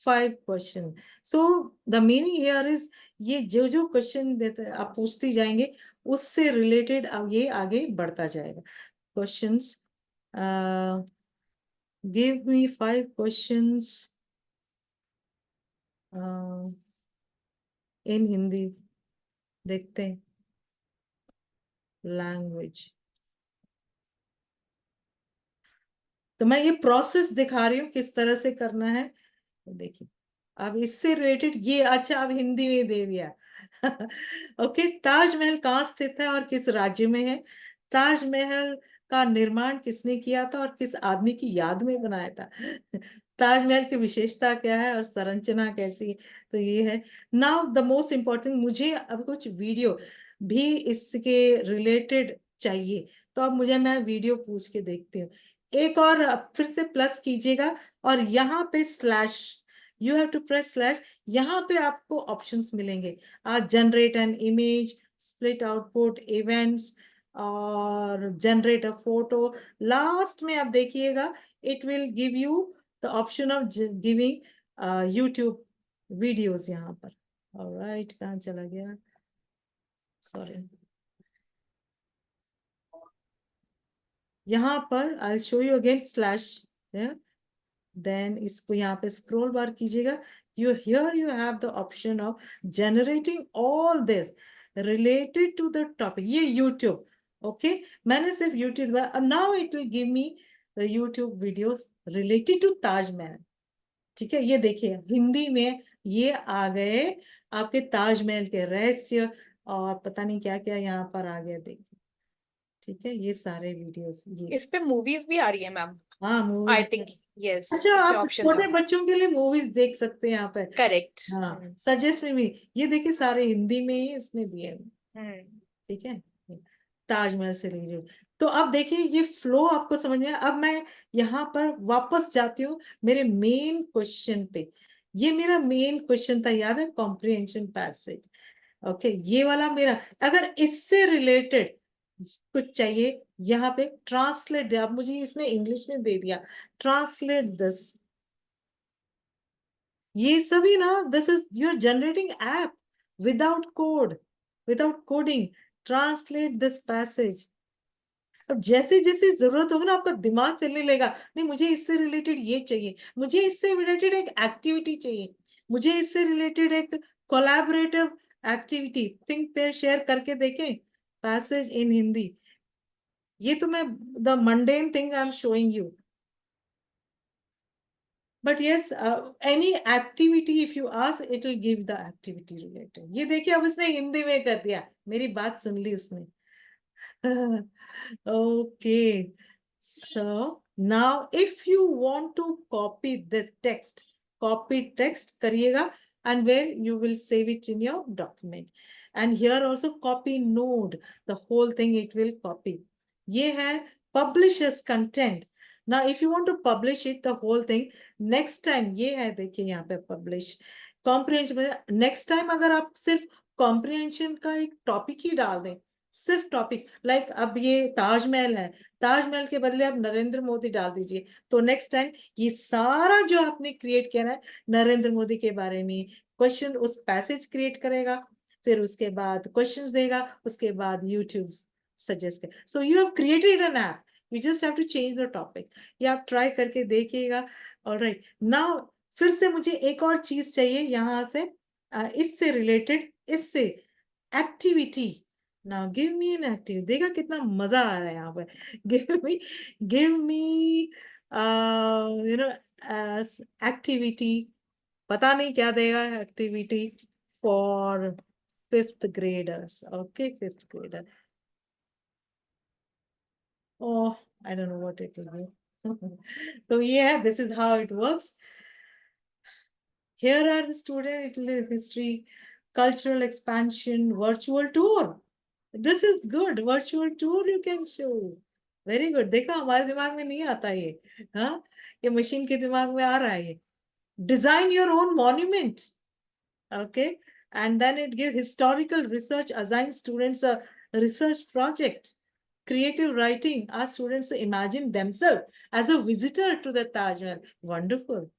Speaker 1: 5 question. So the meaning here is, ये जो जो क्वेश्चन देते आप पूछती जाएंगे, उससे रिलेटेड अब ये आगे बढ़ता जाएगा। Questions, give me 5 questions in Hindi, देखते हैं लैंग्वेज। तो मैं ये प्रोसेस दिखा रही हूँ किस तरह से करना है, देखिए। अब इससे रिलेटेड ये, अच्छा अब हिंदी में दे दिया। ओके, ताजमहल कहाँ स्थित है और किस राज्य में है? ताजमहल का निर्माण किसने किया था और किस आदमी की याद में बनाया था? ताजमहल की विशेषता क्या है और संरचना कैसी है? तो ये है। नाउ द मोस्ट इम्पोर्टेंट, मुझे अब कुछ वीडियो भी इसके रिलेटेड चाहिए, तो अब मैं वीडियो पूछ के देखती हूँ। एक और फिर से प्लस कीजिएगा, और यहाँ पे slash, you have to press slash. यहाँ पे आपको ऑप्शंस मिलेंगे, generate an image, split output, events, और जनरेट अ फोटो। लास्ट में आप देखिएगा, it will give you the option of giving YouTube videos यहाँ पर। ऑलराइट, कहाँ चला गया, सॉरी। यहाँ पर I show you again slash, then इसको यहाँ पे स्क्रॉल बार कीजिएगा। Here you have the option of generating all this related to the topic. ये यूट्यूब, ओके, मैंने सिर्फ यूट्यूब दबाया, now it will give me the YouTube videos related to Taj Mahal, ठीक है। ये देखिए हिंदी में ये आ गए, आपके ताजमहल के रहस्य और पता नहीं क्या क्या यहाँ पर आ गया, देखिए, ठीक है। ये सारे वीडियोस, ये
Speaker 2: इस पे मूवीज भी आ रही है मैम,
Speaker 1: हाँ मूवीज।
Speaker 2: आई थिंक, यस,
Speaker 1: अच्छा,
Speaker 2: इसमें
Speaker 1: आप
Speaker 2: ऑप्शन
Speaker 1: छोटे
Speaker 2: है,
Speaker 1: बच्चों के लिए मूवीज देख सकते हैं यहाँ पे।
Speaker 2: करेक्ट।
Speaker 1: हाँ, सजेस्ट में भी ये देखिए, सारे हिंदी में ही इसने दिए हैं, ठीक है, ताजमहल से रिलेटेड। तो अब देखिए ये फ्लो आपको समझ में आया। अब मैं यहाँ पर वापस जाती हूँ मेरे मेन क्वेश्चन पे। ये मेरा मेन क्वेश्चन था, याद है, कॉम्प्रिहेंशन पैसेज। ओके, ये वाला मेरा, अगर इससे रिलेटेड कुछ चाहिए, यहाँ पे ट्रांसलेट दे। अब मुझे इसने इंग्लिश में दे दिया, ट्रांसलेट दिस। ये सभी ना, this is your generating app without code, without coding. Translate this passage. अब जैसे जैसे जरूरत होगी ना, आपका दिमाग चलने लगेगा, नहीं मुझे इससे रिलेटेड ये चाहिए, मुझे इससे रिलेटेड एक एक्टिविटी चाहिए, मुझे इससे रिलेटेड एक collaborative activity, think pair share करके देखें, पैसेज इन हिंदी। ये तो मैं the mundane thing I am showing you, but yes, any activity if you ask, it will give the activity related. ये देखिए अब उसने हिंदी में कर दिया, मेरी बात सुन ली उसने। Okay, so now if you want to copy this text, copy text करिएगा, and where you will save it in your document, and here also copy node, the whole thing it will copy. ये है publish as content. Now if you want to publish it, the whole thing, next time ये है, देखिए यहाँ पे publish comprehension। next time अगर आप सिर्फ comprehension का एक टॉपिक ही डाल दें, सिर्फ टॉपिक, लाइक अब ये ताजमहल है, ताजमहल के बदले आप नरेंद्र मोदी डाल दीजिए, तो नेक्स्ट टाइम ये सारा जो आपने क्रिएट किया है नरेंद्र मोदी के बारे में क्वेश्चन, उस पैसेज क्रिएट करेगा, फिर उसके बाद क्वेश्चंस देगा, उसके बाद यूट्यूब सजेस्ट कर। So you have created an app, you just have to change the topic. ये आप ट्राई करके देखिएगा। ऑलराइट, नाउ फिर से मुझे एक और चीज चाहिए यहाँ से, इससे रिलेटेड, इससे activity. Now give me an activity. देखा कितना मजा आ रहा है यहाँ पर। Give me you know activity, पता नहीं क्या देगा activity for 5th graders. Okay, 5th grader. Oh, I don't know what it will be. So yeah, this is how it works. Here are the student history, cultural expansion, virtual tour. This is good. Virtual tour you can show. Very good. देखा, हमारे दिमाग में नहीं आता ये, हाँ, ये machine के दिमाग में आ रहा है ये. Design your own monument. Okay, and then it gives historical research, assign students a research project. Creative writing, ask students to imagine themselves as a visitor to the Taj Mahal. Wonderful.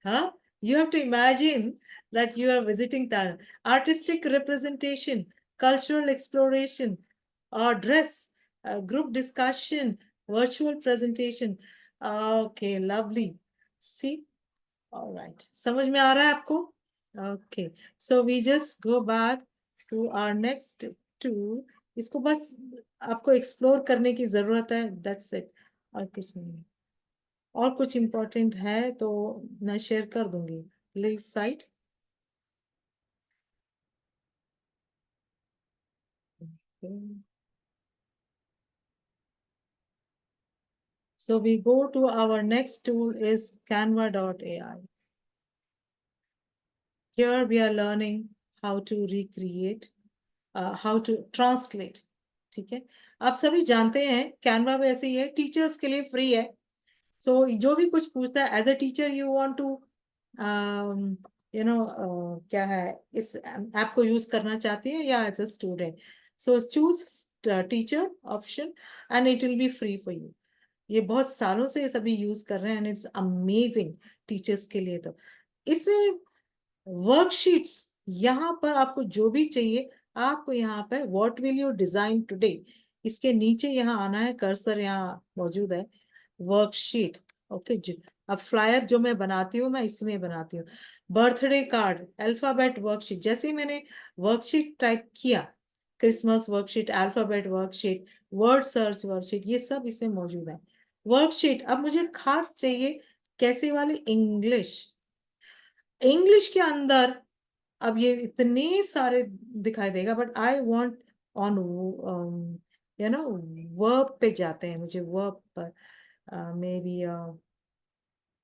Speaker 1: Huh? You have to imagine that you are visiting Taj Mahal. Artistic representation, cultural exploration, or dress, group discussion, virtual presentation. Okay, lovely. See? All right. समझ में आ रहा है आपको? Okay. So we just go back to our next tool. इसको बस आपको explore करने की जरूरत है, that's it. और कुछ नहीं। और कुछ इम्पोर्टेंट है तो मैं शेयर कर दूंगी। Leave site. So we go to our next tool is Canva.ai. Here we are learning how to recreate, how to translate. ठीक है, आप सभी जानते हैं कैनवा वैसे ही है, टीचर्स के लिए फ्री है। सो जो भी कुछ पूछता है as a teacher you want to क्या है, इस ऐप को यूज करना चाहती है या as a student, so choose teacher option and it will be free for you. ये बहुत सालों से सभी यूज कर रहे हैं एंड इट्स अमेजिंग टीचर्स के लिए। तो इसमें वर्कशीट्स, यहाँ पर आपको जो भी चाहिए, आपको यहाँ पे what will you design today, इसके नीचे यहाँ आना है, कर्सर यहाँ मौजूद है, वर्कशीट। ओके जी, अब फ्लायर जो मैं बनाती हूँ मैं इसमें बनाती हूँ। बर्थडे कार्ड, अल्फाबेट वर्कशीट, जैसे ही मैंने वर्कशीट टाइप किया, Christmas worksheet, alphabet worksheet, word search worksheet, ये सब इसमें मौजूद है। वर्कशीट अब मुझे खास चाहिए कैसे वाली, इंग्लिश। इंग्लिश के अंदर अब ये इतने सारे दिखाई देगा, but I want on verb पे जाते हैं, मुझे वर्ब पर मे बी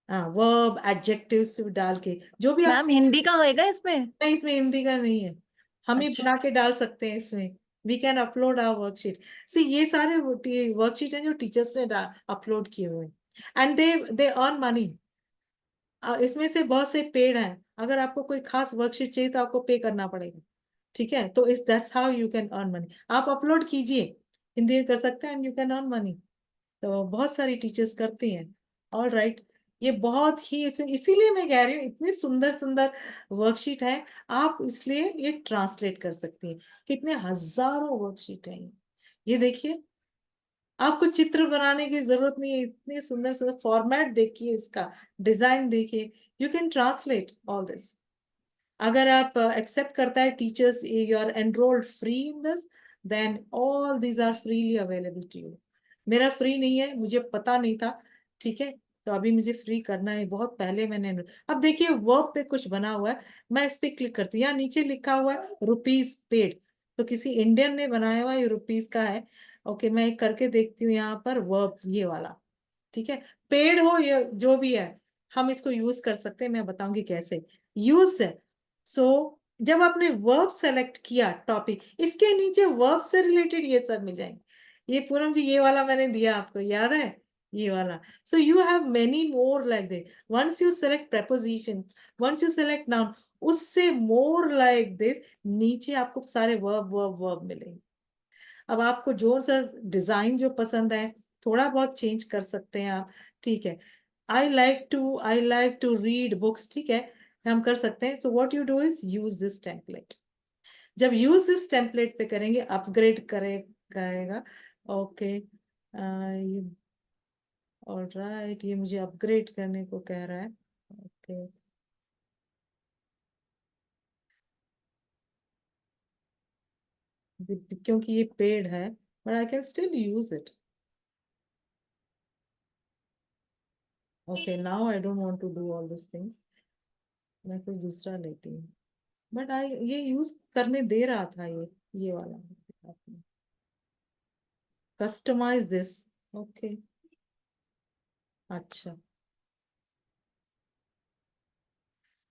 Speaker 1: वर्ब एडजेक्टिव्स डाल के जो भी आप।
Speaker 5: मैम हिंदी का होएगा इसमें?
Speaker 1: नहीं, इसमें हिंदी का नहीं है, हम ही
Speaker 5: अच्छा।
Speaker 1: बना के डाल सकते हैं इसमें। We can upload our worksheet. See ये सारे वर्कशीट हैं जो टीचर्स ने अपलोड किए हुए हैं एंड दे अर्न मनी। इसमें से बहुत से पेड हैं, अगर आपको कोई खास वर्कशीट चाहिए तो आपको पे करना पड़ेगा। ठीक है, तो इस that's how you can earn money. आप अपलोड कीजिए, हिंदी में कर सकते हैं and you can earn money. तो बहुत सारी टीचर्स करती हैं। ऑल राइट, ये बहुत ही, इसीलिए मैं कह रही हूँ इतनी सुंदर सुंदर वर्कशीट है, आप इसलिए ये ट्रांसलेट कर सकती हैं। कितने हजारों वर्कशीट हैं ये देखिए, आपको चित्र बनाने की जरूरत नहीं है, इतनी सुंदर सुंदर फॉर्मेट देखिए, इसका डिजाइन देखिए, you can translate all this. अगर आप एक्सेप्ट करता है teachers, you are enrolled free in this, then all these are freely available to you. मेरा फ्री नहीं है, मुझे पता नहीं था, ठीक है, तो अभी मुझे फ्री करना है, बहुत पहले मैंने। अब देखिए वर्ब पे कुछ बना हुआ है, मैं इस पे क्लिक करती हूँ, यहाँ नीचे लिखा हुआ है रुपीज पेड, तो किसी इंडियन ने बनाया हुआ, ये रुपीज का है। ओके, मैं एक करके देखती हूँ यहाँ पर वर्ब ये वाला, ठीक है, पेड हो ये जो भी है, हम इसको यूज कर सकते हैं, मैं बताऊंगी कैसे यूज है। सो जब आपने वर्ब सेलेक्ट किया टॉपिक, इसके नीचे वर्ब से रिलेटेड ये सब मिल जाएंगे। ये पूनम जी ये वाला मैंने दिया आपको, याद है ये वाला। So you have many more like this, once you select preposition, once you select noun, उससे मोर लाइक दिस नीचे आपको सारे वर्ब वर्ब वर्ब मिलेंगे। अब आपको जो सा डिजाइन जो पसंद है थोड़ा बहुत चेंज कर सकते हैं आप, ठीक है। I like to read books, ठीक है, हम कर सकते हैं। So what you do is use this template. जब यूज दिस टेम्पलेट पे करेंगे अपग्रेड करेगा। ओके, ऑलराइट, ये मुझे अपग्रेड करने को कह रहा है। ओके, क्योंकि ये पेड है, but I can still use it. Okay, now I don't want to do all this things, मैं कुछ दूसरा लेती हूँ। बट आई ये यूज करने दे रहा था, ये वाला कस्टमाइज दिस। ओके, अच्छा,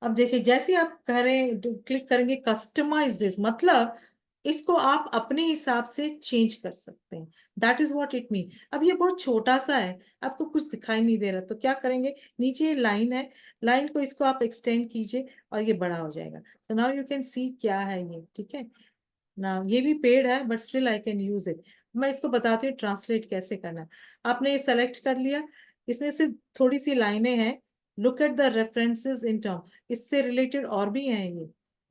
Speaker 1: अब देखिए जैसे आप क्लिक करेंगे कस्टमाइज दिस, मतलब इसको आप अपने हिसाब से चेंज कर सकते हैं। That is what it mean. अब ये बहुत छोटा सा है, आपको कुछ दिखाई नहीं दे रहा, तो क्या करेंगे, नीचे लाइन है, लाइन को इसको आप एक्सटेंड कीजिए और ये बड़ा हो जाएगा। So now you can see क्या है ये, ठीक है ना। ये भी पेड है but still I can use it. मैं इसको बताती हूँ ट्रांसलेट कैसे करना है। आपने ये सेलेक्ट कर लिया, इसमें से थोड़ी सी लाइनें हैं, look at the references in term, इससे रिलेटेड और भी हैं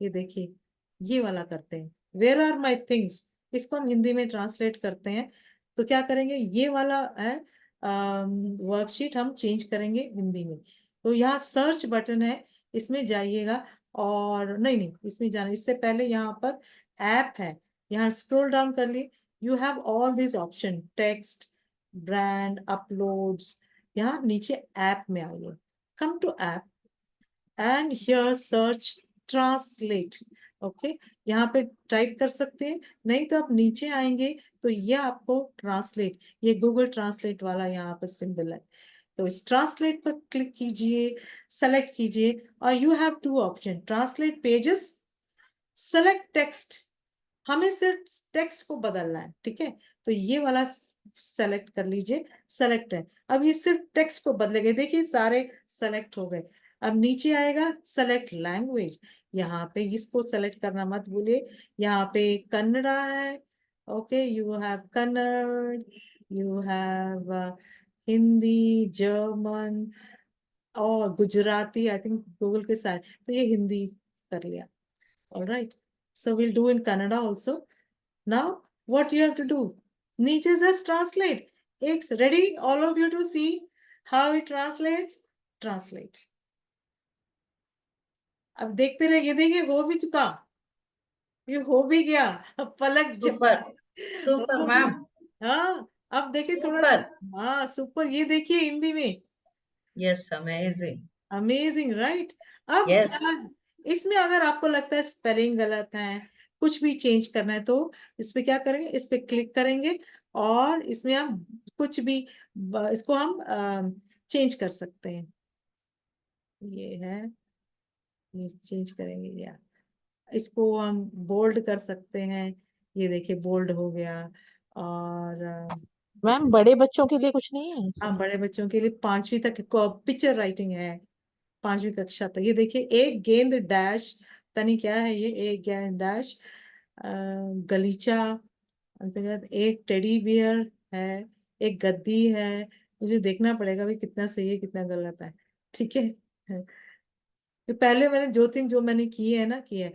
Speaker 1: ये देखिए, ये वाला करते हैं, वेयर आर माई थिंग्स, इसको हम हिंदी में ट्रांसलेट करते हैं। तो क्या करेंगे, ये वाला है वर्कशीट हम चेंज करेंगे हिंदी में। तो यहाँ सर्च बटन है, इसमें जाइएगा, और नहीं इसमें जाना, इससे पहले यहाँ पर ऐप है, यहाँ स्क्रॉल डाउन कर ली, you have all this option, text, brand, uploads, यहाँ नीचे ऐप में आइए, come to app and here search translate। Okay, यहाँ पे टाइप कर सकते हैं, नहीं तो आप नीचे आएंगे तो ये आपको ट्रांसलेट, ये गूगल ट्रांसलेट वाला यहाँ पर सिंबल है, तो इस ट्रांसलेट पर क्लिक कीजिए, सेलेक्ट कीजिए, और you have two option, translate pages, select text, हमें सिर्फ टेक्स्ट को बदलना है, ठीक है, तो ये वाला सेलेक्ट कर लीजिए, सेलेक्ट है, अब ये सिर्फ टेक्स्ट को बदलेगा, देखिए सारे सेलेक्ट हो गए। अब नीचे आएगा सेलेक्ट लैंग्वेज, यहाँ पे इसको सेलेक्ट करना मत भूलिए, यहाँ पे कन्नड़ा है, okay, you have Kannada, you have Hindi, German और गुजराती, आई थिंक गूगल के साथ, तो ये हिंदी कर लिया। All right, so we'll do in Kannada also. Now, what you have to do? Niche just translate. It's ready, all of you to see how it translates. Translate. अब देखते रहे, ये देखिए हो भी चुका, ये हो भी गया, अब पलक
Speaker 3: सुपर सुपर मैम,
Speaker 1: हाँ, अब देखिए थोड़ा,
Speaker 3: सुपर,
Speaker 1: हाँ सुपर, ये देखिए हिंदी में,
Speaker 3: यस अमेजिंग,
Speaker 1: अमेजिंग राइट। अब
Speaker 3: यस,
Speaker 1: क्या, इसमें अगर आपको लगता है स्पेलिंग गलत है, कुछ भी चेंज करना है, तो इस पे क्या करेंगे, इस पे क्लिक करेंगे और इसमें हम कुछ भी इसको हम चेंज कर सकते हैं। ये है, ये चेंज करेंगे, या इसको हम बोल्ड कर सकते हैं, ये देखिए बोल्ड हो गया। और
Speaker 7: मैम बड़े बच्चों के लिए कुछ नहीं है
Speaker 1: हाँ,
Speaker 7: इसमें?
Speaker 1: बड़े बच्चों के लिए 5वीं तक पिक्चर राइटिंग है, 5वीं कक्षा तक। ये देखिए, एक गेंद डैश, तनी क्या है ये, एक गेंद डैश गलीचा, अंतर्गत एक टेडी बियर है, एक गद्दी है, मुझे देखना पड़ेगा भाई कितना सही है कितना गलत है, ठीक है। तो पहले मैंने जो मैंने की है ना, की है,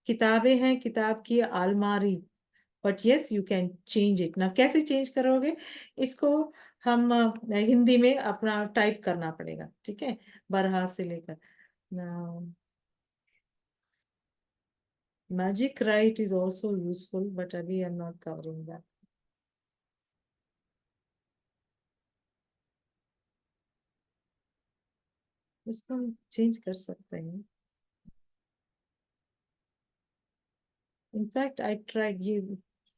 Speaker 1: किताबें हैं, किताब की अलमारी, but yes you can change it ना। कैसे चेंज करोगे इसको, हम हिंदी में अपना टाइप करना पड़ेगा, ठीक है, बरहा से लेकर ना। Magic Write is also useful, but we are not covering that. इसको हम चेंज कर सकते हैं। इनफैक्ट आई ट्राइड,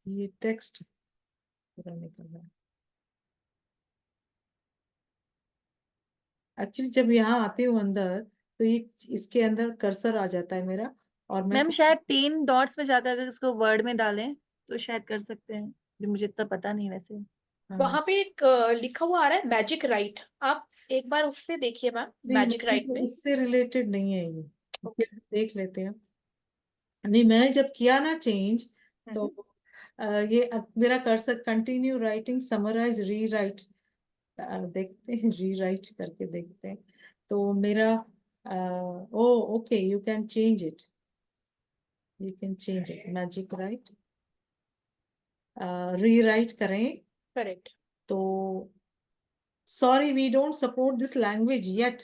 Speaker 1: ये टेक्स्ट पूरा निकल रहा है। एक्चुअली जब यहाँ आती हूँ अंदर, तो ये इसके अंदर कर्सर आ जाता है मेरा, और मैं
Speaker 5: मैम शायद 3 डॉट्स में जाकर अगर इसको वर्ड में डालें तो शायद कर सकते हैं, जो मुझे इतना पता नहीं वैसे।
Speaker 1: हाँ,
Speaker 2: वहां पे एक लिखा हुआ आ रहा है मैजिक राइट, आप एक बार उस पे देखिए मैम,
Speaker 1: नहीं,
Speaker 2: मैजिक राइट पे।
Speaker 1: इससे रिलेटेड नहीं है ये,
Speaker 2: ओके।
Speaker 1: देख लेते हैं। नहीं, मैंने जब किया ना चेंज, तो ये मेरा cursor continue writing, summarize, rewrite, देखते हैं, रीराइट करके देखते हैं। तो मेरा oh okay, you can change it, you can change it, magic write, rewrite करें
Speaker 2: करेक्ट।
Speaker 1: तो sorry we don't support this language yet,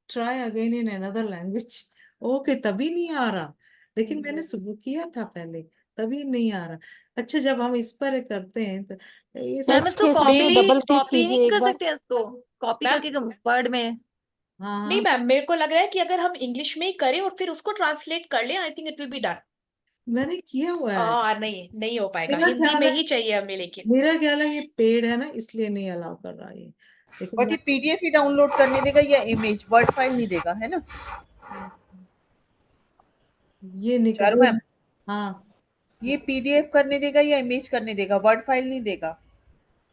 Speaker 1: try again in another language। Okay, तभी नहीं आ रहा, लेकिन मैंने शुरू किया था पहले, तभी नहीं आ रहा। अच्छा, जब हम इस पर करते हैं तो ये सब
Speaker 5: मैम
Speaker 7: टेक्स्ट
Speaker 5: इसको
Speaker 7: के सामने
Speaker 2: मेनली
Speaker 7: डबल क्लिक
Speaker 5: कॉपी नहीं
Speaker 7: कीजिए एक
Speaker 5: कर
Speaker 7: बार।
Speaker 5: सकते इसको कॉपी
Speaker 2: मैम,
Speaker 5: करके वर्ड में?
Speaker 1: हाँ
Speaker 2: नहीं
Speaker 1: हाँ,
Speaker 2: मैम, मेरे को लग रहा है कि अगर हम इंग्लिश में ही करें और फिर उसको ट्रांसलेट कर लें, I think it will be done.
Speaker 1: मैंने किया हुआ है।
Speaker 2: नहीं नहीं हो पाएगा,
Speaker 1: मेरा
Speaker 2: हिंदी
Speaker 1: ख्याल
Speaker 2: में
Speaker 1: है,
Speaker 2: ही चाहिए हमें लेकिन।
Speaker 1: मेरा ख्याल है ये पेड है ना, इसलिए नहीं अलाउ कर रहा है, लेकिन
Speaker 6: बट ये पीडीएफ ही डाउनलोड करने देगा या इमेज, वर्ड फाइल नहीं देगा, है ना
Speaker 1: ये नहीं
Speaker 6: चारू
Speaker 1: कर,
Speaker 6: मैम?
Speaker 1: हाँ,
Speaker 6: ये पीडीएफ करने देगा या इमेज करने देगा, वर्ड फाइल नहीं देगा?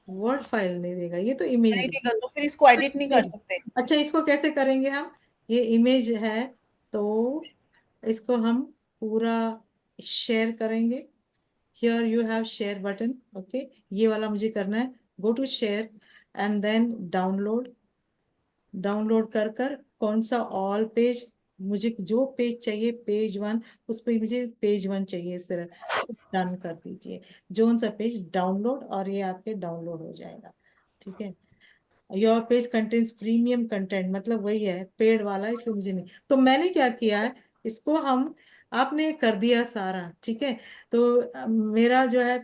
Speaker 1: वर्ड फाइल नहीं देगा, ये तो इमेज
Speaker 6: नहीं देगा
Speaker 1: देगा।
Speaker 6: तो फिर इसको एडिट नहीं कर सकते?
Speaker 1: अच्छा, इसको कैसे करेंगे हम? ये इमेज है तो इसको हम पूरा शेयर करेंगे। Here you have share button, okay, ये वाला मुझे करना है। Go to share and then download, download कर कर कौन सा ऑल पेज, मुझे जो पेज चाहिए पेज 1, उस पे मुझे पेज 1 चाहिए सिर्फ, डन कर दीजिए। जोन सा पेज डाउनलोड, और ये आपके डाउनलोड हो जाएगा, ठीक है। Your page contains premium content, मतलब वही है, पेड वाला, इसलिए मुझे नहीं। तो मैंने क्या किया है, इसको हम, आपने कर दिया सारा, ठीक है। तो मेरा जो है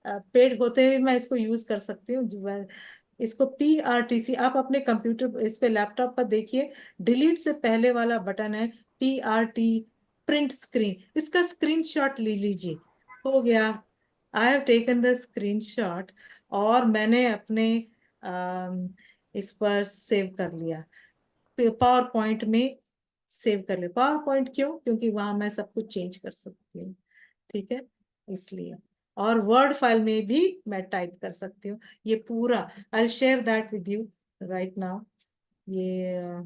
Speaker 1: पेड होते हुए मैं इसको यूज कर सकती हूँ। इसको PRTC, आप अपने कंप्यूटर इस पे लैपटॉप पर देखिए, डिलीट से पहले वाला बटन है PRT, प्रिंट स्क्रीन, इसका स्क्रीनशॉट ले लीजिए। हो गया, I have taken the screenshot, और मैंने अपने इस पर सेव कर लिया, पावर पॉइंट में सेव कर लिया। पावर पॉइंट क्यों? क्योंकि वहां मैं सब कुछ चेंज कर सकती हूँ, ठीक है, इसलिए। और वर्ड फाइल में भी मैं टाइप कर सकती हूँ ये पूरा। I share that with you right now. ये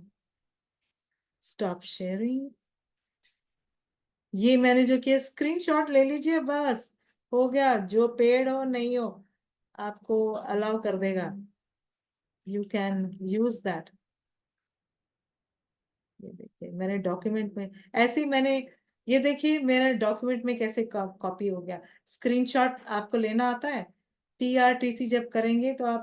Speaker 1: स्टॉप शेयरिंग, ये मैंने जो किया, स्क्रीनशॉट ले लीजिए, बस हो गया। जो पेड हो नहीं हो, आपको अलाउ कर देगा, यू कैन यूज दैट। ये देखिए मैंने डॉक्यूमेंट में ऐसे ही मैंने, ये देखिए मेरा डॉक्यूमेंट में कैसे कॉपी हो गया। स्क्रीनशॉट आपको लेना आता है, PRTC जब करेंगे तो आप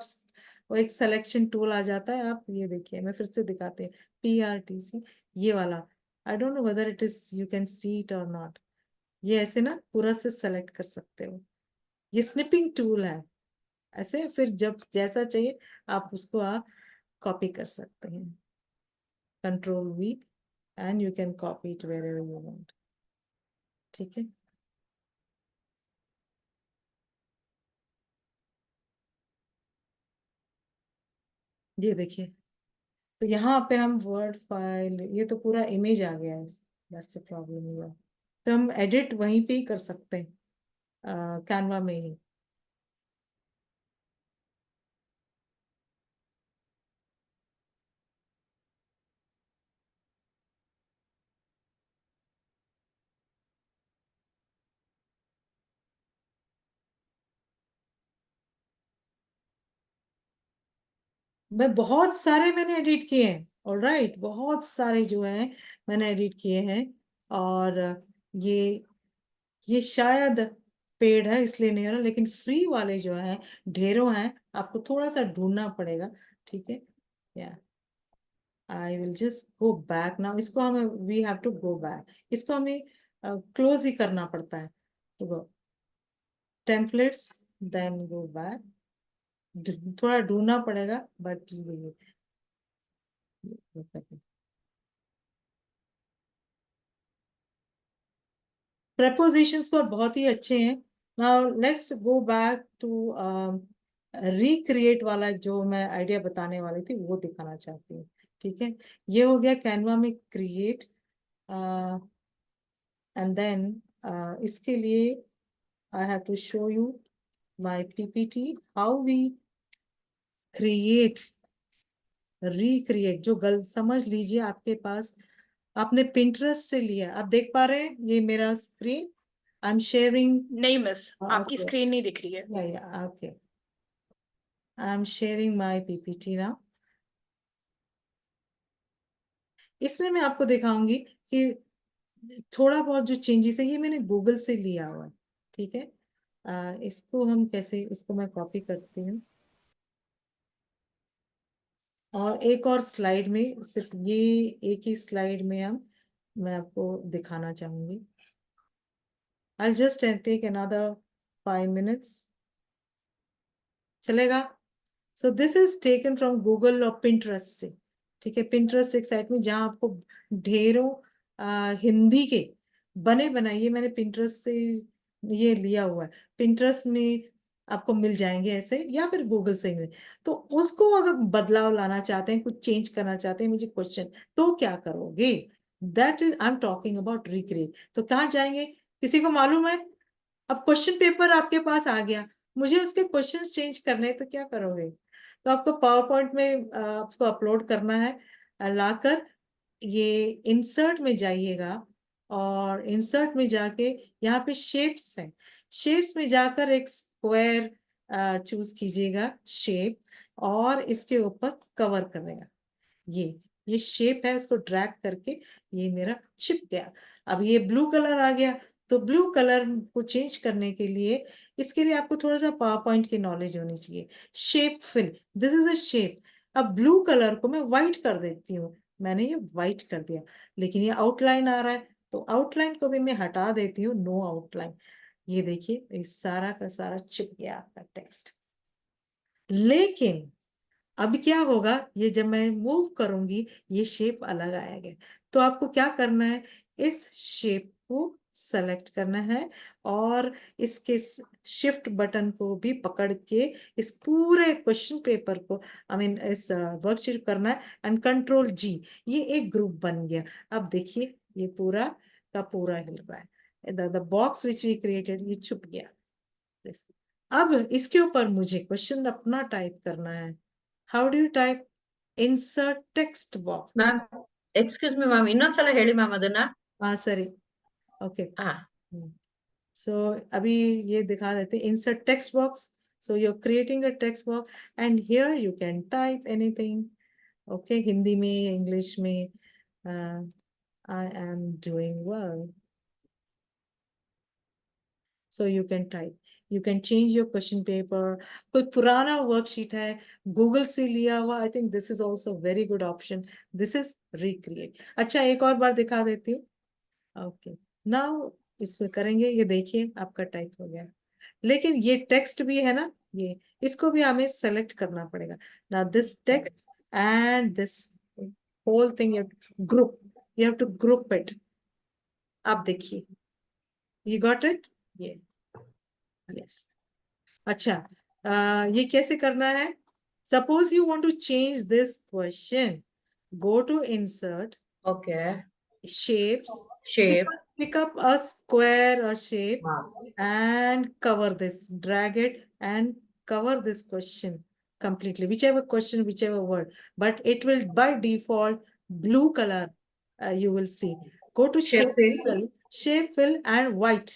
Speaker 1: वो एक सिलेक्शन टूल आ जाता है, आप ये देखिए, मैं फिर से दिखाते हैं, PRTC ये वाला, I don't know whether it is you can see it और नॉट। ये ऐसे ना पूरा से सेलेक्ट कर सकते हो, ये स्निपिंग टूल है। ऐसे फिर जब जैसा चाहिए आप उसको आप कॉपी कर सकते हैं, Control V, and you can copy it wherever you want, ठीक है। ये देखिए, तो यहाँ पे हम वर्ड फाइल, ये तो पूरा इमेज आ गया है, दैट्स द प्रॉब्लम हुआ। तो हम एडिट वहीं पे ही कर सकते हैं, कैनवा में ही। मैं बहुत सारे मैंने एडिट किए हैं, ऑलराइट, बहुत सारे जो हैं मैंने एडिट किए हैं। और ये ये शायद पेड है इसलिए नहीं हो रहा, लेकिन फ्री वाले जो हैं ढेरों हैं, आपको थोड़ा सा ढूंढना पड़ेगा, ठीक है। या I will just go back now, इसको हमें, we have to go back, इसको हमें क्लोज ही करना पड़ता है। तो go templates, then go back, थोड़ा ढूंढना पड़ेगा, बट prepositions पर बहुत ही अच्छे हैं। Now let's go back to recreate वाला, जो मैं आइडिया बताने वाली थी वो दिखाना चाहती हूँ, ठीक है। ये हो गया कैनवा में क्रिएट, एंड देन इसके लिए I have to show you my PPT, how we create, recreate. जो गलत समझ लीजिए, आपके पास आपने पिंटरेस्ट से लिया, आप देख पा रहे हैं ये मेरा स्क्रीन, I'm sharing.
Speaker 2: नहीं मिस, आपकी
Speaker 1: Okay.
Speaker 2: स्क्रीन नहीं दिख रही है।
Speaker 1: Yeah, okay. I'm sharing my PPT now. इसमें मैं आपको दिखाऊंगी कि थोड़ा बहुत जो चेंजेस है ये मैंने गूगल से लिया हुआ है, ठीक है। इसको हम कैसे, इसको मैं कॉपी करती हूँ और एक और स्लाइड में, सिर्फ ये एक ही स्लाइड में मैं आपको दिखाना चाहूंगी। I'll just take another 5 minutes. चलेगा? So this is taken from Google और Pinterest से, ठीक है। Pinterest एक साइट में जहां आपको ढेरों हिंदी के बने बनाइए, मैंने Pinterest से ये लिया हुआ है। Pinterest में आपको मिल जाएंगे ऐसे, या फिर गूगल से भी। तो उसको अगर बदलाव लाना चाहते हैं, कुछ चेंज करना चाहते हैं, मुझे क्वेश्चन, तो क्या करोगे? That is I am talking about recreate. तो कहाँ जाएंगे, किसी को मालूम है? अब क्वेश्चन पेपर आपके पास आ गया, मुझे उसके क्वेश्चन चेंज करने, तो क्या करोगे? तो आपको पावर पॉइंट में आपको अपलोड करना है, लाकर ये इंसर्ट में जाइएगा और इंसर्ट में जाके यहाँ पे शेप्स हैं, शेप्स में जाकर एक स्क्वायर चूज कीजिएगा शेप, और इसके ऊपर कवर कर देगा। ये शेप है, उसको ड्रैग करके ये मेरा छिप गया। अब ये ब्लू कलर आ गया, तो ब्लू कलर को चेंज करने के लिए, इसके लिए आपको थोड़ा सा पावर पॉइंट की नॉलेज होनी चाहिए। Shape fill, this is a shape. अब ब्लू कलर को मैं व्हाइट कर देती हूँ, मैंने ये व्हाइट कर दिया, लेकिन ये आउटलाइन आ रहा है, तो आउटलाइन को भी मैं हटा देती हूँ, नो आउटलाइन। ये देखिए, इस सारा का सारा छिप गया आपका टेक्स्ट। लेकिन अब क्या होगा, ये जब मैं मूव करूंगी, ये शेप अलग आएगा। तो आपको क्या करना है, इस शेप को सेलेक्ट करना है और इसके शिफ्ट बटन को भी पकड़ के इस पूरे क्वेश्चन पेपर को, आई मीन इस वर्कशीट करना है, एंड कंट्रोल जी, ये एक ग्रुप बन गया। अब देखिए, ये पूरा का पूरा हिल रहा है, the box which we created, ये छुप गया। अब इसके ऊपर मुझे क्वेश्चन अपना टाइप करना है। How do you type? Insert text box.
Speaker 3: Ma'am excuse me ma'am, ಇನ್ನೊಂದ್ಸಲ ಹೇಳಿ ಮ್ಯಾಮ್ ಅದನ್ನ.
Speaker 1: Sorry, okay.
Speaker 3: ಹಾ
Speaker 1: सो अभी ये दिखा देते, insert text box. So you're creating a text box and here you can type anything. Okay, Hindi में, English में, I am doing well. So you can type. You can change your question paper. कोई पुराना worksheet है, Google से लिया हुआ, I think this is also very good option. This is recreate. अच्छा, एक और बार दिखा देती हूँ। ओके, नाउ इसमें करेंगे, ये देखिए आपका टाइप हो गया। लेकिन ये टेक्स्ट भी है ना, ये इसको भी हमें सेलेक्ट करना पड़ेगा। ना this text and this whole thing you have to group it. आप देखिए, यू गॉट इट, ये यस। अच्छा, ये कैसे करना है? Suppose you want to change this question, go to insert,
Speaker 3: okay
Speaker 1: shapes,
Speaker 3: shape
Speaker 1: pick up a square or shape and cover this, drag it and cover this question completely, whichever question, whichever word, but it will by default blue color. You will see, go to
Speaker 3: Shape
Speaker 1: shape fill and white.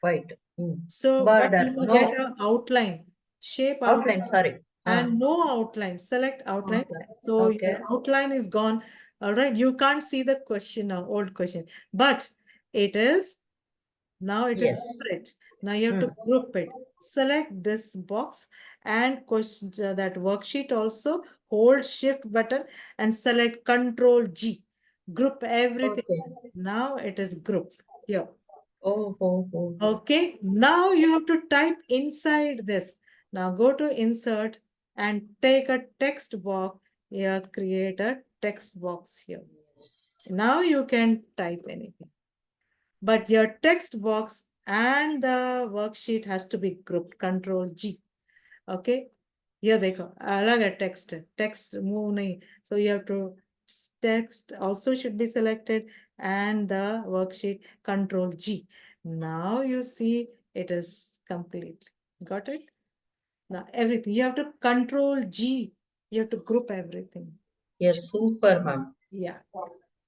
Speaker 3: White
Speaker 1: So but
Speaker 3: border
Speaker 1: you will
Speaker 3: no
Speaker 1: get an outline, shape
Speaker 3: outline sorry
Speaker 1: and no outline. Select outline. So
Speaker 3: Okay.
Speaker 1: your outline is gone. All right, you can't see the question now, old question, but it is now, it is
Speaker 3: Yes.
Speaker 1: separate. Now you have to group it. Select this box and question that worksheet also, hold shift button and select Control G. Group everything.
Speaker 3: Okay.
Speaker 1: Now it is grouped here.
Speaker 3: ಓಹೋ
Speaker 1: Okay, now you have to type inside this. Now go to insert and take a text box here, create a text box here. Now you can type anything, but your text box and the worksheet has to be grouped, Control G. Okay, here देखो अलग है text move नहीं, so you have to text also should be selected and the worksheet, Control G. Now you see it is complete. Got it? Now everything you have to Control G, you have to group everything.
Speaker 3: Yes super ma'am.
Speaker 1: Yeah,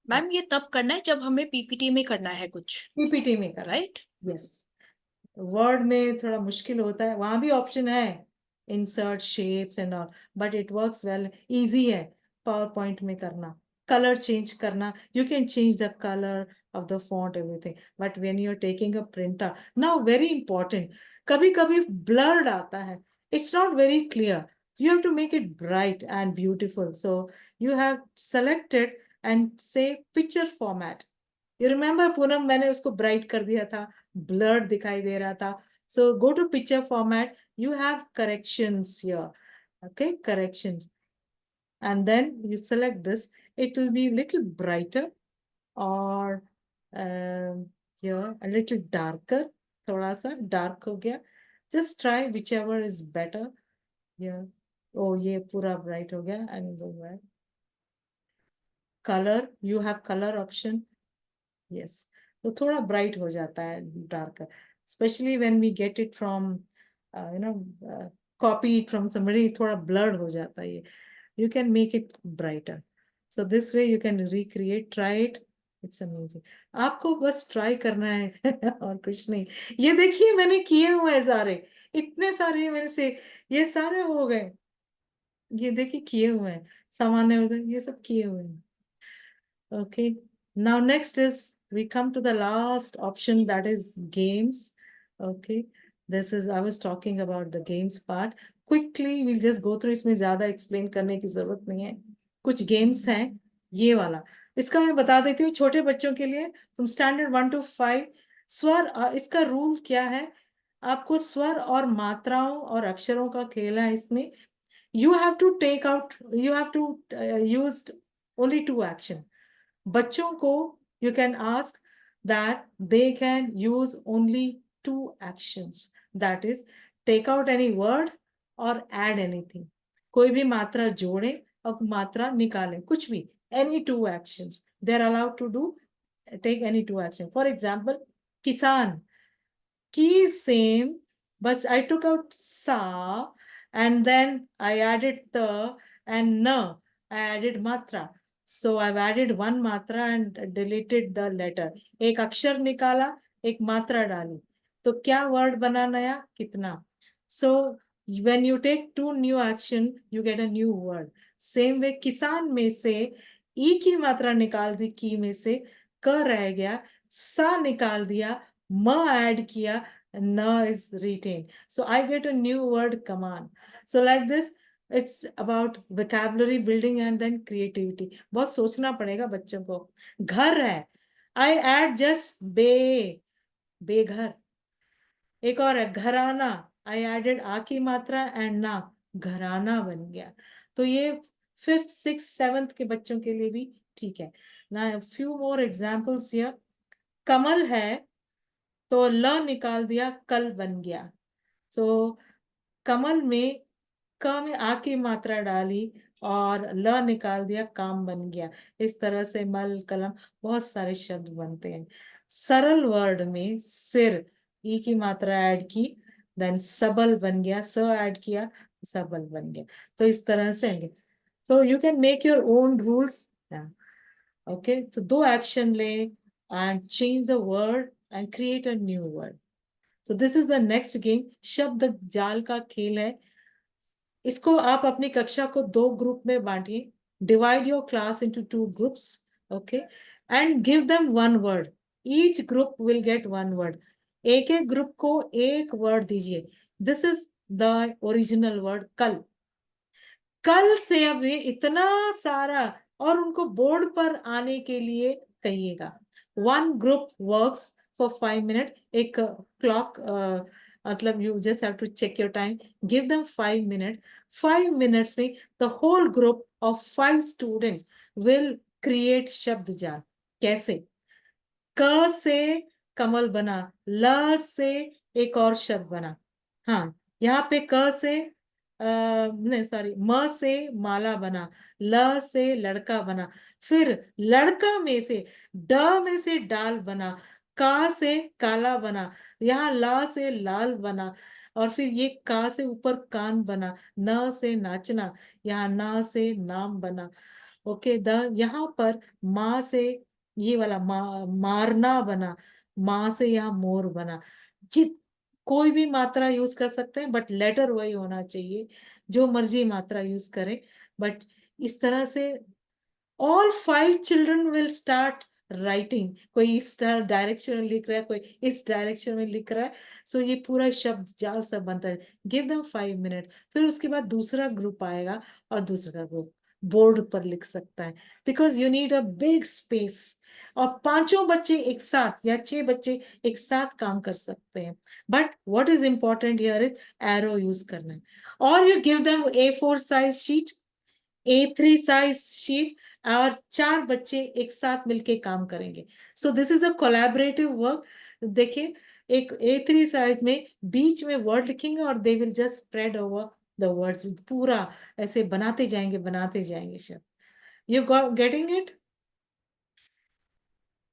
Speaker 2: ma'am ये तब करना है जब हमें PPT में करना है कुछ,
Speaker 1: PPT में कर,
Speaker 2: राइट?
Speaker 1: yes. वर्ड में थोड़ा मुश्किल होता है, वहां भी ऑप्शन है insert shapes and all, but it works well, easy है पावर पॉइंट में करना। कलर चेंज करना, you can change the colour of the font, everything, but when you're taking a printer, now very important, kabhi kabhi blurred aata hai, it's not very clear, you have to make it bright and beautiful, so you have selected and say picture format. You remember Poonam, मैंने उसको bright कर दिया था, blurred दिखाई दे रहा था, so go to picture format, you have corrections here, okay, corrections, and then you select this, it will be little brighter or here a little darker, थोड़ा सा dark हो गया, just try whichever is better here. Oh, ये पूरा bright हो गया, and go back. Color, you have color option, yes, तो थोड़ा bright हो जाता है darker, especially when we get it from copy it from somebody, थोड़ा blurred हो जाता है ये, you can make it brighter, so this way you can recreate, try it, it's amazing. आपको बस ट्राई करना है और कुछ नहीं। ये देखिए मैंने किए हुए हैं सारे, इतने सारे मेरे से ये सारे हो गए, ये देखिए किए हुए हैं, सामान्य ये सब किए हुए हैं। Okay, now next is we come to the last option, that is games. Okay, this is, I was talking about the games part. Quickly we'll just go through, इसमें ज्यादा explain करने की जरूरत नहीं है। कुछ games हैं, ये वाला, इसका मैं बता देती हूँ छोटे बच्चों के लिए, from standard 1 to 5, स्वर, इसका रूल क्या है, आपको स्वर और मात्राओं और अक्षरों का खेल है इसमें। You have to take out, you have to use only 2 action. बच्चों को you can ask that they can use only 2 actions, that is take out any word or add anything, कोई भी मात्रा जोड़े और मात्रा निकाले, कुछ भी, any 2 actions they are allowed to do, take any 2 actions. For example, kisan, ki, same, but I took out sa and then I added the and na, I added matra. So I've added 1 matra and deleted the letter. एक अक्षर निकाला, एक मात्रा डाली, तो क्या word बना नया, कितना. So when you take 2 new action, you get a new word. Same way किसान में से ई की मात्रा निकाल दी, की में से क रह गया, सा निकाल दिया, म add किया, na is retained. So I get a new word, kaman. So like this, it's about vocabulary building and then creativity. बहुत सोचना पड़ेगा बच्चों को। घर है, I add just बे, बेघर। एक और है घराना, I added आ की मात्रा and ना, घराना बन गया। तो ये 5th, 6th, 7th के बच्चों के लिए भी ठीक है। Now a few more examples here. कमल है, तो ल निकाल दिया, कल बन गया। So कमल में क में आ की मात्रा डाली और ल निकाल दिया, काम बन गया। इस तरह से मल, कलम, बहुत सारे शब्द बनते हैं। सरल वर्ड में सिर, ई की मात्रा ऐड की, देन सबल बन गया, स ऐड किया, सबल बन गया। तो इस तरह से so you can make your own rules. Yeah. Okay, so 2 action ले and change the word and create a new word. So this is the next game, शब्द जाल का खेल है। इसको आप अपनी कक्षा को 2 ग्रुप में बांटिए, divide your class into 2 groups, okay, and give them 1 word. Each group will get 1 word. एक एक ग्रुप को एक वर्ड दीजिए। This is the original word, कल। कल से अब ये इतना सारा, और उनको बोर्ड पर आने के लिए कहिएगा। 1 group works for 5 minutes. एक clock, मतलब you just have to check your time. Give them 5 minutes. 5 minutes में the whole group of 5 students will create शब्द जाल। कैसे? क से कमल बना, ल से एक और शब्द बना। हाँ, यहाँ पे क से नहीं सॉरी, म से माला बना, ल से लड़का बना, फिर लड़का में से ड में से डाल बना, का से काला बना, यहाँ ला से लाल बना, और फिर ये का से ऊपर कान बना, न से नाचना, यहाँ ना से नाम बना। ओके, यहाँ पर माँ से ये वाला मारना बना, माँ से यहाँ मोर बना। कोई भी मात्रा यूज कर सकते हैं, बट लेटर वही होना चाहिए, जो मर्जी मात्रा यूज करें। बट इस तरह से all 5 children will start writing। कोई इस डायरेक्शन में लिख रहा है, कोई इस डायरेक्शन में लिख रहा है। सो ये पूरा शब्द जाल सा बनता है। Give them 5 minute. फिर उसके बाद दूसरा ग्रुप आएगा और दूसरा ग्रुप बोर्ड पर लिख सकता है, because you need a big space. और 5 बच्चे एक साथ या 6 बच्चे एक साथ काम कर सकते हैं। But what is important here is arrow use करना है। और you give them A4 size sheet, A3 size sheet, और 4 बच्चे एक साथ मिलके काम करेंगे। सो this is a collaborative work. देखिए, एक A3 साइज में बीच में वर्ड लिखेंगे और they will just spread over the words, पूरा ऐसे बनाते जाएंगे शब्द। You getting it?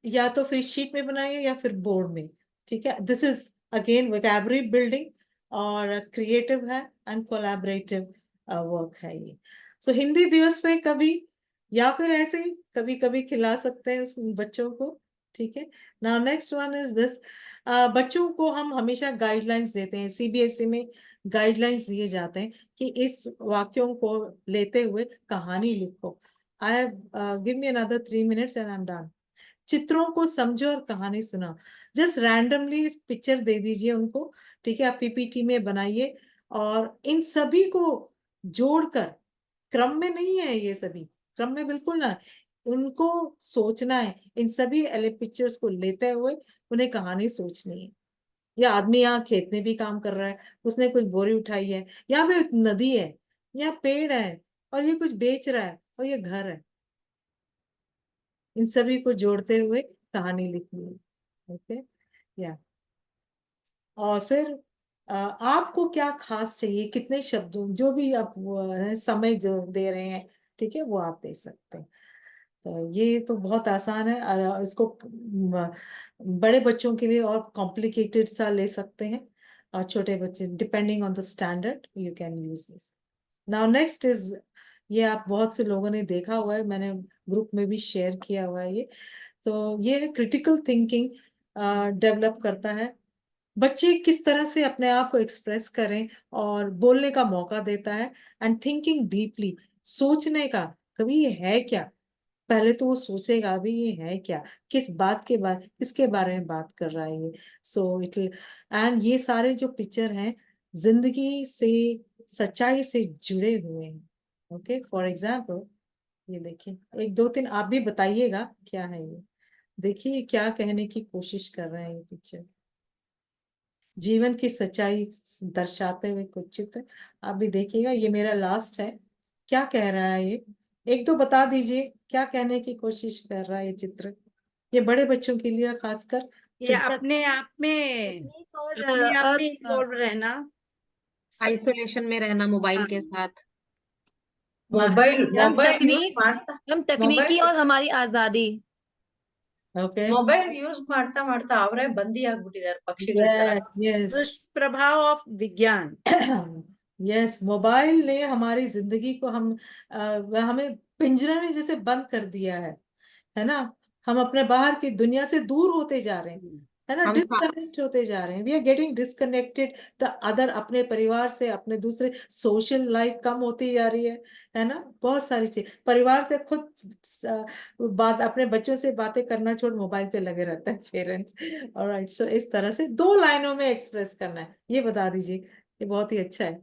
Speaker 1: या तो फिर शीट में बनाइए या फिर बोर्ड में। ठीक है, this is again vocabulary building और क्रिएटिव है एंड कोलैबोरेटिव वर्क है ये। सो हिंदी दिवस पे कभी या फिर ऐसे ही कभी कभी खिला सकते हैं उस बच्चों को। ठीक है, now next one is this. बच्चों को हम हमेशा गाइडलाइंस देते हैं, CBSE में गाइडलाइंस दिए जाते हैं कि इस वाक्यों को लेते हुए कहानी लिखो। I give me another 3 minutes and I am done. चित्रों को समझो और कहानी सुनाओ। जस्ट रैंडमली पिक्चर दे दीजिए उनको। ठीक है, आप PPT में बनाइए और इन सभी को जोड़कर, क्रम में नहीं है ये सभी, क्रम में बिल्कुल ना, उनको सोचना है। इन सभी पिक्चर्स को लेते हुए उन्हें कहानी सोचनी है। या आदमी यहाँ खेत में भी काम कर रहा है, उसने कुछ बोरी उठाई है, यहाँ पे नदी है, यहाँ पेड़ है, और ये कुछ बेच रहा है, और ये घर है। इन सभी को जोड़ते हुए कहानी लिखनी है। ओके, या और फिर आपको क्या खास चाहिए, कितने शब्दों, जो भी आप समय जो दे रहे हैं, ठीक है, वो आप दे सकते हैं। तो ये तो बहुत आसान है। और इसको बड़े बच्चों के लिए और कॉम्प्लिकेटेड सा ले सकते हैं, और छोटे बच्चे depending on the standard you can use this. Now next is, ये आप बहुत से लोगों ने देखा हुआ है, मैंने ग्रुप में भी शेयर किया हुआ है ये। तो ये है क्रिटिकल थिंकिंग डेवलप करता है। बच्चे किस तरह से अपने आप को एक्सप्रेस करें और बोलने का मौका देता है। एंड थिंकिंग डीपली, सोचने का, कभी ये है क्या, पहले तो वो सोचेगा अभी ये है क्या, किस बात के बारे, किसके बारे में बात कर रहा है ये। सो इट, एंड ये सारे जो पिक्चर हैं जिंदगी से, सच्चाई से जुड़े हुए हैं। ओके, फॉर एग्जाम्पल ये देखिए, 1 2 3 आप भी बताइएगा क्या है ये। देखिए क्या कहने की कोशिश कर रहे हैं ये पिक्चर, जीवन की सच्चाई दर्शाते हुए कुछ चित्र। आप भी देखिएगा, ये मेरा लास्ट है। क्या कह रहा है ये, 1 2 बता दीजिए, क्या कहने की कोशिश कर रहा है ये चित्र। ये बड़े बच्चों के लिए खासकर,
Speaker 9: ये अपने आप में
Speaker 5: तकनीक और
Speaker 9: अपने आप में इन्वॉल्व रहना,
Speaker 8: आइसोलेशन में रहना मोबाइल के साथ।
Speaker 3: ಮೊಬೈಲ್
Speaker 5: हम
Speaker 3: ಮೊಬೈಲ್ ಯೂಸ್
Speaker 5: तकनीक
Speaker 3: ಮಾಡ್ತಾ
Speaker 5: हम तकनीकी
Speaker 3: ಮೊಬೈಲ್
Speaker 5: और हमारी आजादी।
Speaker 1: ओके,
Speaker 3: ಮೊಬೈಲ್ ಯೂಸ್ ಮಾಡ್ತಾ ಮಾಡ್ತಾ ಅವರೇ ಬಂದಿ ಆಗ್ಬಿಟ್ಟಿದ್ದಾರೆ ಪಕ್ಷಿಗಳ ತರ।
Speaker 1: यस
Speaker 9: दुष्प्रभाव ऑफ विज्ञान।
Speaker 1: यस, मोबाइल ने हमारी जिंदगी को हमें पिंजरे में जैसे बंद कर दिया है ना। हम अपने बाहर की दुनिया से दूर होते जा रहे हैं, है ना,
Speaker 8: हम
Speaker 1: डिस्कनेक्ट होते जा रहे हैं। We are getting disconnected the other, अपने परिवार से, अपने दूसरे सोशल लाइफ कम होती जा रही है ना। बहुत सारी चीज, परिवार से खुद बात, अपने बच्चों से बातें करना छोड़ मोबाइल पे लगे रहते हैं पेरेंट्स। ऑलराइट, सो इस तरह से 2 लाइनों में एक्सप्रेस करना है, ये बता दीजिए, ये बहुत ही अच्छा है।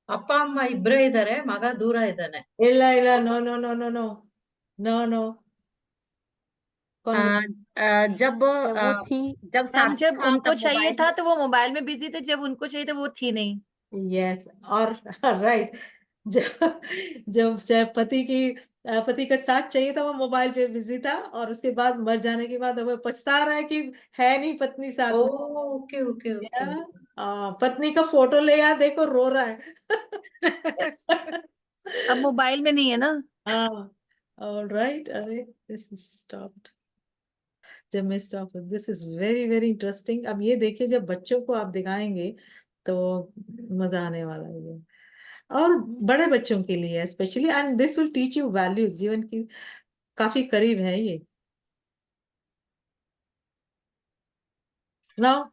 Speaker 3: ಅಪ್ಪ ಅಮ್ಮ ಇಬ್ರೇ ಇದ್ದಾರೆ, ಮಗ ದೂರ ಇದ್ದಾನೆ।
Speaker 1: इला इला, no no no no no no no, कौन
Speaker 8: जब
Speaker 7: वो थी
Speaker 8: जब
Speaker 5: हम
Speaker 8: साथ
Speaker 5: जब
Speaker 8: था
Speaker 5: उनको
Speaker 8: तब
Speaker 5: चाहिए
Speaker 8: मोबाइल
Speaker 5: था तो वो मोबाइल में बिजी थे, जब उनको चाहिए था वो थी नहीं।
Speaker 1: यस, और राइट, जब जब चाहे पति का साथ चाहिए था, वो मोबाइल पे बिजी था, और उसके बाद मर जाने के बाद वो पछता रहा है कि है नहीं पत्नी साथ में।
Speaker 3: Okay okay okay.
Speaker 1: पत्नी का फोटो ले यार, देखो रो रहा है।
Speaker 5: अब मोबाइल में नहीं है ना।
Speaker 1: हाँ, ऑलराइट, अरे दिस इज स्टॉप्ड, जब मैं stop, this is very very interesting. अब ये देखिए, जब बच्चों को आप दिखाएंगे तो मजा आने वाला है ये, और बड़े बच्चों के लिए specially, and this will teach you values, जीवन की काफी करीब है ये। नाउ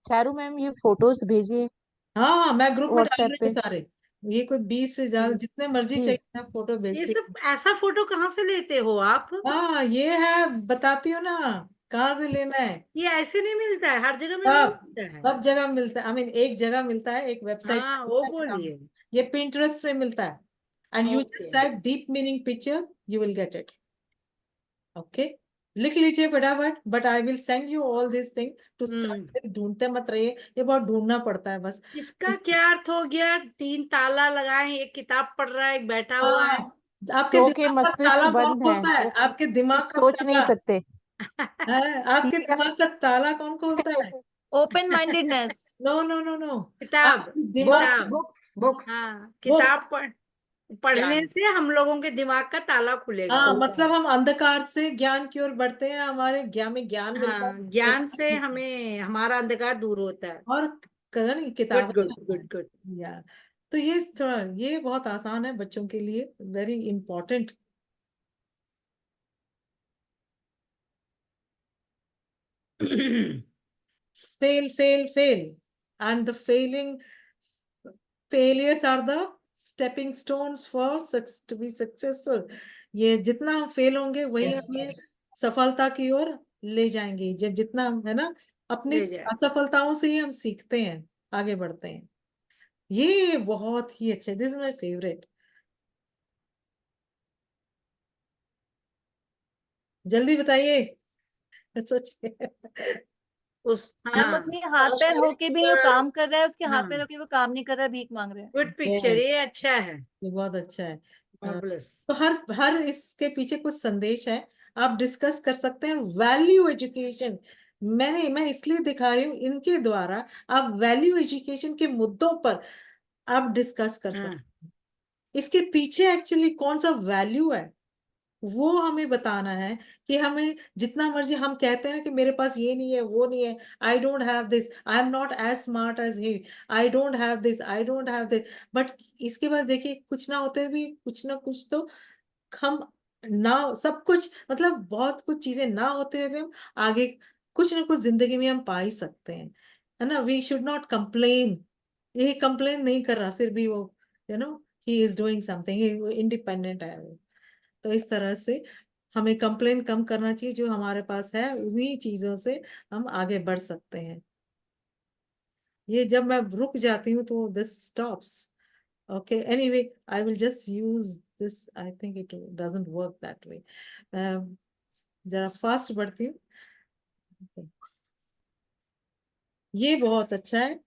Speaker 7: चारू मैम ये फोटोज भेजिए
Speaker 1: हाँ मैं ग्रुप में डाल
Speaker 7: व्हाट्सएप
Speaker 1: रही
Speaker 7: पे।
Speaker 1: हूँ सारे। ये कोई 20 से ज्यादा
Speaker 7: 20
Speaker 1: जितने मर्जी
Speaker 7: 20
Speaker 1: चाहिए मैं फोटो
Speaker 9: ये
Speaker 1: भेजती
Speaker 9: सब
Speaker 1: हूँ।
Speaker 9: ऐसा फोटो कहाँ से लेते हो आप?
Speaker 1: हाँ ये है, बताती हूँ ना कहाँ से लेना है।
Speaker 9: ये ऐसे नहीं मिलता है, हर जगह में नहीं
Speaker 1: सब
Speaker 9: मिलता है।
Speaker 1: सब जगह मिलता है। आई मीन एक जगह मिलता है, एक वेबसाइट
Speaker 9: हाँ
Speaker 1: पे
Speaker 9: वो
Speaker 1: मिलता है, किताब में।
Speaker 9: बोलिए।
Speaker 1: ये पिंटरेस्ट पे मिलता है। And you
Speaker 9: okay.
Speaker 1: Just type deep meaning picture, you will get it. Okay, लिख लीजिए फटाफट। But I will send you all this thing to start. ढूंढते मत रहिए, ये बहुत ढूंढना पड़ता है बस।
Speaker 9: इसका क्या अर्थ हो गया? 3 ताला लगाए, एक किताब पढ़ रहा है, एक बैठा हुआ है।
Speaker 1: हाँ, आपके
Speaker 7: क्योंकि
Speaker 1: दिमाग का
Speaker 7: मस्तिष्क
Speaker 1: ताला कौन
Speaker 7: बंद है,
Speaker 1: खोलता है?
Speaker 7: वो
Speaker 1: आपके
Speaker 7: कुछ
Speaker 1: दिमाग का
Speaker 7: सोच नहीं
Speaker 1: ताला
Speaker 7: सकते।
Speaker 1: है, आपके दिमाग का ताला कौन खोलता है?
Speaker 5: Open mindedness.
Speaker 1: No no no no,
Speaker 9: किताब।
Speaker 1: आपके दिमाग
Speaker 8: बुक्स
Speaker 9: किताब।
Speaker 8: बुक्स बुक्स
Speaker 9: हाँ,
Speaker 1: बुक्स।
Speaker 9: किताब पढ़ने से हम लोगों के दिमाग का ताला खुलेगा।
Speaker 1: हाँ मतलब हम अंधकार से ज्ञान की ओर बढ़ते हैं, हमारे ज्ञान में ज्ञान मिलता
Speaker 9: हाँ,
Speaker 1: है।
Speaker 9: ज्ञान से हमें हमारा अंधकार दूर होता है।
Speaker 1: और कहीं
Speaker 9: गुड
Speaker 1: किताबें
Speaker 9: गुड
Speaker 1: पढ़ना
Speaker 9: गुड गुड।
Speaker 1: है। या तो ये थोड़ा, ये बहुत आसान है बच्चों के लिए, very important. fail fail fail, and the failures are the stepping stones for to be successful। ये जितना हम फेल होंगे वही
Speaker 8: यस
Speaker 1: हमें
Speaker 8: यस
Speaker 1: सफलता की ओर ले जाएंगे। जब जितना हम, है ना, अपनी
Speaker 9: ले जाए।
Speaker 1: असफलताओं से ही हम सीखते हैं, आगे बढ़ते हैं। ये बहुत ही अच्छा, दिस इज माय फेवरेट। जल्दी बताइए। सोचिए।
Speaker 5: मैम
Speaker 9: हाँ
Speaker 5: उसके हाथ पैर होके भी वो काम कर रहा है, उसके हाथ पैर
Speaker 9: हाँ,
Speaker 5: होके वो काम नहीं कर रहा है, भीख मांग रहा है।
Speaker 9: गुड पिक्चर,
Speaker 1: Yes,
Speaker 9: ये अच्छा है।
Speaker 1: ये बहुत अच्छा है।
Speaker 9: मार्वलस।
Speaker 1: तो हर हर इसके पीछे कुछ संदेश है, आप डिस्कस कर सकते हैं। वैल्यू एजुकेशन मैं इसलिए दिखा रही हूँ, इनके द्वारा आप वैल्यू एजुकेशन के मुद्दों पर आप डिस्कस कर सकते
Speaker 9: हाँ
Speaker 1: हैं। इसके पीछे एक्चुअली कौन सा वैल्यू है वो हमें बताना है। कि हमें जितना मर्जी हम कहते हैं ना कि मेरे पास ये नहीं है, वो नहीं है, I don't have this, I am not as smart as he, I don't have this, I don't have this. But इसके बाद देखिए, कुछ ना होते भी कुछ ना कुछ तो हम, ना सब कुछ मतलब बहुत कुछ चीजें ना होते हुए भी हम आगे कुछ ना कुछ जिंदगी में हम पा ही सकते हैं, है ना। We should not complain. ये कंप्लेन नहीं कर रहा, फिर भी वो, you know, he is doing something, वो इंडिपेंडेंट है वो। तो इस तरह से हमें कंप्लेन कम करना चाहिए, जो हमारे पास है उन्हीं चीजों से हम आगे बढ़ सकते हैं। ये जब मैं रुक जाती हूँ तो this stops. Okay, anyway I will just use this, I think it doesn't work that way. जरा फास्ट बढ़ती हूँ। Okay. ये बहुत अच्छा है।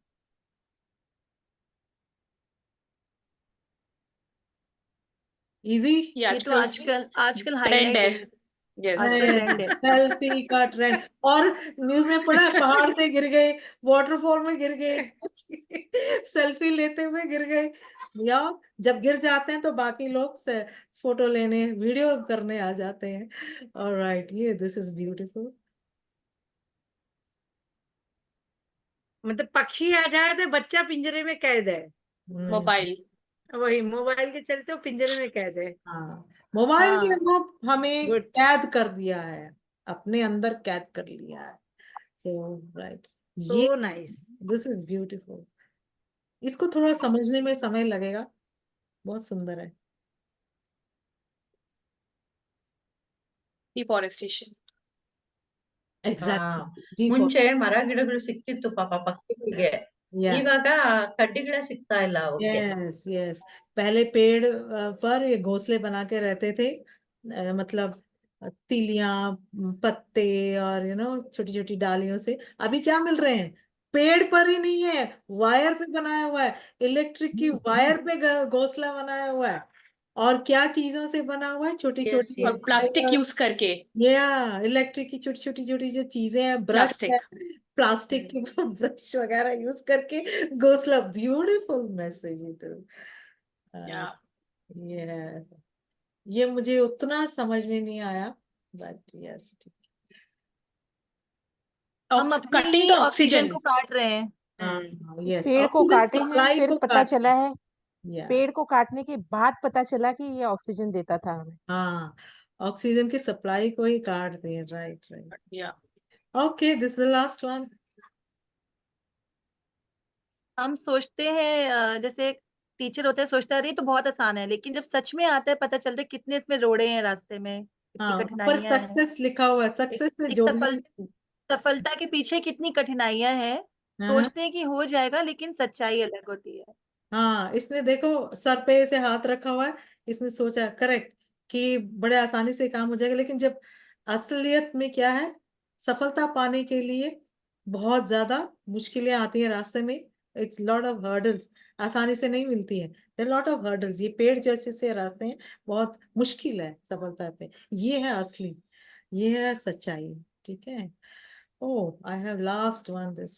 Speaker 1: इजी।
Speaker 2: ये
Speaker 5: ये तो आजकल आजकल
Speaker 2: ट्रेंड
Speaker 5: हाईलाइट
Speaker 2: है।
Speaker 5: है ये तो।
Speaker 2: यस।
Speaker 5: आजकल ट्रेंड है।
Speaker 1: सेल्फी का ट्रेंड। और न्यूज में पढ़ा है, पहाड़ से गिर गए, वाटरफॉल में गिर गए, सेल्फी लेते हुए गिर गए। या जब गिर जाते हैं तो बाकी लोग से फोटो लेने, वीडियो करने आ जाते हैं। ऑलराइट, ये दिस इज ब्यूटीफुल।
Speaker 9: मतलब पक्षी आ जाए तो बच्चा पिंजरे में कैद है।
Speaker 2: मोबाइल।
Speaker 9: वही मोबाइल के चलते वो पिंजरे में कैद है।
Speaker 1: हाँ, मोबाइल ने
Speaker 9: हाँ
Speaker 1: वो हमें
Speaker 9: गुड।
Speaker 1: कैद कर दिया है, अपने अंदर कैद कर लिया है। सो राइट, ये
Speaker 9: so nice.
Speaker 1: This is beautiful. इसको थोड़ा समझने में समय लगेगा, बहुत सुंदर है।
Speaker 2: डिफॉरेस्टेशन।
Speaker 1: एग्जैक्टली,
Speaker 3: ಮುಂಚೆ ಮರ ಗಿಡಗಳು ಸಿಕ್ತಿತ್ತು ಪಾಪ ಪಕ್ಷಿಗಳಿಗೆ.
Speaker 1: या
Speaker 3: ಇವಾಗ ಕಡ್ಡಿಗಳೇ सिಗ್ತಾ ಇಲ್ಲ ಅವಕ್ಕೆ.
Speaker 1: यस यस, पहले पेड़ पर ये घोंसले बना के रहते थे। मतलब तीलियां, पत्ते, और यू नो छोटी छोटी डालियों से। अभी क्या मिल रहे हैं? पेड़ पर ही नहीं है, वायर पे बनाया हुआ है, इलेक्ट्रिक की वायर पे घोंसला बनाया हुआ है। और क्या चीजों से बना हुआ है? छोटी
Speaker 3: यस
Speaker 1: छोटी,
Speaker 2: और
Speaker 3: यस
Speaker 2: प्लास्टिक यूज करके।
Speaker 1: या इलेक्ट्रिक की छोटी छोटी छोटी जो चीजें हैं, ब्रश है,
Speaker 2: प्लास्टिक।
Speaker 1: प्लास्टिक की ब्रश वगैरह यूज करके घोंसला। Beautiful message it.
Speaker 2: या
Speaker 1: ये ये मुझे उतना समझ में नहीं आया, बट यस।
Speaker 5: हम
Speaker 2: कटिंग
Speaker 5: अपनी
Speaker 2: द
Speaker 5: ऑक्सीजन
Speaker 2: ऑक्सीजन।
Speaker 5: को काट रहे हैं।
Speaker 1: हाँ यस,
Speaker 7: पेड़ को
Speaker 1: ऑक्सीजन
Speaker 7: काटे हैं,
Speaker 1: सप्लाई
Speaker 7: फिर
Speaker 1: को
Speaker 7: पता
Speaker 1: काट।
Speaker 7: चला है
Speaker 1: या
Speaker 7: पेड़ को काटने के बाद पता चला कि ये ऑक्सीजन देता था हमें।
Speaker 1: हाँ, ऑक्सीजन की सप्लाई को ही काट दिए, राइट राइट।
Speaker 9: या
Speaker 1: okay, this is the last one.
Speaker 5: हम सोचते हैं जैसे टीचर होते हैं, सोचता है अरे ये तो बहुत आसान है, लेकिन जब सच में आता है पता चलता है कितने इसमें रोड़े हैं रास्ते में, कितनी
Speaker 1: हाँ, ऊपर
Speaker 5: कठिनाइयां हैं।
Speaker 1: सक्सेस लिखा हुआ है,
Speaker 5: एक,
Speaker 1: सक्सेस से
Speaker 5: एक
Speaker 1: जोड़ने।
Speaker 5: सफलता के पीछे कितनी कठिनाइयां हैं।
Speaker 1: हाँ
Speaker 5: सोचते हैं कि हो जाएगा, लेकिन सच्चाई अलग होती है।
Speaker 1: हाँ, इसने देखो सर पे ऐसे हाथ रखा हुआ है, इसने सोचा करेक्ट कि बड़े आसानी से काम हो जाएगा, लेकिन जब असलियत में क्या है, सफलता पाने के लिए बहुत ज्यादा मुश्किलें आती हैं रास्ते में। इट्स लॉट ऑफ हर्डल्स, आसानी से नहीं मिलती है, देयर लॉट ऑफ हर्डल्स। ये पेड़ जैसे से रास्ते हैं, बहुत मुश्किल है सफलता पे। ये है असली, ये है सच्चाई। ठीक है। Oh, I have last one this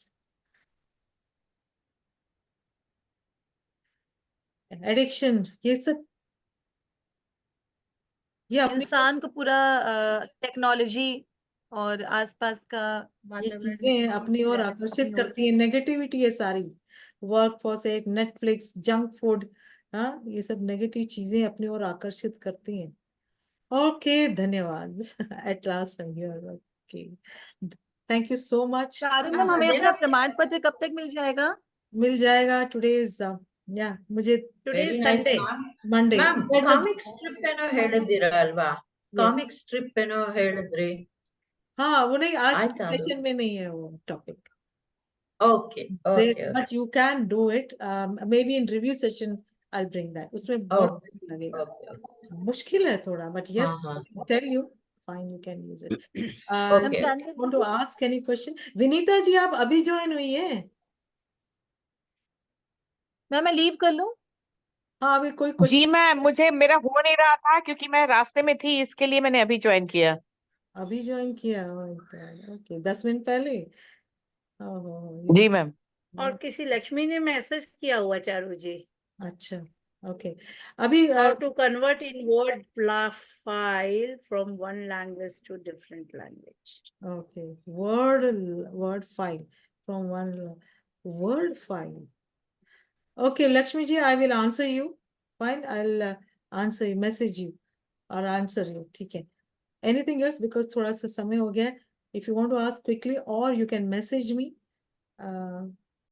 Speaker 1: addiction, ये सब ये अपने
Speaker 5: इंसान को पूरा टेक्नोलॉजी और आसपास का
Speaker 1: ये
Speaker 5: वातावरण
Speaker 1: चीजें
Speaker 5: में
Speaker 1: अपनी ओर
Speaker 5: रहना
Speaker 1: आकर्षित
Speaker 5: अपनी ओर।
Speaker 1: करती है, नेगेटिविटी है सारी। वर्क फोर्स, एक नेटफ्लिक्स, जंक फूड, हाँ, ये सब नेगेटिव चीजें अपनी ओर आकर्षित करती हैं। ओके, धन्यवाद। At last I hear. Okay, thank you so much.
Speaker 5: Charu ma'am, हमें
Speaker 3: देना
Speaker 5: अपना प्रमाण पत्र कब तक मिल जाएगा?
Speaker 1: मिल जाएगा टुडे इज या मुझे
Speaker 9: today
Speaker 3: very
Speaker 9: is
Speaker 3: nice
Speaker 9: Sunday.
Speaker 3: Ma'am.
Speaker 1: Monday,
Speaker 3: ma'am comic strip ಏನೋ ಹೇಳಿದಿರಲ್ವಾ?
Speaker 1: यस,
Speaker 3: ಕಾಮಿಕ್ ಸ್ಟ್ರಿಪ್ ಏನೋ ಹೇಳಿದ್ರಿ,
Speaker 1: हाँ, वो नहीं, आज के
Speaker 3: ಆಯ್ತಾ ಅದು?
Speaker 1: सेशन में नहीं है वो topic.
Speaker 3: Okay okay
Speaker 1: but you can do it, may be in review session I bring that, उसमें बहुत
Speaker 3: ಓಕೆ
Speaker 1: time लगेगा।
Speaker 3: ಓಕೆ
Speaker 1: मुश्किल है थोड़ा, बट
Speaker 3: ಹಾ
Speaker 1: yes,
Speaker 3: ಹಾ
Speaker 1: tell you, fine, you can use it.
Speaker 5: Ma'am
Speaker 3: okay
Speaker 5: can
Speaker 1: Want to ask any question? Vinita ji, आप अभी ज्वाइन हुई है?
Speaker 5: मैम मैं लीव कर लूं?
Speaker 1: हाँ, अभी कोई
Speaker 7: जी
Speaker 1: क्वेश्चन?
Speaker 7: मैम, मुझे मेरा हो नहीं रहा था क्योंकि मैं रास्ते में थी, इसके लिए मैंने अभी ज्वाइन किया।
Speaker 1: अभी ज्वाइन किया? ओके, 10 मिनट पहले।
Speaker 7: जी मैम।
Speaker 9: और किसी लक्ष्मी ने मैसेज किया हुआ चारू जी,
Speaker 1: अच्छा, ओके, अभी
Speaker 9: how to convert in word file from one language to different language.
Speaker 1: Okay, word file from one word file. Okay, Lakshmi ji, I will answer you. Fine, I'll answer you, message you or answer you. ठीक है. Anything else? Because थोड़ा सा समय हो गया है. If you want to ask quickly, or you can message me.